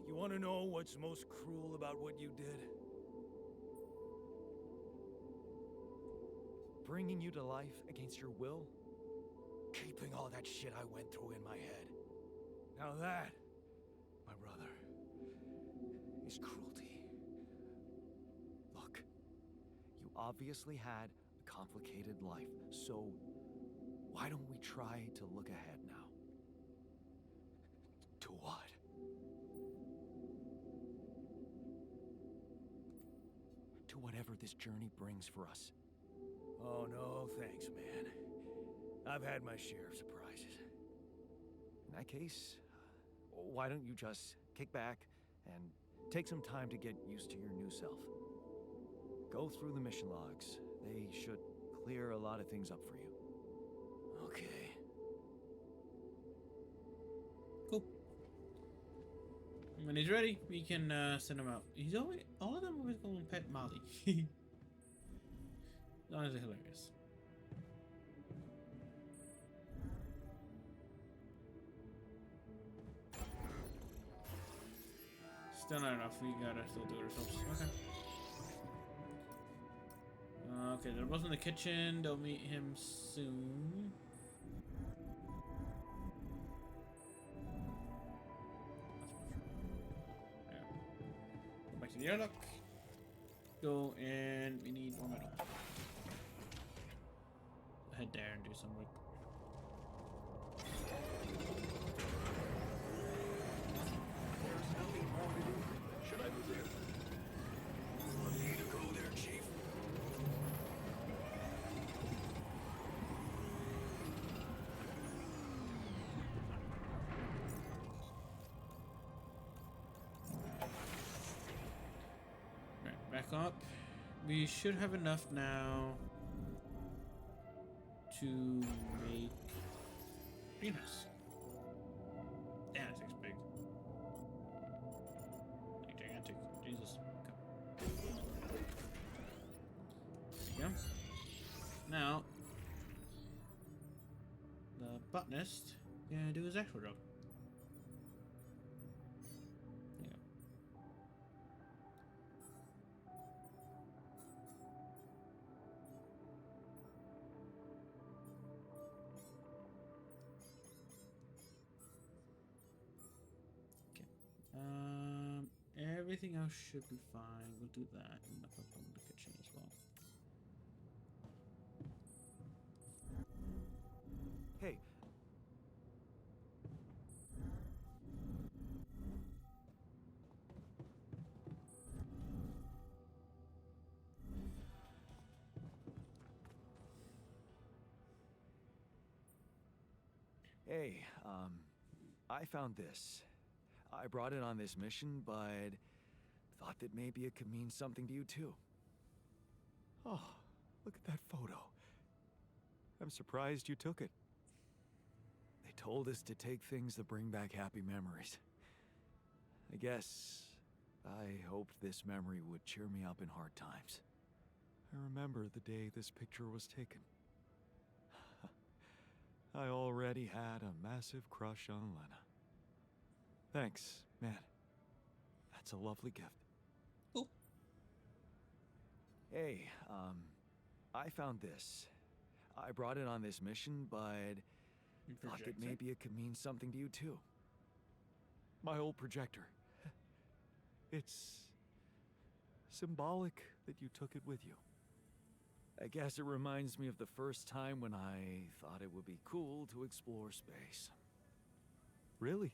You want to know what's most cruel about what you did? Bringing you to life against your will? Keeping all that shit I went through in my head. Now that, my brother, is cruelty. Look, you obviously had a complicated life, so why don't we try to look ahead now? To what? To whatever this journey brings for us. Oh, no, thanks, man. I've had my share of surprises. In that case, why don't you just kick back and take some time to get used to your new self? Go through the mission logs. They should clear a lot of things up for you. Okay. Cool. When he's ready, we can send him out. He's always all of them always going pet Molly. Honestly hilarious. Still not enough. We gotta still do it ourselves. Okay. Okay, they're both in the kitchen. They'll meet him soon. There. Go back to the airlock. Go and we need more metal. Head there and do some work. There's nothing more to do. Should I move there? I need to go there, Chief. Right, back up. We should have enough now to make greenhouse. Damn, that thing's big. Like gigantic. Jesus. Okay. There you go. Now, the botanist gonna do his actual job. There you go. everything else should be fine. We'll do that and knock up on the kitchen as well. Hey. Hey, I found this. I brought it on this mission, but thought that maybe it could mean something to you too. Oh, look at that photo. I'm surprised you took it. They told us to take things that bring back happy memories. I guess I hoped this memory would cheer me up in hard times. I remember the day this picture was taken. I already had a massive crush on Lena. Thanks, man. That's a lovely gift. Cool. Hey, I found this. I brought it on this mission, but thought that maybe it could mean something to you too. My old projector. It's symbolic that you took it with you. I guess it reminds me of the first time when I thought it would be cool to explore space. Really?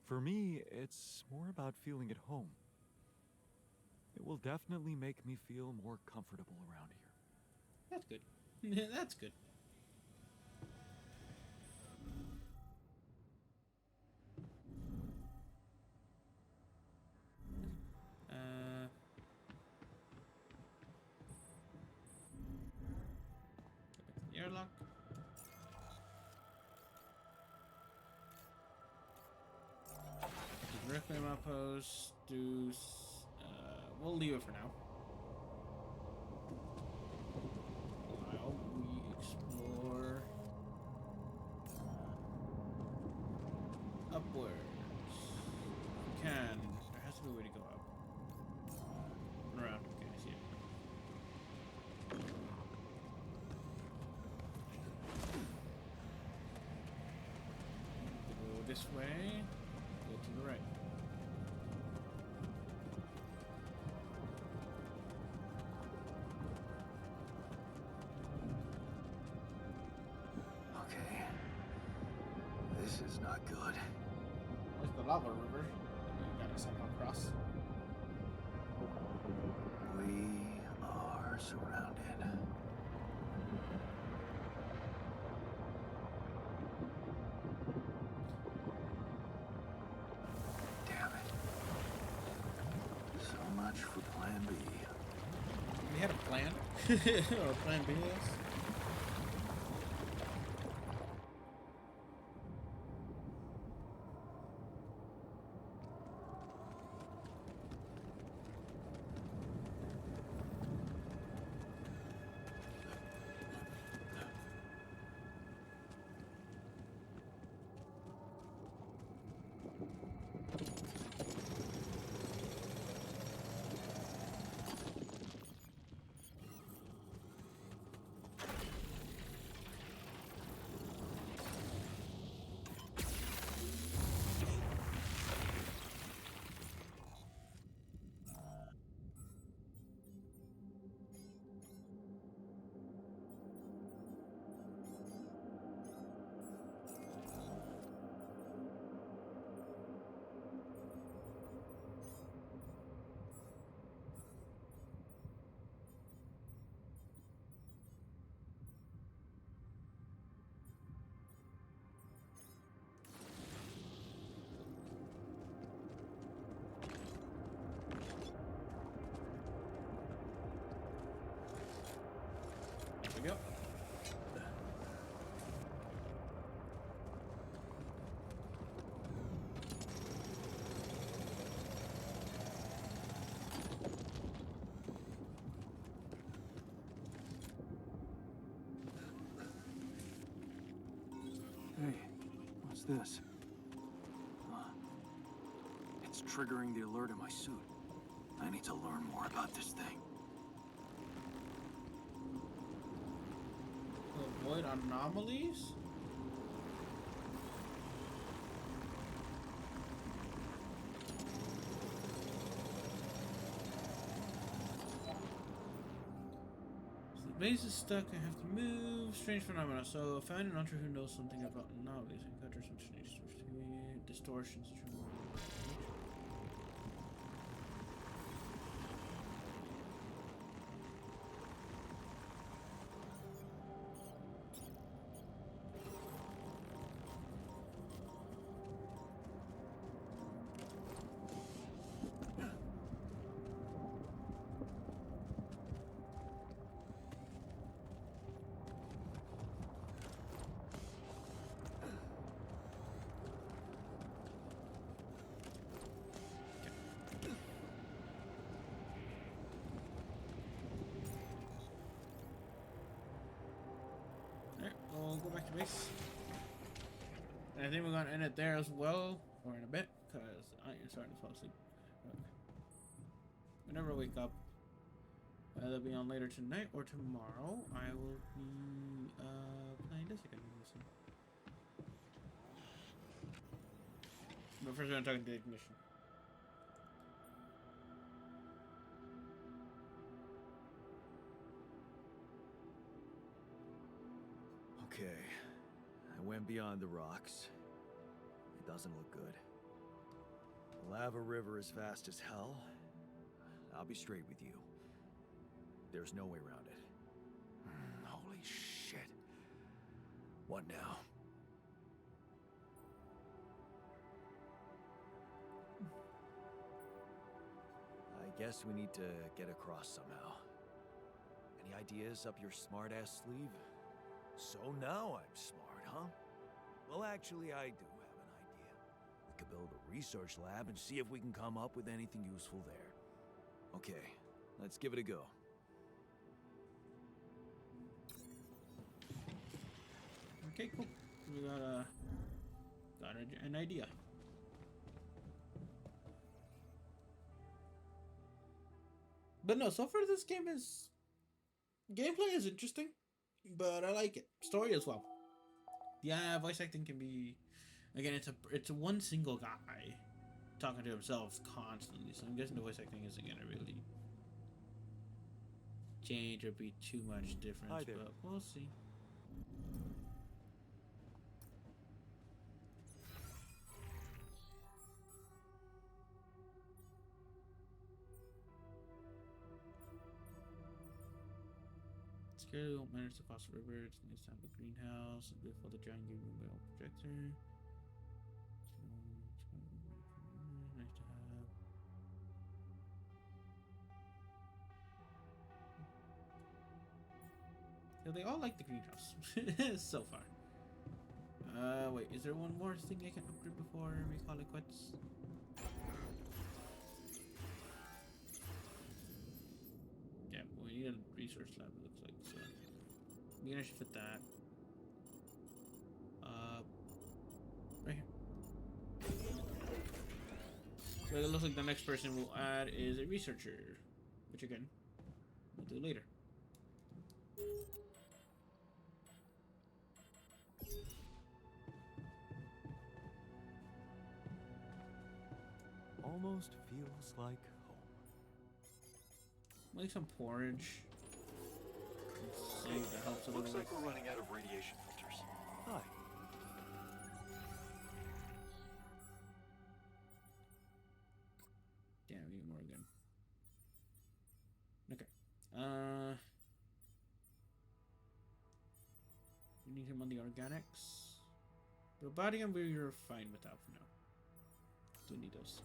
For me, it's more about feeling at home. It will definitely make me feel more comfortable around here. That's good. Yeah, that's good. Go back to the airlock. Reclaim outpost. We'll leave it for now. While we explore upwards. We can. There has to be a way to go up. Around. Okay, I see it. Go this way. Go to the right. Okay. This is not good. Where's the lava river? You gotta somehow cross. We are surrounded. Damn it. So much for plan B. We had a plan. Or plan B is. There we go. Hey, what's this? It's triggering the alert in my suit. I need to learn more about this thing. To avoid anomalies? Maze is stuck. I have to move. Strange phenomena. So, find an hunter who knows something about anomalies. Encounter some strange distortions. Alright, we'll go back to base. And I think we're gonna end it there as well, or in a bit, because I am starting to fall asleep. Okay. Whenever I wake up, whether it'll be on later tonight or tomorrow, I will be playing this again. But first, we're gonna talk to the ignition. Okay, I went beyond the rocks. It doesn't look good. The lava river is fast as hell. I'll be straight with you. There's no way around it. Holy shit. What now? I guess we need to get across somehow. Any ideas up your smart-ass sleeve? So now I'm smart, huh? Well, actually, I do have an idea. We could build a research lab and see if we can come up with anything useful there. Okay, let's give it a go. Okay, cool. We got an idea. But no, so far this game is gameplay is interesting, but I like it. Story as well. Yeah, voice acting can be, again, it's one single guy talking to himself constantly. So I'm guessing the voice acting isn't gonna really change or be too much difference. Hi there. But we'll see. Scarily won't manage to cross the river. It's nice to have a greenhouse, a beautiful the giant game mobile projector. Nice to have. So they all like the greenhouse so far. Wait, is there one more thing I can upgrade before we call it quits? Yeah, well, we need a research lab, it looks like, so we should fit that. Right here. So it looks like the next person we'll add is a researcher, which again, we'll do later. Almost feels like home. Make some porridge. Let's see if that helps a little Looks bit. like we're running out of radiation filters. Hi. Damn, we need more again. Okay. We need him on the organics. Robodium we're fine without for now. Don't need those.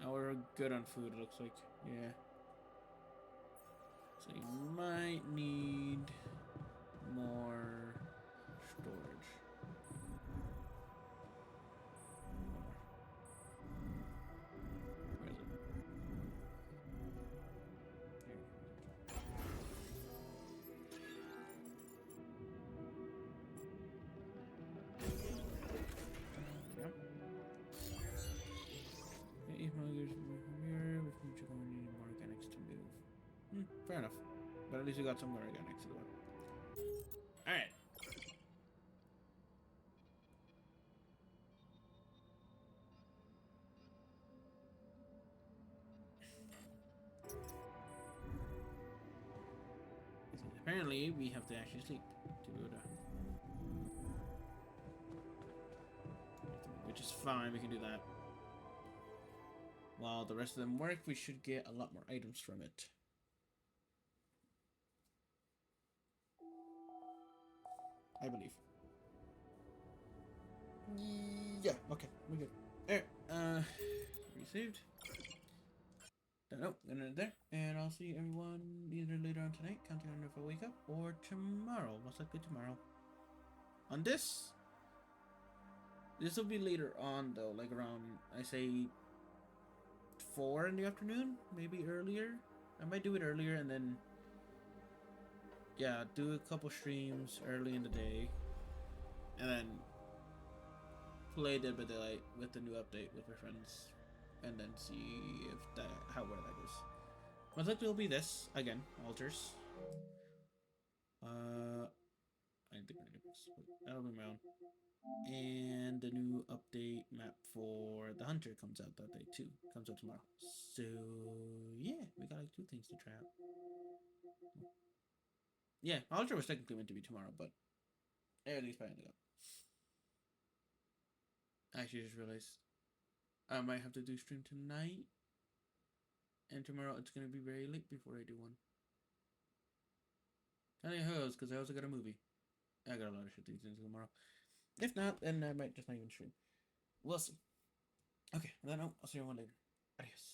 Oh, we're good on food, it looks like. Yeah. So you might need more storage. Where is it? There. Yep. Yeah, even though there's more here, with future going to need more organics to move. Fair enough. But at least we got some more organics as well. Alright. apparently we have to actually sleep to go to. Which is fine, we can do that. While the rest of them work, we should get a lot more items from it. I believe. Yeah, okay, we're good. Alright, received. Nope, gonna end it there, and I'll see everyone either later on tonight, counting on if I wake up, or tomorrow, most likely tomorrow. On this will be later on though, like around, I say 4 in the afternoon, maybe earlier. I might do it earlier and then, yeah, do a couple streams early in the day, and then play Dead by Daylight with the new update with my friends, and then see if how well that goes. Most likely will be this again, altars. I think we're gonna do this, but that'll be my own. And the new update map for the Hunter comes out that day too. Comes out tomorrow. So yeah, we got like 2 things to try out. Yeah, Altar was technically meant to be tomorrow, but everything's planning up. I actually just realized I might have to do stream tonight, and tomorrow it's gonna be very late before I do one. Tell you who's, because I also got a movie. I got a lot of shit to do tomorrow. If not, then I might just not even stream. We'll see. Okay, on that note, I'll see everyone later. Adios.